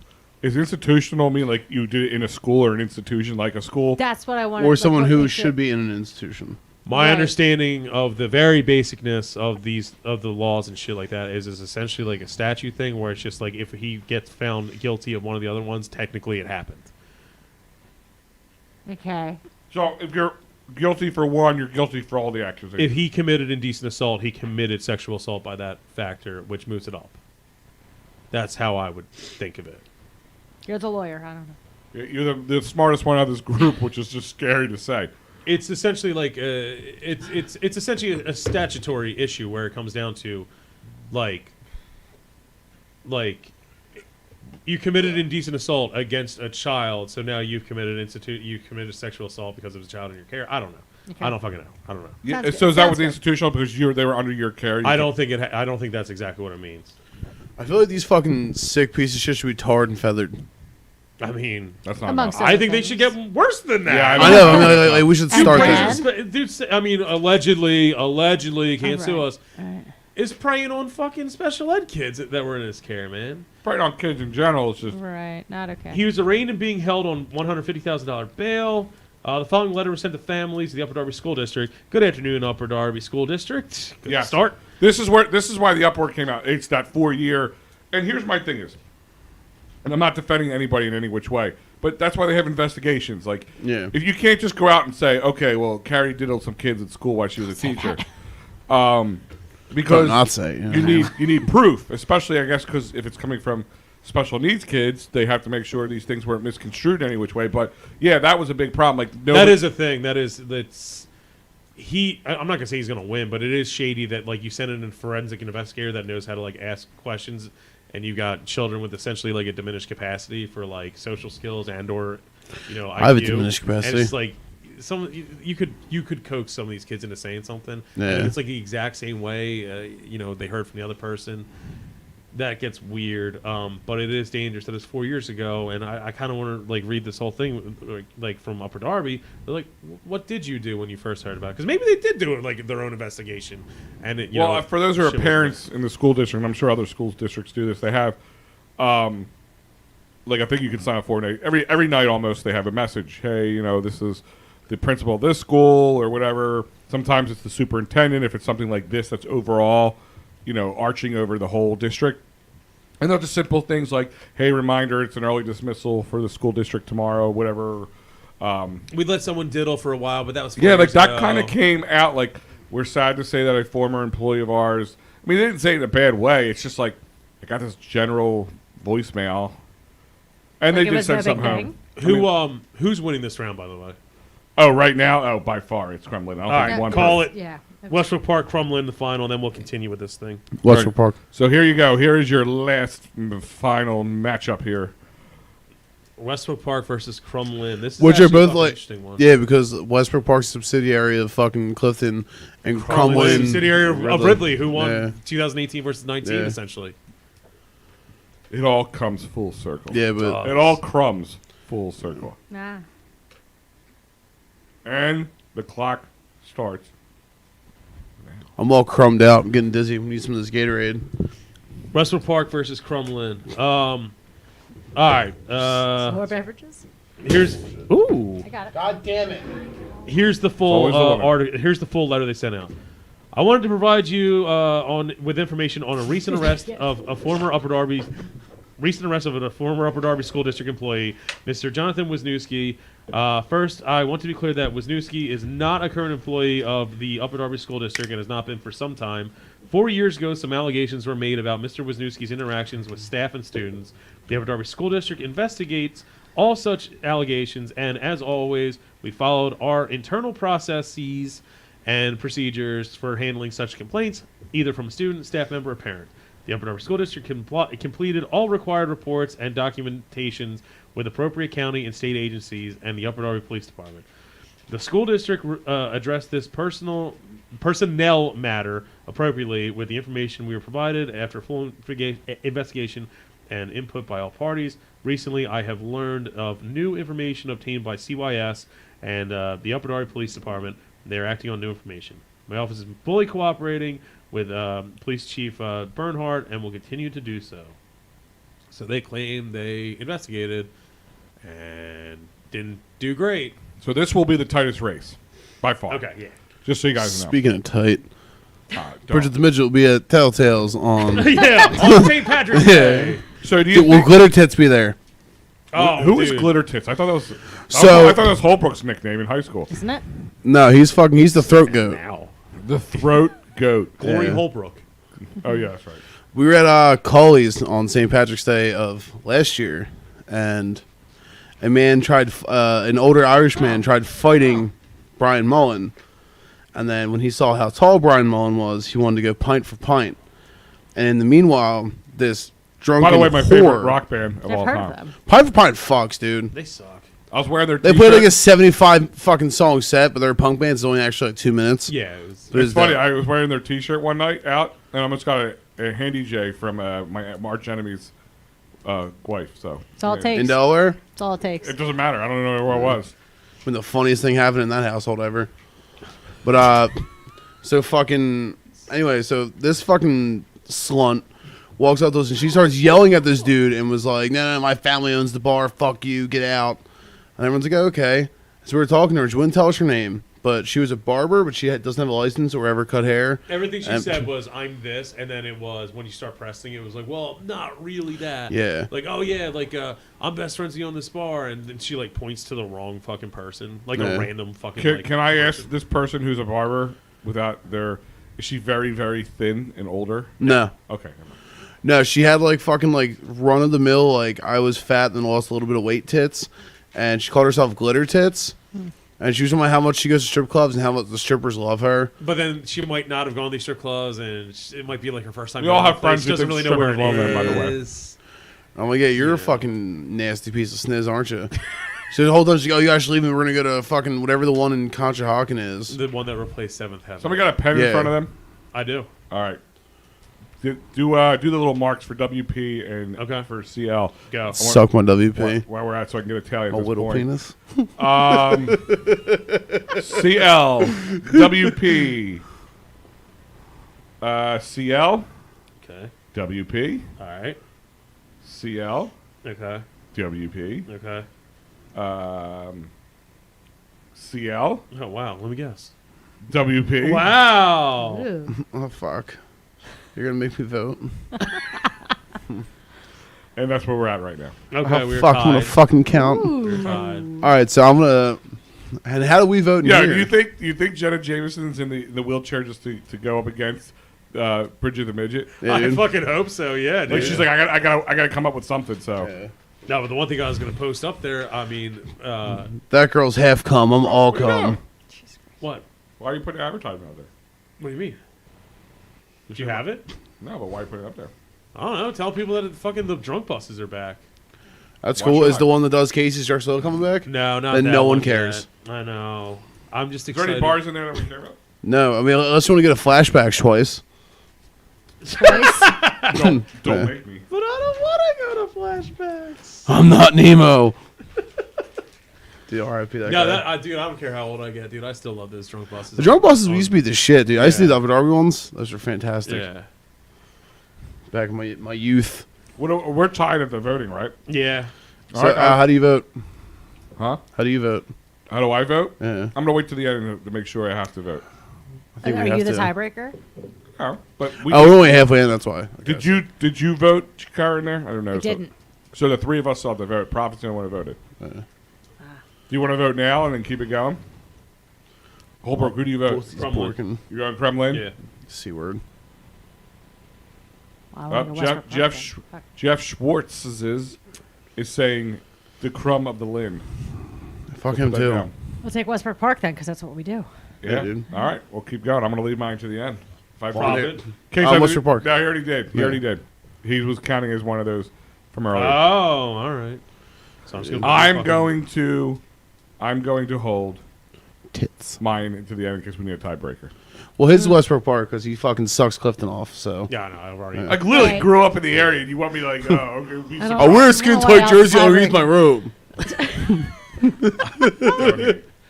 Speaker 3: Is institutional mean like you did it in a school or an institution like a school?
Speaker 6: That's what I wanted.
Speaker 4: Or someone who should be in an institution.
Speaker 2: My
Speaker 6: Right.
Speaker 2: understanding of the very basicness of the laws and shit like that is essentially like a statute thing where it's just like if he gets found guilty of one of the other ones, technically it happened.
Speaker 6: Okay.
Speaker 3: So if you're guilty for one, you're guilty for all the actions.
Speaker 2: If he committed indecent assault, he committed sexual assault by that factor, which moves it up. That's how I would think of it.
Speaker 6: You're the lawyer. I don't know.
Speaker 3: You're the smartest one out of this group, which is just scary to say.
Speaker 2: It's essentially like it's essentially a statutory issue where it comes down to like you committed indecent assault against a child, so now you've committed sexual assault because of a child in your care. I don't know.
Speaker 6: Okay.
Speaker 2: I don't fucking know. I don't know.
Speaker 3: Yeah,
Speaker 6: Sounds
Speaker 3: so
Speaker 6: good.
Speaker 3: is that
Speaker 6: Sounds
Speaker 3: with the
Speaker 6: good.
Speaker 3: institutional because they were under your care?
Speaker 2: I don't think I don't think that's exactly what it means.
Speaker 4: I feel like these fucking sick pieces of shit should be tarred and feathered.
Speaker 2: I mean,
Speaker 3: That's not
Speaker 6: Amongst
Speaker 3: enough.
Speaker 2: I
Speaker 6: other
Speaker 2: think they
Speaker 6: things.
Speaker 2: should get worse than that.
Speaker 3: Yeah,
Speaker 4: I know. I mean, like, we should start
Speaker 6: And
Speaker 4: there.
Speaker 2: Dude, I mean, allegedly, can't sue
Speaker 6: Alright.
Speaker 2: us. Is preying on fucking special ed kids that were in his care, man.
Speaker 3: Right on kids in general. It's just
Speaker 6: Right. Not okay.
Speaker 2: He was arraigned and being held on $150,000 bail. The following letter was sent to families of the Upper Darby School District. Good afternoon, Upper Darby School District. Good
Speaker 3: Yes.
Speaker 2: start.
Speaker 3: This is why the uproar came out. It's that 4-year. And here's my thing is, and I'm not defending anybody in any which way, but that's why they have investigations. Like,
Speaker 4: Yeah.
Speaker 3: if you can't just go out and say, okay, well, Carrie diddled some kids at school while she was a teacher, because
Speaker 4: Not say, yeah.
Speaker 3: you need proof, especially I guess because if it's coming from special needs kids, they have to make sure these things weren't misconstrued any which way. But yeah, that was a big problem. Like
Speaker 2: That is a thing. That's I'm not gonna say he's gonna win, but it is shady that like you send in a forensic investigator that knows how to like ask questions, and you got children with essentially like a diminished capacity for like social skills and or IQ.
Speaker 4: I have a diminished capacity.
Speaker 2: And it's like you could coax some of these kids into saying something.
Speaker 4: Yeah.
Speaker 2: And it's like the exact same way they heard from the other person. That gets weird, but it is dangerous that it's 4 years ago, and I kind of want to like read this whole thing like from Upper Darby. They're like, what did you do when you first heard about it? Because maybe they did do it like their own investigation, and
Speaker 3: for those who are parents in the school district, and I'm sure other school districts do this, they have, like I think you can sign up for it every night almost. They have a message. Hey, this is the principal of this school or whatever. Sometimes it's the superintendent if it's something like this that's overall. Arching over the whole district. And they're just simple things like, hey, reminder, it's an early dismissal for the school district tomorrow, whatever.
Speaker 2: We let someone diddle for a while, but that was 4
Speaker 3: yeah, like
Speaker 2: years
Speaker 3: that
Speaker 2: ago.
Speaker 3: kind of came out. Like, we're sad to say that a former employee of ours, I mean, they didn't say it in a bad way. It's just like, I got this general voicemail. And
Speaker 6: Like
Speaker 3: they
Speaker 6: it
Speaker 3: did
Speaker 6: was
Speaker 3: send
Speaker 6: no
Speaker 3: something
Speaker 6: big
Speaker 3: home.
Speaker 2: Who's winning this round, by the way?
Speaker 3: Oh, right now? Oh, by far, it's Kremlin. I don't think
Speaker 2: right,
Speaker 3: one
Speaker 2: call
Speaker 3: person.
Speaker 2: it.
Speaker 6: Yeah.
Speaker 2: Westbrook Park, Crumlin, the final, and then we'll continue with this thing.
Speaker 4: Westbrook Park.
Speaker 3: So here you go. Here is your last final matchup here.
Speaker 2: Westbrook Park versus Crumlin. This is
Speaker 4: Which are
Speaker 2: actually a
Speaker 4: both
Speaker 2: fucking
Speaker 4: like,
Speaker 2: interesting one.
Speaker 4: yeah, because Westbrook Park's subsidiary of fucking Clifton and Crumlin.
Speaker 2: Subsidiary of Ridley, who won
Speaker 4: Yeah.
Speaker 2: 2018 versus 19,
Speaker 4: Yeah.
Speaker 2: essentially.
Speaker 3: It all comes full circle.
Speaker 4: Yeah, but
Speaker 3: It all crumbs full circle.
Speaker 6: Nah.
Speaker 3: And the clock starts.
Speaker 4: I'm all crumbed out. I'm getting dizzy. We need some of this Gatorade.
Speaker 2: Westbrook Park versus Crumlin. All right.
Speaker 6: More beverages?
Speaker 2: Here's
Speaker 6: I got it.
Speaker 4: God damn it.
Speaker 2: here's the full
Speaker 3: always the winner.
Speaker 2: article. Here's the full letter they sent out. I wanted to provide you with information on a recent arrest of a former Upper Darby. Recent arrest of a former Upper Darby School District employee, Mr. Jonathan Wisniewski. First, I want to be clear that Wisniewski is not a current employee of the Upper Darby School District and has not been for some time. 4 years ago, some allegations were made about Mr. Wisniewski's interactions with staff and students. The Upper Darby School District investigates all such allegations, and as always, we followed our internal processes and procedures for handling such complaints, either from a student, staff member, or parent. The Upper Darby School District completed all required reports and documentations with appropriate county and state agencies and the Upper Darby Police Department. The school district addressed this personnel matter appropriately with the information we were provided after full investigation and input by all parties. Recently, I have learned of new information obtained by CYS and the Upper Darby Police Department. They are acting on new information. My office is fully cooperating with Police Chief Bernhardt and will continue to do so. So they claim they investigated and didn't do great.
Speaker 3: So this will be the tightest race, by far.
Speaker 2: Okay, yeah.
Speaker 3: Just so you guys know.
Speaker 4: Speaking of tight,
Speaker 3: Don't.
Speaker 4: Bridget the Midget will be at Telltales on.
Speaker 2: Yeah, on St. Patrick's Day.
Speaker 3: So do you
Speaker 4: Will
Speaker 3: think,
Speaker 4: Glitter Tits be there?
Speaker 2: Oh,
Speaker 3: who is
Speaker 2: dude.
Speaker 3: Glitter Tits? I thought that was
Speaker 4: So-
Speaker 3: I thought that was Holbrook's nickname in high school.
Speaker 6: Isn't it?
Speaker 4: No, he's the throat goat.
Speaker 2: Now.
Speaker 3: The throat goat.
Speaker 2: Glory
Speaker 4: Yeah.
Speaker 2: Holbrook.
Speaker 3: Oh yeah, that's right.
Speaker 4: We were at Cawley's on St. Patrick's Day of last year, and a man an older Irish man tried fighting Brian Mullen, and then when he saw how tall Brian Mullen was, he wanted to go pint for pint. And in the meanwhile, this drunken
Speaker 3: By the way, my
Speaker 4: whore,
Speaker 3: favorite rock band of
Speaker 6: I've
Speaker 3: all
Speaker 6: heard
Speaker 3: time.
Speaker 6: of them.
Speaker 4: pint for pint fucks, dude.
Speaker 2: They suck.
Speaker 3: I was wearing their
Speaker 4: They
Speaker 3: t-shirt.
Speaker 4: played like a 75 fucking song set, but their punk band's only actually like 2 minutes.
Speaker 2: Yeah, it was,
Speaker 4: But
Speaker 3: It's funny.
Speaker 4: that-
Speaker 3: I was wearing their T-shirt one night out, and I almost got a handy J from my arch enemy's wife. So
Speaker 6: That's all it takes.
Speaker 4: In Delaware,
Speaker 6: That's all it takes.
Speaker 3: it doesn't matter. I don't know where I was.
Speaker 4: been the funniest thing happened in that household ever. But so fucking anyway, so this fucking slunt walks up to us and she starts yelling at this dude and was like, "No, my family owns the bar. Fuck you, get out." And everyone's like, "Okay." So we were talking to her. She wouldn't tell us her name, but she was a barber, but she doesn't have a license or ever cut hair.
Speaker 2: everything she
Speaker 4: And-
Speaker 2: said was, I'm this, and then it was, when you start pressing, it was like, well, not really that.
Speaker 4: Yeah.
Speaker 2: Like, oh, yeah, like, I'm best friends with you on this bar, and then she, like, points to the wrong fucking person. Like,
Speaker 4: Yeah.
Speaker 2: a random fucking,
Speaker 3: Can,
Speaker 2: like,
Speaker 3: can I ask
Speaker 2: person.
Speaker 3: this person who's a barber without their? Is she very very thin and older?
Speaker 4: No.
Speaker 3: Okay. never mind.
Speaker 4: No, she had like fucking like run of the mill, like I was fat and lost a little bit of weight tits, and she called herself Glitter Tits. And And she was talking about how much she goes to strip clubs and how much the strippers love her.
Speaker 8: But then she might not have gone to these strip clubs, and it might be like her first time.
Speaker 3: We all
Speaker 8: going to
Speaker 3: have
Speaker 8: the place.
Speaker 3: friends who
Speaker 8: She doesn't
Speaker 3: think
Speaker 8: really know where
Speaker 3: strippers love them, by the way.
Speaker 8: it is.
Speaker 4: I'm like, yeah, you're a fucking nasty piece of sniz, aren't you? So the whole time she goes, oh, you guys should leave me. We're going to go to fucking whatever the one in Conshohocken is.
Speaker 8: The one that replaced Seventh Heaven.
Speaker 3: Somebody got a pen in front of them?
Speaker 8: I do.
Speaker 3: All right. Do the little marks for WP and for CL.
Speaker 8: Go.
Speaker 4: Suck my WP.
Speaker 3: Where we're at so I can get a tally at
Speaker 4: My
Speaker 3: this
Speaker 4: little
Speaker 3: point.
Speaker 4: penis.
Speaker 3: CL, WP, CL,
Speaker 8: Okay.
Speaker 3: WP,
Speaker 8: All right.
Speaker 3: CL,
Speaker 8: Okay.
Speaker 3: WP,
Speaker 8: Okay.
Speaker 3: CL,
Speaker 8: Oh, wow. Let me guess.
Speaker 3: WP.
Speaker 8: Wow.
Speaker 6: Ooh.
Speaker 4: Oh, fuck. You're going to make me vote?
Speaker 3: And that's where we're at right now.
Speaker 8: Okay,
Speaker 4: Oh,
Speaker 8: we're
Speaker 4: fuck, I'm going to
Speaker 8: tied.
Speaker 4: fucking count.
Speaker 8: We're tied.
Speaker 4: All right, so I'm going to... And how do we vote in
Speaker 3: Yeah,
Speaker 4: here?
Speaker 3: do you think Jenna Jameson's in the wheelchair just to go up against Bridget the Midget?
Speaker 4: Yeah,
Speaker 8: I
Speaker 4: dude.
Speaker 8: fucking hope so, yeah, dude.
Speaker 3: Like she's like, I gotta come up with something. So
Speaker 4: Yeah.
Speaker 8: No, but the one thing I was going to post up there, I mean,
Speaker 4: That girl's half cum. I'm all cum.
Speaker 8: what?
Speaker 3: why are you putting advertisement out there?
Speaker 8: What do you mean? Did you have it?
Speaker 3: No, but why are you putting it up there?
Speaker 8: I don't know. Tell people that fucking the drunk buses are back.
Speaker 4: That's
Speaker 3: Why
Speaker 4: cool.
Speaker 3: should
Speaker 4: Is
Speaker 3: I?
Speaker 4: the one that does Casey's Drug Still coming back?
Speaker 8: No, not
Speaker 4: Then
Speaker 8: that
Speaker 4: no one
Speaker 8: yet.
Speaker 4: cares.
Speaker 8: I know. I'm just
Speaker 3: Is there
Speaker 8: excited.
Speaker 3: any bars in there that we care about?
Speaker 4: No, I mean, unless you want to get a flashback twice.
Speaker 6: Twice.
Speaker 3: Don't
Speaker 4: Yeah.
Speaker 3: make me.
Speaker 8: But I don't want to go to flashbacks.
Speaker 4: I'm not Nemo. Dude, R.I.P. that
Speaker 8: No,
Speaker 4: guy.
Speaker 8: dude, I don't care how old I get, dude. I still love those drunk buses.
Speaker 4: The drunk buses used to be the shit, dude. I used to do the Abu Dhabi ones. Those were fantastic.
Speaker 8: Yeah.
Speaker 4: Back in my youth.
Speaker 3: We're tied at the voting, right?
Speaker 8: Yeah.
Speaker 4: So,
Speaker 3: All right,
Speaker 4: how do you vote?
Speaker 3: Huh?
Speaker 4: How do you vote?
Speaker 3: How do I vote?
Speaker 4: Yeah.
Speaker 3: I'm gonna wait to the end to make sure I have to vote.
Speaker 4: I think
Speaker 6: Are
Speaker 4: we
Speaker 6: you
Speaker 4: have
Speaker 6: the
Speaker 4: to.
Speaker 6: tiebreaker?
Speaker 3: Oh, but we
Speaker 4: Oh, we're only halfway in. That's why.
Speaker 3: did you vote, Chikara, in there? I don't know.
Speaker 6: I didn't.
Speaker 3: So the three of us still have to vote. Prophet's the only one who voted. Do you want to vote now and then keep it going? Holbrook, who do you vote?
Speaker 4: Porking.
Speaker 3: You going Kremlin?
Speaker 8: Yeah.
Speaker 4: C word.
Speaker 6: Wow, like a
Speaker 3: Jeff
Speaker 6: Westbrook
Speaker 3: Jeff
Speaker 6: Park
Speaker 3: Sch-
Speaker 6: then. Fuck.
Speaker 3: Jeff Schwartz is saying the crumb of the Lynn.
Speaker 4: Fuck him
Speaker 3: Put that
Speaker 4: too.
Speaker 3: down.
Speaker 6: We'll take Westbrook Park then, because that's what we do.
Speaker 3: Yeah,
Speaker 4: dude.
Speaker 3: All right, we'll keep going. I'm going to leave mine to the end. If I
Speaker 8: Profit.
Speaker 4: What's your park?
Speaker 3: No, he already did. He
Speaker 4: Yeah.
Speaker 3: already did. He was counting as one of those from earlier.
Speaker 8: Oh, all right. So I'm just gonna
Speaker 3: I'm going to hold
Speaker 4: Tits.
Speaker 3: mine into the end in case we need a tiebreaker.
Speaker 4: Well, his is Westbrook Park because he fucking sucks Clifton off. So.
Speaker 8: Yeah, I know. I've already.
Speaker 4: Yeah.
Speaker 3: I literally
Speaker 6: Right.
Speaker 3: grew up in the area, and you want me like, oh, okay, we
Speaker 6: I don't-
Speaker 4: I wear
Speaker 6: I
Speaker 4: a skin
Speaker 6: don't know why
Speaker 4: tight
Speaker 6: I
Speaker 4: jersey
Speaker 6: was
Speaker 4: underneath my robe.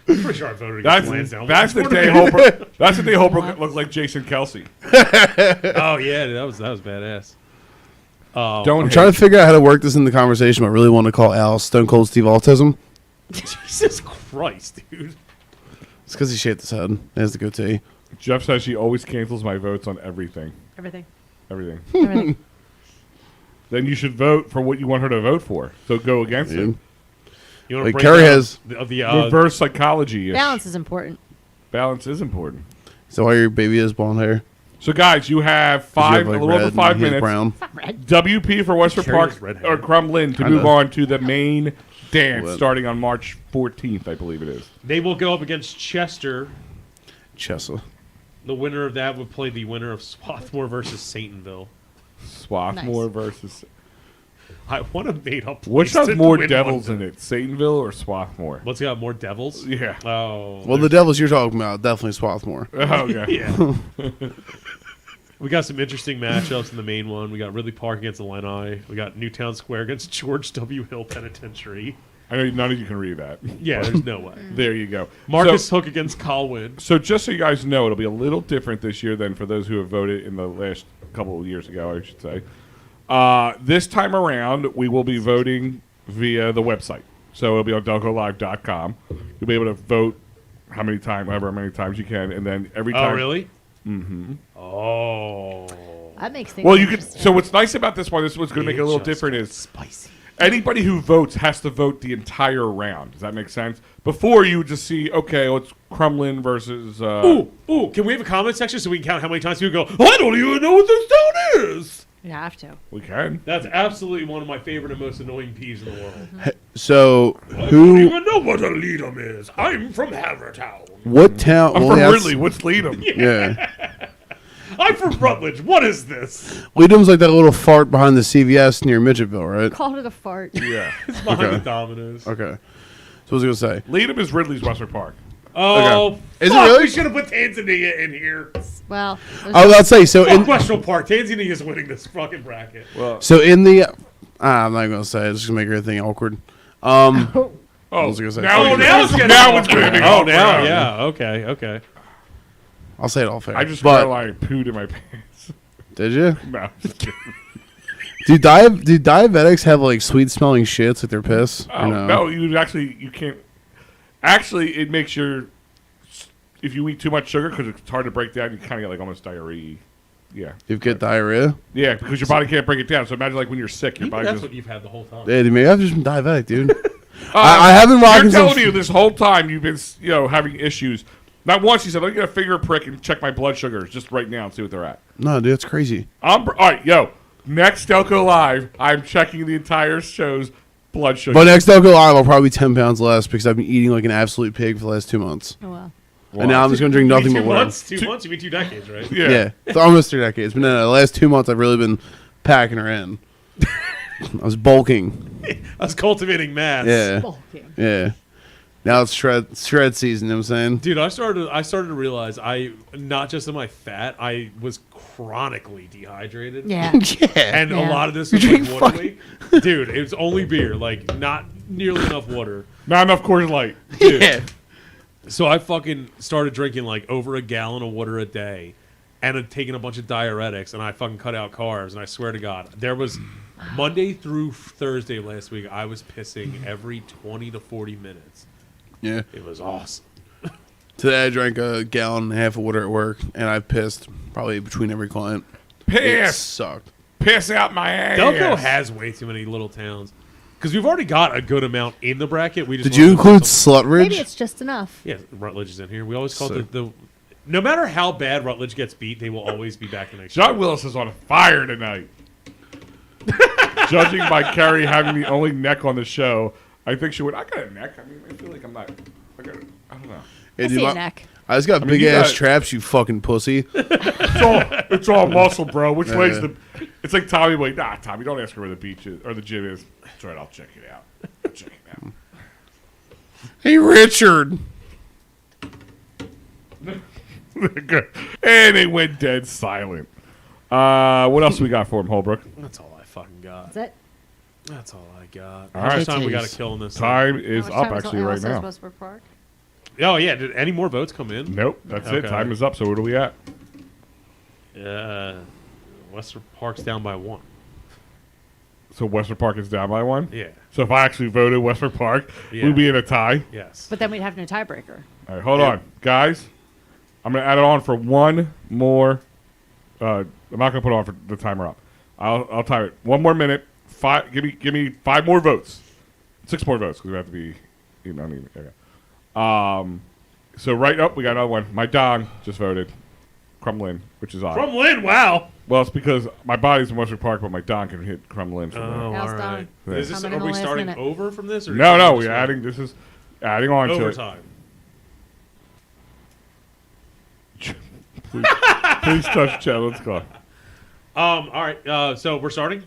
Speaker 8: I'm pretty sure I voted against Lansdowne.
Speaker 3: That's the day Holbrook. That's the day Holbrook looked like Jason Kelsey.
Speaker 8: Oh yeah, dude, that was badass.
Speaker 3: Don't
Speaker 4: I'm trying to figure out how to work this in the conversation. But I really want to call Al Stone Cold Steve Autism.
Speaker 8: Jesus Christ, dude.
Speaker 4: It's because he shaved his head. He has the goatee.
Speaker 3: Jeff says she always cancels my votes on everything.
Speaker 6: Everything.
Speaker 3: Everything.
Speaker 6: Everything.
Speaker 3: Then you should vote for what you want her to vote for. So go against
Speaker 4: Dude.
Speaker 3: it.
Speaker 8: You want
Speaker 4: Like
Speaker 8: to
Speaker 4: Kerry has.
Speaker 3: Reverse psychology.
Speaker 6: Balance is important.
Speaker 3: Balance is important.
Speaker 4: So why your baby has blonde hair?
Speaker 3: So guys, you have
Speaker 4: Does he have,
Speaker 3: a
Speaker 4: like,
Speaker 3: little
Speaker 4: red
Speaker 3: over
Speaker 4: and
Speaker 3: 5
Speaker 4: he has
Speaker 3: minutes.
Speaker 4: brown.
Speaker 3: WP for Western
Speaker 8: Kerry
Speaker 3: Park
Speaker 8: has red hair.
Speaker 3: or Crumlin to
Speaker 4: I
Speaker 3: move
Speaker 4: know.
Speaker 3: on to the main dance
Speaker 4: What?
Speaker 3: starting on March 14th, I believe it is.
Speaker 8: They will go up against Chester.
Speaker 4: Chessa.
Speaker 8: The winner of that would play the winner of Swarthmore versus Satanville.
Speaker 3: Swarthmore
Speaker 6: Nice.
Speaker 3: versus.
Speaker 8: I want a made up.
Speaker 3: Which
Speaker 8: place
Speaker 3: has
Speaker 8: to
Speaker 3: more
Speaker 8: win
Speaker 3: devils
Speaker 8: one.
Speaker 3: in it, Satanville or Swarthmore?
Speaker 8: What's got more devils?
Speaker 3: Yeah.
Speaker 8: Oh.
Speaker 4: Well, the devils you're talking about definitely Swarthmore.
Speaker 3: Oh, okay.
Speaker 8: Yeah. We got some interesting matchups in the main one. We got Ridley Park against Illini. We got Newtown Square against George W. Hill Penitentiary.
Speaker 3: I know none of you can read that.
Speaker 8: Yeah, there's no way.
Speaker 3: There you go.
Speaker 8: Marcus Hook against Colwyn.
Speaker 3: So just so you guys know, it'll be a little different this year than for those who have voted in the last couple of years ago, I should say. This time around, we will be voting via the website. So it'll be on DelcoLive.com. You'll be able to vote however many times you can, and then every time.
Speaker 8: Oh, really? Mm-hmm. Oh.
Speaker 6: That makes things
Speaker 3: Well, you can.
Speaker 6: interesting.
Speaker 3: So what's nice about this one, this is what's going to make it a little
Speaker 8: It just
Speaker 3: different, is
Speaker 8: spicy.
Speaker 3: anybody who votes has to vote the entire round. Does that make sense? Before you would just see, okay, well, it's Crumlin versus.
Speaker 8: Ooh, can we have a comment section so we can count how many times people go, I don't even know what this town is?
Speaker 6: You have to.
Speaker 3: We can.
Speaker 8: That's absolutely one of my favorite and most annoying peeves in the world.
Speaker 4: So
Speaker 8: I don't
Speaker 4: who?
Speaker 8: even know what a Leadham is. I'm from Havertown.
Speaker 4: What town?
Speaker 3: I'm
Speaker 4: well,
Speaker 3: from
Speaker 4: that's-
Speaker 3: Ridley. What's Leadham?
Speaker 4: Yeah.
Speaker 8: I'm from Rutledge. What is this?
Speaker 4: Leadham's like that little fart behind the CVS near Midgetville, right?
Speaker 6: Called it a fart.
Speaker 3: Yeah.
Speaker 8: It's behind
Speaker 4: Okay.
Speaker 8: the Domino's.
Speaker 4: Okay. So what was I gonna say?
Speaker 3: Leadham is Ridley's Western Park.
Speaker 8: Oh,
Speaker 4: Is it
Speaker 8: fuck,
Speaker 4: really?
Speaker 8: We should have put Tanzania in here.
Speaker 6: Well,
Speaker 4: I was about to say so
Speaker 8: Fuck
Speaker 4: in
Speaker 8: Western Park. Tanzania is winning this fucking bracket.
Speaker 4: so in the. I'm not gonna say it. It's just gonna make everything awkward.
Speaker 3: Oh,
Speaker 4: was I gonna say?
Speaker 3: now,
Speaker 4: Oh,
Speaker 8: now it's getting
Speaker 3: now it's going to be
Speaker 8: Oh,
Speaker 3: awkward.
Speaker 8: now, yeah. Okay, okay.
Speaker 4: I'll say it all fair.
Speaker 3: I just
Speaker 4: but
Speaker 3: realized I pooed in my pants.
Speaker 4: did you?
Speaker 3: No, just kidding.
Speaker 4: Do diabetics have like sweet smelling shits with their piss? Or
Speaker 3: Oh, no, you can't. Actually, it makes your. If you eat too much sugar, because it's hard to break down, you kind of get like almost diarrhea. Yeah.
Speaker 4: You get diarrhea?
Speaker 3: Yeah, because your body can't break it down. So imagine like when you're sick, your
Speaker 8: Maybe
Speaker 3: body
Speaker 8: that's
Speaker 3: just.
Speaker 8: what you've had the whole time.
Speaker 4: Yeah, maybe I've just been diabetic, dude. I haven't
Speaker 3: You're
Speaker 4: rocking
Speaker 3: telling
Speaker 4: some.
Speaker 3: you this whole time you've been, having issues. Not once you said, "Let me get a finger prick and check my blood sugars just right now and see what they're at."
Speaker 4: No, dude, it's crazy.
Speaker 3: All right, yo. Next Delco Live, I'm checking the entire show's blood sugar.
Speaker 4: But next Delco Live, I'll probably be 10 pounds less because I've been eating like an absolute pig for the last 2 months.
Speaker 6: oh well.
Speaker 4: And now I'm just gonna drink
Speaker 8: You mean
Speaker 4: nothing but
Speaker 8: 2
Speaker 4: water.
Speaker 8: months? 2 months? You mean 2 decades, right?
Speaker 3: yeah.
Speaker 4: It's almost 3 decades. But no, the last 2 months I've really been packing her in. I was bulking.
Speaker 8: I was cultivating mass.
Speaker 4: Yeah,
Speaker 6: Bulking.
Speaker 4: yeah. Now it's shred season. You know what I'm saying?
Speaker 8: Dude, I started to realize not just am I fat, I was chronically dehydrated.
Speaker 6: Yeah.
Speaker 4: Yeah.
Speaker 8: And a
Speaker 6: Yeah.
Speaker 8: lot of this
Speaker 4: You
Speaker 8: was like
Speaker 4: drink
Speaker 8: water weight. Dude, it was only beer, like not nearly enough water.
Speaker 3: Not enough Coors Light.
Speaker 4: Yeah.
Speaker 8: So I fucking started drinking like over a gallon of water a day and had taken a bunch of diuretics and I fucking cut out carbs. And I swear to God, there was Monday through Thursday last week, I was pissing every 20 to 40 minutes.
Speaker 4: Yeah.
Speaker 8: It was awesome.
Speaker 4: Today I drank a gallon and a half of water at work, and I pissed probably between every client. It
Speaker 3: Piss.
Speaker 4: sucked.
Speaker 3: Piss out my ass.
Speaker 8: Delco has way too many little towns. Because we've already got a good amount in the bracket. We just
Speaker 4: Did
Speaker 8: wanted
Speaker 4: you
Speaker 8: to put
Speaker 4: include
Speaker 8: something-
Speaker 4: Slutridge?
Speaker 6: Maybe it's just enough.
Speaker 8: Yeah, Rutledge is in here. We always call
Speaker 4: So-
Speaker 8: it the. No matter how bad Rutledge gets beat, they will always be back the next
Speaker 3: John
Speaker 8: year.
Speaker 3: Willis is on fire tonight. Judging by Carrie having the only neck on the show, I think she would. I got a neck. I mean, I feel like I'm not. I don't know.
Speaker 4: Hey,
Speaker 6: I
Speaker 4: dude,
Speaker 6: see a
Speaker 4: my-
Speaker 6: neck.
Speaker 4: I just got
Speaker 3: mean,
Speaker 4: big
Speaker 3: you
Speaker 4: ass
Speaker 3: got-
Speaker 4: traps, you fucking pussy.
Speaker 3: It's all muscle, bro. Which way's
Speaker 4: Yeah.
Speaker 3: the? It's like Tommy. Like, nah, Tommy, don't ask her where the beach is or the gym is. That's right. I'll check it out. I'll check it out.
Speaker 4: Hey, Richard.
Speaker 3: Good. And it went dead silent. What else we got for him, Holbrook?
Speaker 8: That's all I fucking got.
Speaker 6: Is that
Speaker 8: That's all I got.
Speaker 3: All
Speaker 8: How much
Speaker 3: right.
Speaker 8: time we got to kill in this?
Speaker 3: Time is
Speaker 6: how much
Speaker 3: up
Speaker 6: time
Speaker 3: actually
Speaker 6: until
Speaker 3: right
Speaker 6: Al says
Speaker 3: now.
Speaker 6: Westbrook Park?
Speaker 8: Thing? Oh yeah. Did any more votes come in?
Speaker 3: Nope, that's it.
Speaker 8: Okay.
Speaker 3: Time is up. So what are we at?
Speaker 8: Western Park's down by 1.
Speaker 3: So Western Park is down by 1.
Speaker 8: Yeah.
Speaker 3: So if I actually voted Western Park,
Speaker 8: Yeah.
Speaker 3: we'd be in a tie.
Speaker 8: Yes.
Speaker 6: But then we'd have no tiebreaker.
Speaker 3: All right, hold on, guys. I'm gonna add it on for one more. I'm not gonna put it on for the timer up. I'll time it. 1 more minute. Give me 5 more votes. 6 more votes because we have to be. Okay. So right up, we got another one. My dong just voted. Crumlin, which is odd.
Speaker 8: Crumlin, wow.
Speaker 3: Well, it's because my body's in Western Park, but my dong can hit Crumlin from there.
Speaker 8: Oh,
Speaker 6: Al's
Speaker 8: all right.
Speaker 6: done.
Speaker 8: Is this,
Speaker 6: Coming in
Speaker 8: are
Speaker 6: the
Speaker 8: we
Speaker 6: last
Speaker 8: starting
Speaker 6: minute.
Speaker 8: over from this? Or
Speaker 3: No,
Speaker 8: is
Speaker 3: no,
Speaker 8: this
Speaker 3: we're adding. This is adding on to it.
Speaker 8: overtime?
Speaker 3: Please touch chat. Let's go.
Speaker 8: All right. So we're starting.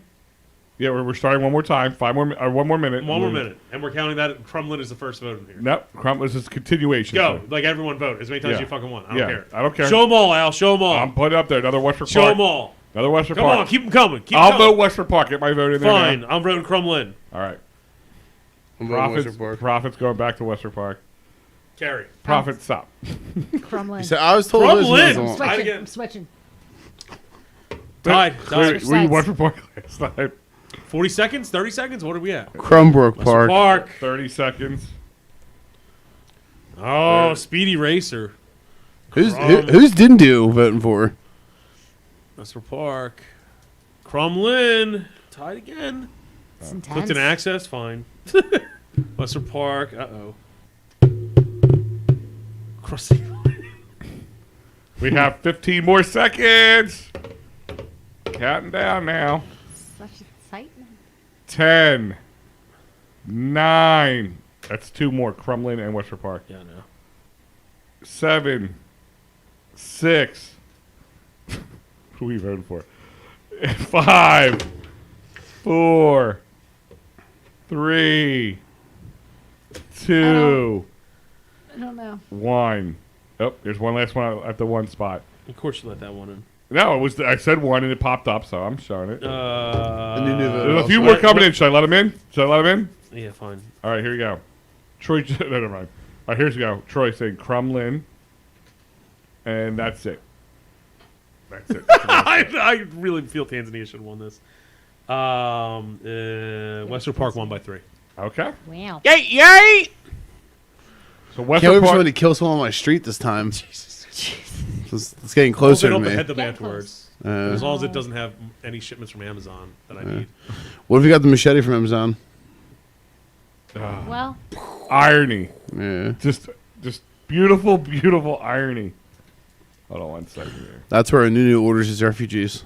Speaker 3: Yeah, we're starting one more time. 1 more minute.
Speaker 8: 1 more minute, and we're counting that Crumlin is the first vote in here.
Speaker 3: Nope. This is continuation.
Speaker 8: Go, like everyone vote as many times
Speaker 3: Yeah.
Speaker 8: as you fucking want. I don't
Speaker 3: Yeah,
Speaker 8: care.
Speaker 3: I don't care.
Speaker 8: Show them all, Al. Show them all.
Speaker 3: I'm putting it up there. Another Western
Speaker 8: Show
Speaker 3: Park.
Speaker 8: them all.
Speaker 3: Another Western
Speaker 8: Come
Speaker 3: Park.
Speaker 8: on, keep them coming. Keep
Speaker 3: I'll
Speaker 8: 'em coming.
Speaker 3: vote Western Park. Get my vote in there.
Speaker 8: Fine,
Speaker 3: now.
Speaker 8: I'm voting Crumlin.
Speaker 3: All right.
Speaker 4: I'm going Western Park.
Speaker 3: Profits going back to Western Park.
Speaker 8: Carry.
Speaker 3: Profits stop.
Speaker 6: Crumlin.
Speaker 4: So I was told
Speaker 8: Crumlin!
Speaker 4: this was
Speaker 8: Switch.
Speaker 4: on-
Speaker 6: Switching.
Speaker 8: again.
Speaker 6: I'm switching.
Speaker 8: Tied.
Speaker 3: Were
Speaker 6: Switch sides.
Speaker 3: Western Park last time?
Speaker 8: 40 seconds? 30 seconds? What are we at?
Speaker 4: Crumbrook Park.
Speaker 8: Park.
Speaker 3: 30 seconds.
Speaker 8: Oh, Speedy Racer.
Speaker 4: Who's Dindu voting for?
Speaker 8: Western Park. Crumlin. Tied again.
Speaker 6: It's intense.
Speaker 8: Clifton Access, fine. Western Park. Uh-oh. Crossing.
Speaker 3: We have 15 more seconds. Counting down now.
Speaker 6: Such excitement.
Speaker 3: 10, 9. That's 2 more. Crumlin and Westford Park.
Speaker 8: Yeah, I know.
Speaker 3: 7, 6. Who are we voting for? 5, 4, 3, 2,
Speaker 6: I don't know.
Speaker 3: 1. Oh, there's one last one at the one spot.
Speaker 8: Of course you let that one in.
Speaker 3: No, it was. I said 1 and it popped up, so I'm showing it.
Speaker 4: And you knew
Speaker 3: There's a
Speaker 4: that
Speaker 3: few more coming in. Should I let them in?
Speaker 8: Yeah, fine.
Speaker 3: All right, here we go. Troy, no, never mind. All right, here's we go. Troy saying Crumlin, and that's it. That's it.
Speaker 8: I really feel Tanzania should have won this. Western Park won by 3.
Speaker 3: Okay.
Speaker 6: Wow.
Speaker 8: Yay!
Speaker 3: So
Speaker 4: Can't wait
Speaker 3: Western
Speaker 4: for
Speaker 3: Park.
Speaker 4: somebody to kill someone on my street this time. It's getting closer to
Speaker 8: I'll
Speaker 4: me.
Speaker 8: behead them afterwards. As long as it doesn't have any shipments from Amazon that I need.
Speaker 4: What if you got the machete from Amazon?
Speaker 6: Well,
Speaker 3: Irony.
Speaker 4: Yeah.
Speaker 3: Just beautiful, beautiful irony. Hold on 1 second here.
Speaker 4: That's where Nunu orders his refugees.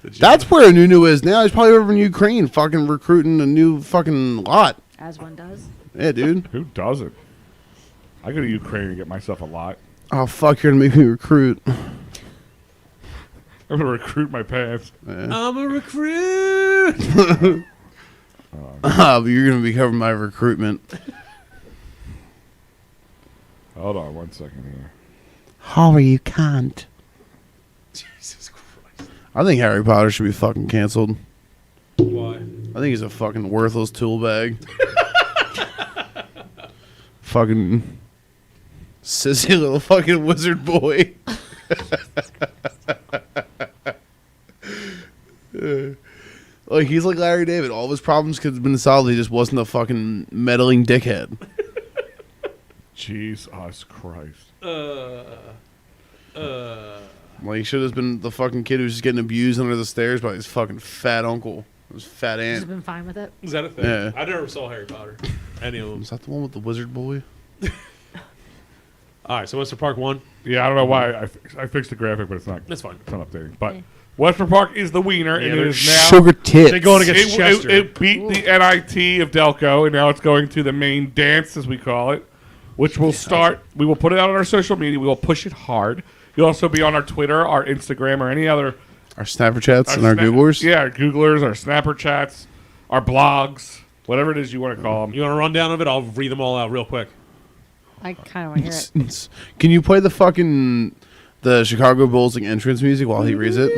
Speaker 4: That's where Nunu is now. He's probably over in Ukraine fucking recruiting a new fucking lot.
Speaker 6: as one does.
Speaker 4: Yeah, dude.
Speaker 3: Who doesn't? I go to Ukraine and get myself a lot.
Speaker 4: Oh, fuck, you're going to make me recruit.
Speaker 3: I'm going to recruit my pants.
Speaker 8: I'm a recruit.
Speaker 4: But you're going to be covering my recruitment.
Speaker 3: Hold on 1 second here.
Speaker 4: Harry, you can't.
Speaker 8: Jesus Christ.
Speaker 4: I think Harry Potter should be fucking canceled.
Speaker 8: Why?
Speaker 4: I think he's a fucking worthless tool bag. Fucking sissy little fucking wizard boy. Like, he's like Larry David. All of his problems could have been solved. He just wasn't a fucking meddling dickhead.
Speaker 3: Jesus Christ.
Speaker 4: Like, he should have been the fucking kid who was just getting abused under the stairs by his fucking fat uncle. His fat
Speaker 6: He's
Speaker 4: aunt.
Speaker 6: been fine with it.
Speaker 8: Is that a thing?
Speaker 4: Yeah.
Speaker 8: I never saw Harry Potter. Any of them.
Speaker 4: Is that the one with the wizard boy?
Speaker 8: All right, so Western Park won.
Speaker 3: Yeah, I don't know why I fixed the graphic, but it's not.
Speaker 8: That's fine.
Speaker 3: It's not updating. But Western Park is the wiener,
Speaker 8: Yeah,
Speaker 3: and it
Speaker 8: they're
Speaker 3: is now.
Speaker 4: Sugar tits.
Speaker 8: They're going against Chester.
Speaker 3: It beat the NIT of Delco, and now it's going to the main dance, as we call it, which will start. We will put it out on our social media. We will push it hard. You'll also be on our Twitter, our Instagram, or any other.
Speaker 4: Our Snapper chats and our Googlers.
Speaker 3: Yeah, our Googlers, our Snapper chats, our blogs, whatever it is you want to call them.
Speaker 8: You want a rundown of it? I'll read them all out real quick.
Speaker 6: I kind of want to hear it.
Speaker 4: Can you play the Chicago Bulls like entrance music while he reads it?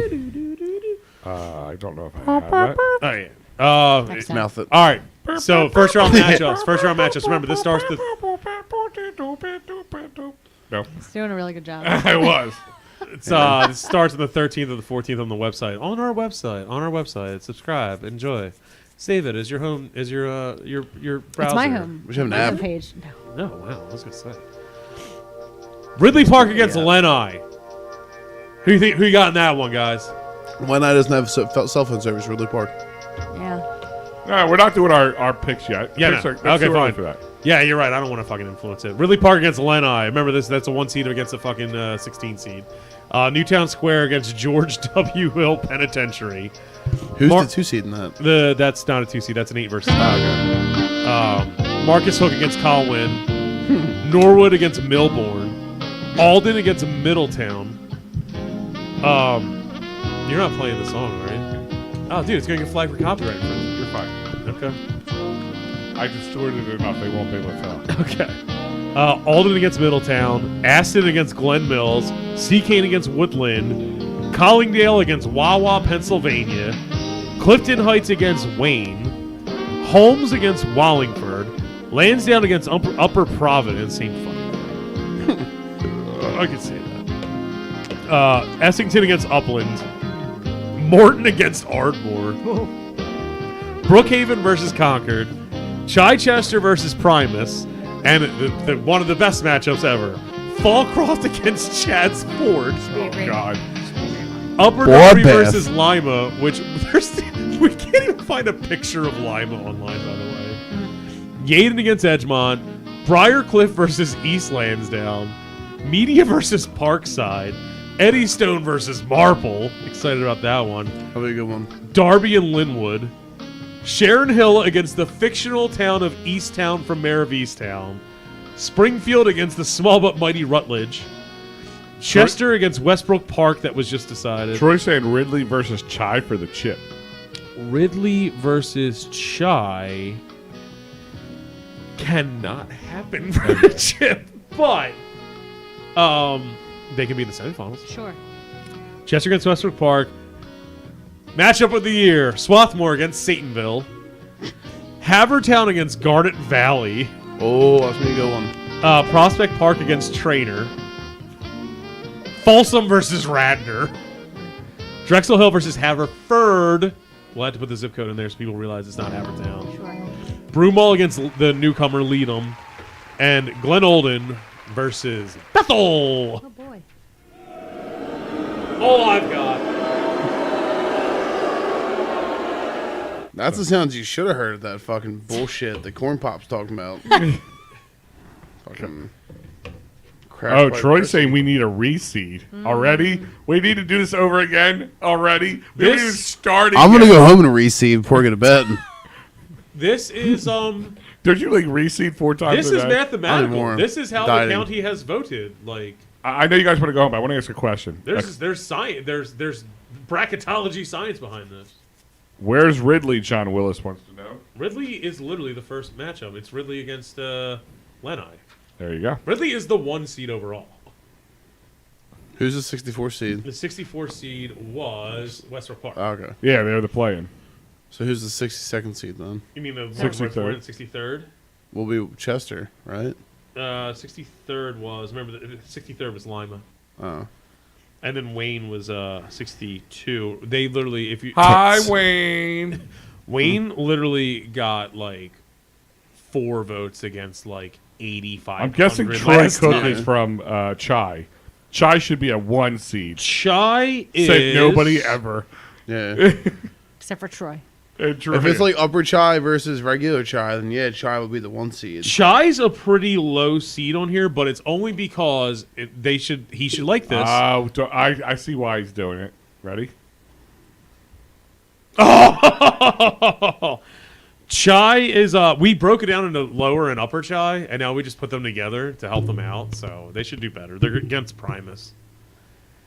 Speaker 3: I don't know if I have that.
Speaker 8: Oh, yeah.
Speaker 6: Next time.
Speaker 4: Mouth it.
Speaker 8: All right. So first round matchups. First round matchups. Remember, this starts the.
Speaker 3: No,
Speaker 6: He's doing a really good job.
Speaker 3: I was.
Speaker 8: It's this starts on the 13th or the 14th on the website. On our website. Subscribe. Enjoy. Save it as your home. As your browser.
Speaker 6: It's my home.
Speaker 4: We should have an
Speaker 6: Not
Speaker 4: app.
Speaker 6: the page. No.
Speaker 8: No, wow. I was gonna say. Ridley Park against Lenai. Who you think? Who you got in that one, guys?
Speaker 4: Why not doesn't have cell phone service, Ridley Park?
Speaker 6: Yeah.
Speaker 3: No, we're not doing our picks yet.
Speaker 8: Yeah,
Speaker 3: Picks
Speaker 8: no.
Speaker 3: are- that's
Speaker 8: Okay,
Speaker 3: too early
Speaker 8: fine.
Speaker 3: for that.
Speaker 8: Yeah, you're right. I don't want to fucking influence it. Ridley Park against Lenai. Remember this? That's a 1 seed against a fucking 16 seed. Newtown Square against George W. Hill Penitentiary.
Speaker 4: Who's the 2 seed in that?
Speaker 8: That's not a 2 seed. That's an 8 versus 5. Marcus Hook against Colwyn. Norwood against Millbourne. Alden against Middletown. You're not playing the song, right? Oh, dude, it's gonna get flagged for copyright infringement.
Speaker 3: You're fine.
Speaker 8: Okay.
Speaker 3: I distorted it enough; they won't be able to tell.
Speaker 8: Okay. Alden against Middletown. Aston against Glen Mills. Seacane against Woodland. Collingdale against Wawa, Pennsylvania. Clifton Heights against Wayne. Holmes against Wallingford. Lansdowne against Upper Providence. Same fucking thing. I can say that. Essington against Upland. Morton against Ardmore. Brookhaven versus Concord. Chichester versus Primus. And one of the best matchups ever. Fallcroft against Chad's Ford.
Speaker 3: Oh God!
Speaker 8: Upper Darby versus Lima, which we can't even find a picture of Lima online, by the way. Yaden against Edgemont. Briarcliff versus East Lansdowne. Media versus Parkside. Eddie Stone versus Marple. Excited about that one.
Speaker 4: That'll be a good one.
Speaker 8: Darby and Linwood. Sharon Hill against the fictional town of Easttown from Mayor of Easttown. Springfield against the small but mighty Rutledge. Chester against Westbrook Park, that was just decided.
Speaker 3: Troy saying Ridley versus Chai for the chip.
Speaker 8: Ridley versus Chai cannot happen for the chip, but they can be in the semifinals.
Speaker 6: Sure.
Speaker 8: Chester against Westbrook Park. Matchup of the year: Swarthmore against Satanville. Havertown against Garnet Valley.
Speaker 4: Oh, that's me a good one.
Speaker 8: Prospect Park against Trainer. Folsom versus Radnor. Drexel Hill versus Haverford. We'll have to put the zip code in there so people realize it's not Havertown.
Speaker 6: Sure.
Speaker 8: Broomall against the newcomer Leadham. And Glen Olden versus Bethel.
Speaker 6: Oh boy.
Speaker 8: All I've got.
Speaker 4: That's the sounds you should have heard of that fucking bullshit that Corn Pop's talking about. Fucking crap.
Speaker 3: Oh, Troy's saying we need a reseed already. We need to do this over again already. We haven't even started.
Speaker 4: I'm gonna
Speaker 3: yet.
Speaker 4: go home and reseed before I get to bed.
Speaker 8: This is
Speaker 3: Don't you like reseed 4 times?
Speaker 8: this
Speaker 3: a
Speaker 8: is
Speaker 3: day?
Speaker 8: mathematical.
Speaker 4: Anymore.
Speaker 8: This is how
Speaker 4: Dieting.
Speaker 8: the county has voted. Like
Speaker 3: I know you guys want to go home, but I want to ask a question.
Speaker 8: there's science, there's bracketology science behind this.
Speaker 3: Where's Ridley? John Willis wants to know.
Speaker 8: Ridley is literally the first matchup. It's Ridley against Lenai.
Speaker 3: There you go.
Speaker 8: Ridley is the 1 seed overall.
Speaker 4: Who's the 64 seed?
Speaker 8: The 64 seed was Westbrook Park.
Speaker 4: Oh, okay.
Speaker 3: Yeah, they're the play-in.
Speaker 4: So who's the 62nd seed then?
Speaker 8: You mean the
Speaker 3: 63rd.
Speaker 8: 63rd?
Speaker 4: Will be Chester, right?
Speaker 8: 63rd was, remember, the 63rd was Lima.
Speaker 4: Oh.
Speaker 8: And then Wayne was 62. They literally, if you...
Speaker 3: Hi, Wayne.
Speaker 8: Wayne literally got like 4 votes against like 85.
Speaker 3: I'm guessing Troy Cook is from Chai. Chai should be a 1 seed.
Speaker 8: Chai is...
Speaker 3: Said nobody ever.
Speaker 4: Yeah.
Speaker 6: Except for Troy.
Speaker 3: Troy.
Speaker 4: If it's like upper Chai versus regular Chai, then yeah, Chai would be the 1 seed.
Speaker 8: Chai's a pretty low seed on here, but it's only because he should like this.
Speaker 3: I see why he's doing it. Ready?
Speaker 8: Oh! Chai is we broke it down into lower and upper Chai, and now we just put them together to help them out. So they should do better. They're against Primus.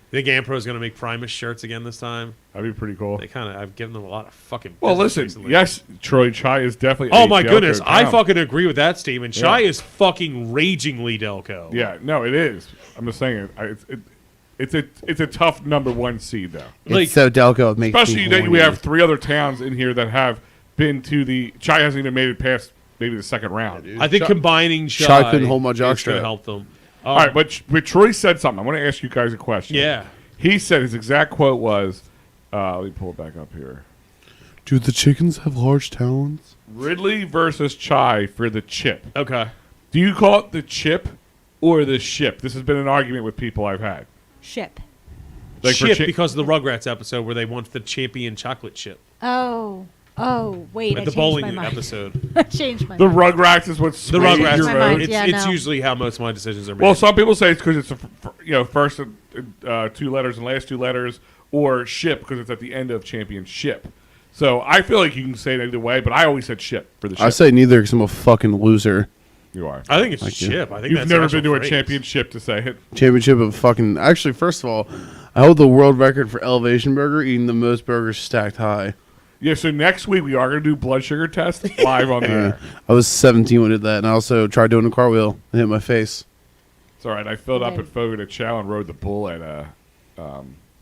Speaker 8: I think Ampro's going to make Primus shirts again this time.
Speaker 3: That'd be pretty cool.
Speaker 8: I've given them a lot of fucking.
Speaker 3: Well,
Speaker 8: business
Speaker 3: listen.
Speaker 8: recently.
Speaker 3: Yes, Troy Chai is definitely.
Speaker 8: Oh
Speaker 3: a
Speaker 8: my
Speaker 3: Delco
Speaker 8: goodness, I
Speaker 3: town.
Speaker 8: fucking agree with that statement.
Speaker 3: Yeah.
Speaker 8: Chai is fucking ragingly Delco.
Speaker 3: Yeah, no, it is. I'm just saying it's a tough number 1 seed though.
Speaker 8: Like,
Speaker 4: It's so Delco makes me
Speaker 3: Especially that we
Speaker 4: horny.
Speaker 3: have 3 other towns in here that have been to the Chai hasn't even made it past maybe the second round.
Speaker 8: I think combining
Speaker 4: Chai couldn't hold my
Speaker 8: is gonna
Speaker 4: jockstrap.
Speaker 8: help them.
Speaker 3: All right, but Troy said something. I want to ask you guys a question.
Speaker 8: Yeah.
Speaker 3: He said his exact quote was, let me pull it back up here.
Speaker 4: Do the chickens have large talons?
Speaker 3: Ridley versus Chai for the chip.
Speaker 8: Okay.
Speaker 3: Do you call it the chip or the ship? This has been an argument with people I've had.
Speaker 6: Ship.
Speaker 3: Like for
Speaker 8: Chip
Speaker 3: chi-
Speaker 8: because of the Rugrats episode where they want the champion chocolate chip.
Speaker 6: Oh. Oh, wait. I
Speaker 8: At the
Speaker 6: changed
Speaker 8: bowling
Speaker 6: my mind.
Speaker 8: episode.
Speaker 6: I changed my
Speaker 3: The
Speaker 6: mind.
Speaker 3: Rugrats is what's
Speaker 8: The
Speaker 3: swayed
Speaker 8: Rugrats.
Speaker 3: your
Speaker 6: My
Speaker 3: vote.
Speaker 6: mind.
Speaker 8: It's,
Speaker 6: Yeah,
Speaker 8: it's
Speaker 6: no.
Speaker 8: usually how most of my decisions are made.
Speaker 3: Well, some people say it's because it's first 2 letters and last 2 letters, or ship because it's at the end of championship. So I feel like you can say it either way, but I always said ship for the ship.
Speaker 4: I say neither because I'm a fucking loser.
Speaker 3: You are.
Speaker 8: I think it's
Speaker 4: Thank you.
Speaker 8: chip. I think
Speaker 3: You've
Speaker 8: that's
Speaker 3: never
Speaker 8: an
Speaker 3: been to
Speaker 8: actual
Speaker 3: a
Speaker 8: phrase.
Speaker 3: championship to say it.
Speaker 4: Championship of fucking. Actually, first of all, I hold the world record for Elevation Burger, eating the most burgers stacked high.
Speaker 3: Yeah, so next week we are going to do blood sugar tests live on the air.
Speaker 4: I was 17 when I did that, and I also tried doing a cartwheel and hit my face.
Speaker 3: It's all right. I filled up
Speaker 6: Okay.
Speaker 3: at Fogo de Chao and rode the bull at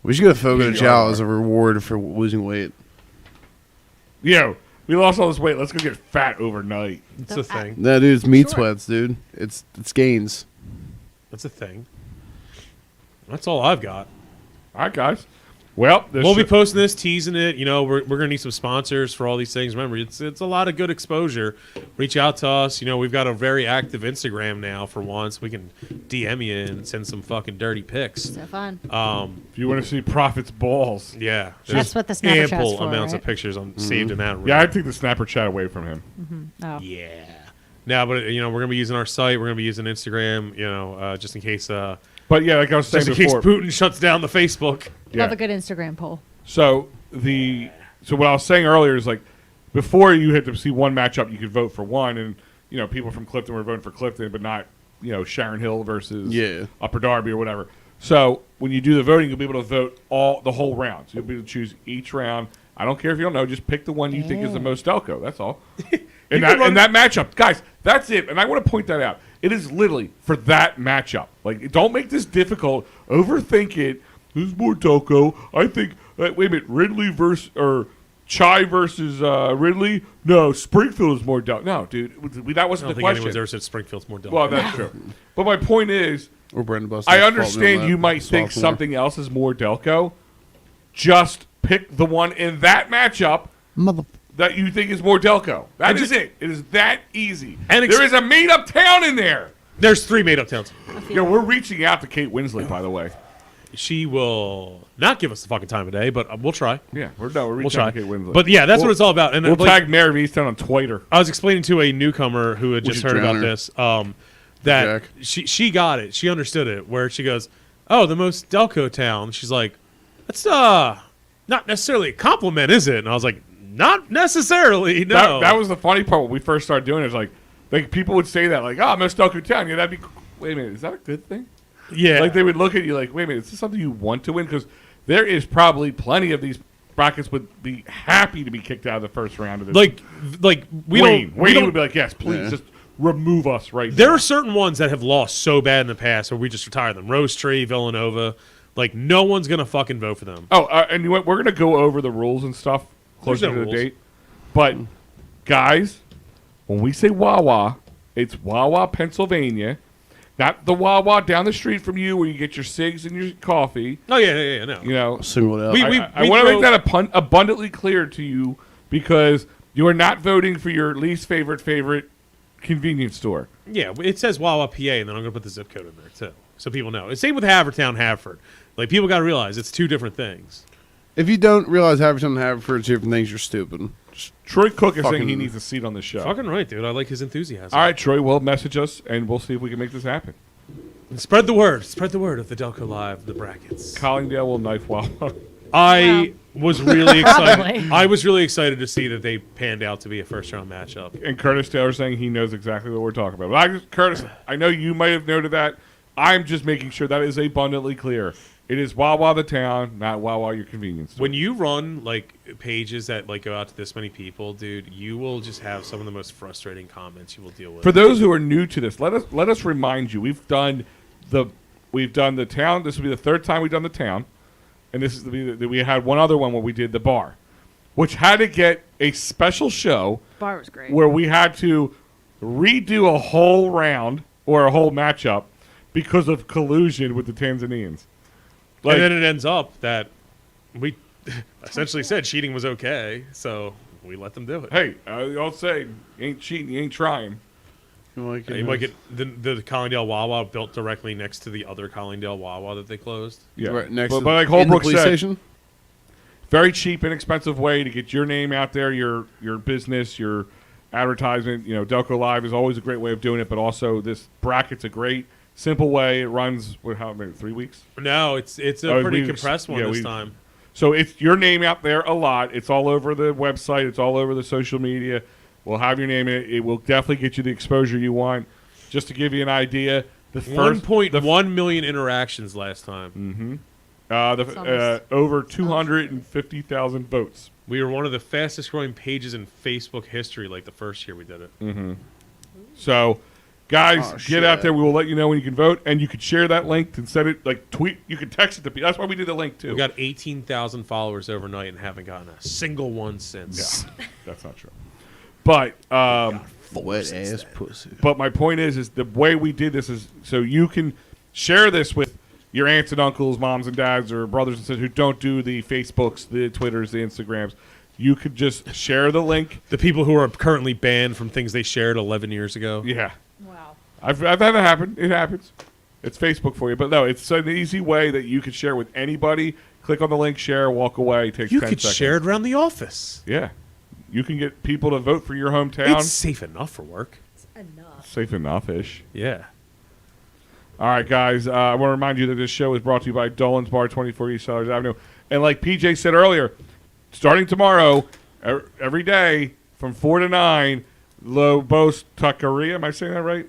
Speaker 4: We should get a Fogo de
Speaker 3: Yeah.
Speaker 4: Chao as a reward for losing weight.
Speaker 3: we lost all this weight. Let's go get fat overnight.
Speaker 8: It's a thing.
Speaker 4: Nah, dude, it's meat
Speaker 6: Sure.
Speaker 4: sweats, dude. It's gains.
Speaker 8: That's a thing. That's all I've got.
Speaker 3: All right, guys. Well, this
Speaker 8: We'll be
Speaker 3: should-
Speaker 8: posting this, teasing it. You know, we're going to need some sponsors for all these things. Remember, it's a lot of good exposure. Reach out to us. You know, we've got a very active Instagram now for once. We can DM you and send some fucking dirty pics.
Speaker 6: So fun.
Speaker 3: if you want to see Profit's balls,
Speaker 8: Yeah.
Speaker 6: That's
Speaker 8: there's
Speaker 6: what the Snapchat's
Speaker 8: ample
Speaker 6: for,
Speaker 8: amounts
Speaker 6: right?
Speaker 8: of pictures saved in that room.
Speaker 3: yeah, I'd take the snapper chat away from him.
Speaker 6: Oh.
Speaker 8: Yeah. Now, but you know, we're gonna be using our site. We're gonna be using Instagram. You know, just in case
Speaker 3: But yeah, like I was saying
Speaker 8: Just in case
Speaker 3: before.
Speaker 8: Putin shuts down the Facebook.
Speaker 3: Yeah.
Speaker 6: Love a good Instagram poll.
Speaker 3: So what I was saying earlier is like before you had to see one matchup, you could vote for one, and people from Clifton were voting for Clifton, but not Sharon Hill versus Upper Darby or whatever. So when you do the voting, you'll be able to vote the whole round. So you'll be able to choose each round. I don't care if you don't know, just pick the one you think is the most Delco. That's all. In that matchup, guys, that's it. And I want to point that out. It is literally for that matchup. Like, don't make this difficult. Overthink it. Who's more Delco? I think. Wait a minute, Ridley versus Chai versus Ridley. No, Springfield is more Delco. No, dude, that wasn't the question.
Speaker 8: Anyone's ever said Springfield's more Delco.
Speaker 3: Well, that's true. But my point is,
Speaker 4: Or Brandon Buster.
Speaker 3: I understand you might think something else is more Delco. Just pick the one in that matchup that you think is more Delco. That is it. It is that easy. And there is a made-up town in there.
Speaker 8: There's 3 made-up towns.
Speaker 3: We're reaching out to Kate Winslet, by the way.
Speaker 8: She will not give us the fucking time of day, but we'll try.
Speaker 3: Yeah, we're reaching out to Kate Winslet.
Speaker 8: But yeah, that's what it's all about. And
Speaker 3: we'll tag Mayor of Easton on Twitter.
Speaker 8: I was explaining to a newcomer who had just heard about this that she got it. She understood it. Where she goes, "Oh, the most Delco town." She's like, "That's not necessarily a compliment, is it?" And I was like, "Not necessarily. No."
Speaker 3: That was the funny part when we first started doing it. Is like people would say that like, "Oh, most Delco town." Yeah, that'd be. Wait a minute, is that a good thing?
Speaker 8: Yeah.
Speaker 3: Like they would look at you like, wait a minute, is this something you want to win? Because there is probably plenty of these brackets would be happy to be kicked out of the first round of this.
Speaker 8: Like
Speaker 3: Wayne would be like, yes, please, just remove us right now.
Speaker 8: There are certain ones that have lost so bad in the past where we just retire them. Rose Tree, Villanova. Like, no one's going to fucking vote for them.
Speaker 3: Oh, and you know what? We're going to go over the rules and stuff closer to the date. But, guys, when we say Wawa, it's Wawa, Pennsylvania. Not the Wawa down the street from you where you get your cigs and your coffee.
Speaker 8: Oh, yeah, no.
Speaker 4: Single out.
Speaker 3: I want to make that abundantly clear to you because you are not voting for your least favorite convenience store.
Speaker 8: Yeah, it says Wawa, PA, and then I'm going to put the zip code in there, too, so people know. It's same with Havertown, Haverford. Like, people got to realize it's 2 different things.
Speaker 4: If you don't realize Havertown and Haverford are 2 different things, you're stupid.
Speaker 3: Troy Cook is saying he needs a seat on the show.
Speaker 8: Fucking right, dude. I like his enthusiasm.
Speaker 3: All right, Troy, well, message us, and we'll see if we can make this happen.
Speaker 8: And spread the word. Spread the word of the Delco Live, the brackets.
Speaker 3: Collingdale will knife Wawa.
Speaker 8: I was really excited. I was really excited to see that they panned out to be a first-round matchup.
Speaker 3: And Curtis Taylor saying he knows exactly what we're talking about. But Curtis, I know you might have noted that. I'm just making sure that is abundantly clear. It is Wawa the town, not Wawa your convenience store.
Speaker 8: When you run like pages that like go out to this many people, dude, you will just have some of the most frustrating comments you will deal with.
Speaker 3: For those who are new to this, let us remind you, we've done the town. This will be the 3rd time we've done the town, and this is we had one other one where we did the bar, which had to get a special show.
Speaker 6: Bar was great.
Speaker 3: Where we had to redo a whole round or a whole matchup because of collusion with the Tanzanians.
Speaker 8: Like, and then it ends up that we essentially said cheating was okay, so we let them do it.
Speaker 3: Hey, I'll say, you ain't cheating, you ain't trying.
Speaker 8: You might get the Collingdale Wawa built directly next to the other Collingdale Wawa that they closed.
Speaker 3: Yeah,
Speaker 4: right next
Speaker 3: but
Speaker 4: to
Speaker 3: like Holbrook
Speaker 4: police
Speaker 3: said,
Speaker 4: station.
Speaker 3: Very cheap, inexpensive way to get your name out there, your business, your advertisement. Delco Live is always a great way of doing it, but also this bracket's a great simple way. It runs how many 3 weeks?
Speaker 8: No, it's a pretty compressed one this time.
Speaker 3: So it's your name out there a lot. It's all over the website. It's all over the social media. We'll have your name in it. It will definitely get you the exposure you want. Just to give you an idea, the
Speaker 8: 1.1 million interactions last time.
Speaker 3: Mm-hmm. Over 250,000 votes.
Speaker 8: We were one of the fastest growing pages in Facebook history. Like the first year we did it.
Speaker 3: Mm-hmm. So. Guys, get out there. We will let you know when you can vote, and you can share that link and send it, like tweet. You can text it to people. That's why we did the link too.
Speaker 8: We got 18,000 followers overnight and haven't gotten a single one since.
Speaker 3: Yeah, that's not true. But
Speaker 4: wet ass pussy.
Speaker 3: But my point is the way we did this is so you can share this with your aunts and uncles, moms and dads, or brothers and sisters who don't do the Facebooks, the Twitters, the Instagrams. You could just share the link.
Speaker 8: The people who are currently banned from things they shared 11 years ago.
Speaker 3: Yeah.
Speaker 6: Wow.
Speaker 3: I've had it happen. It happens. It's Facebook for you. But no, it's an easy way that you can share with anybody. Click on the link, share, walk away. It takes 10 seconds.
Speaker 8: You could share it around the office.
Speaker 3: Yeah. You can get people to vote for your hometown.
Speaker 8: It's safe enough for work.
Speaker 6: It's enough.
Speaker 3: Safe enough-ish.
Speaker 8: Yeah.
Speaker 3: All right, guys. I want to remind you that this show is brought to you by Dolan's Bar, 24 East Sellers Avenue. And like PJ said earlier, starting tomorrow, every day from 4 to 9, Lobos Taqueria. Am I saying that right?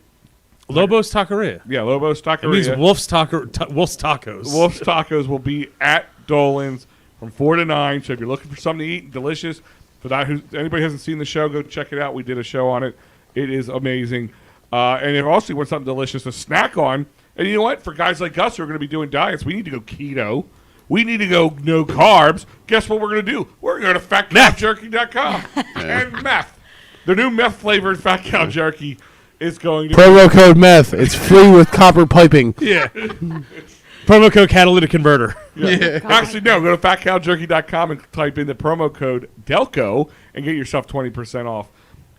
Speaker 8: Lobos Taqueria.
Speaker 3: Yeah, Lobos Taqueria.
Speaker 8: It means Wolf's Tacos.
Speaker 3: Wolf's Tacos will be at Dolan's from 4 to 9. So if you're looking for something to eat, delicious, for that, anybody hasn't seen the show, go check it out. We did a show on it. It is amazing. And if also you want something delicious to snack on, and you know what? For guys like us who are going to be doing diets, we need to go keto. We need to go no carbs. Guess what we're going to do? We're going to go to fatcowjerky.com and meth. The new meth-flavored Fat Cow Jerky is going to
Speaker 4: Promo code meth. It's free with copper piping.
Speaker 8: Yeah. Promo code catalytic converter.
Speaker 3: Yeah. Actually, no. Go to fatcowjerky.com and type in the promo code Delco and get yourself 20% off.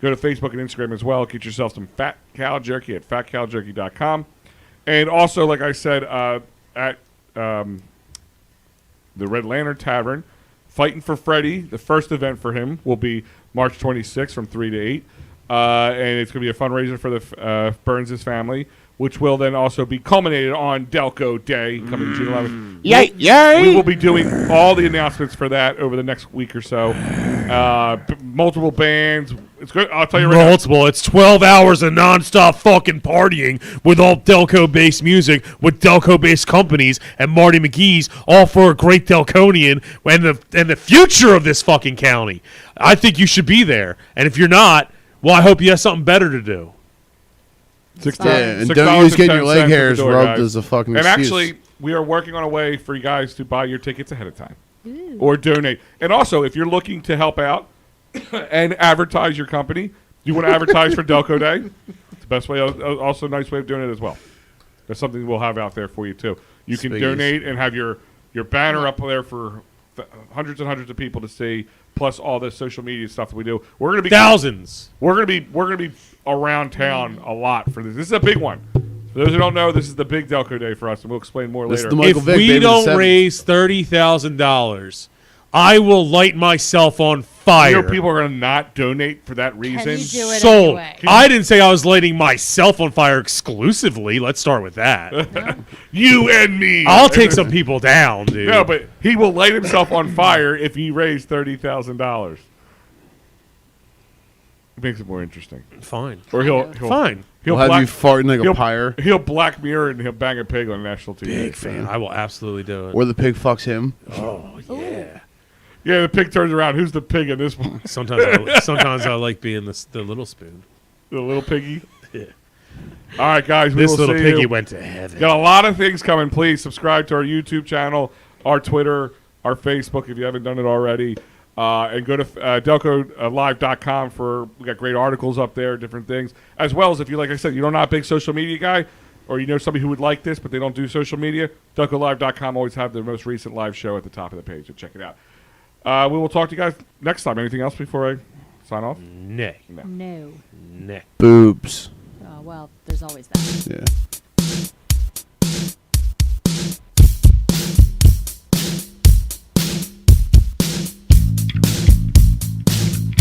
Speaker 3: Go to Facebook and Instagram as well. Get yourself some Fat Cow Jerky at fatcowjerky.com. And also, like I said, at the Red Lantern Tavern, Fighting for Freddy, the first event for him will be March 26th from 3 to 8. And it's going to be a fundraiser for the Burns' family, which will then also be culminated on Delco Day coming June 11th.
Speaker 4: Yay!
Speaker 3: We will be doing all the announcements for that over the next week or so. Multiple bands. It's good. I'll tell you right now.
Speaker 2: Multiple. It's 12 hours of nonstop fucking partying with all Delco-based music, with Delco-based companies, and Marty McGee's, all for a great Delconian and the future of this fucking county. I think you should be there. And if you're not, well, I hope you have something better to do.
Speaker 4: And don't use getting your leg hairs rubbed as a fucking
Speaker 3: And
Speaker 4: excuse.
Speaker 3: actually, we are working on a way for you guys to buy your tickets ahead of time or donate. And also, if you're looking to help out and advertise your company, you want to advertise for Delco Day, it's the best way. Also, a nice way of doing it as well. That's something we'll have out there for you too. You can donate and have your banner up there for hundreds and hundreds of people to see. Plus all the social media stuff that we do. We're gonna be
Speaker 8: thousands.
Speaker 3: We're gonna be around town a lot for this. This is a big one. For those who don't know, this is the big Delco Day for us, and we'll explain more later.
Speaker 8: If we don't raise $30,000, I will light myself on fire.
Speaker 3: You know, people are gonna not donate for that reason.
Speaker 6: Can you do it
Speaker 8: Sold.
Speaker 6: anyway?
Speaker 8: I didn't say I was lighting myself on fire exclusively. Let's start with that.
Speaker 3: You and me.
Speaker 8: I'll take some people down, dude.
Speaker 3: No, but he will light himself on fire if he raised $30,000. It makes it more interesting.
Speaker 8: Fine.
Speaker 3: Or he'll
Speaker 8: fine.
Speaker 3: He'll
Speaker 4: We'll have you farting like a pyre.
Speaker 3: He'll Black Mirror and he'll bang a pig on national TV.
Speaker 8: Big fan. I will absolutely do it.
Speaker 4: Or the pig fucks him.
Speaker 8: Oh yeah.
Speaker 3: Yeah, the pig turns around. Who's the pig in this one?
Speaker 8: Sometimes I like being the little spoon.
Speaker 3: The little piggy.
Speaker 8: Yeah.
Speaker 3: All right, guys.
Speaker 8: This
Speaker 3: will
Speaker 8: little
Speaker 3: see
Speaker 8: piggy
Speaker 3: you.
Speaker 8: went to heaven.
Speaker 3: Got a lot of things coming. Please subscribe to our YouTube channel, our Twitter, our Facebook if you haven't done it already. And go to DelcoLive.com we got great articles up there, different things. As well as if you, like I said, you're not a big social media guy, or you know somebody who would like this, but they don't do social media, DelcoLive.com always have the most recent live show at the top of the page, so check it out. We will talk to you guys next time. Anything else before I sign off?
Speaker 8: Nay.
Speaker 6: No.
Speaker 8: Nay.
Speaker 4: Boobs.
Speaker 6: Oh, well, there's always that.
Speaker 4: Yeah.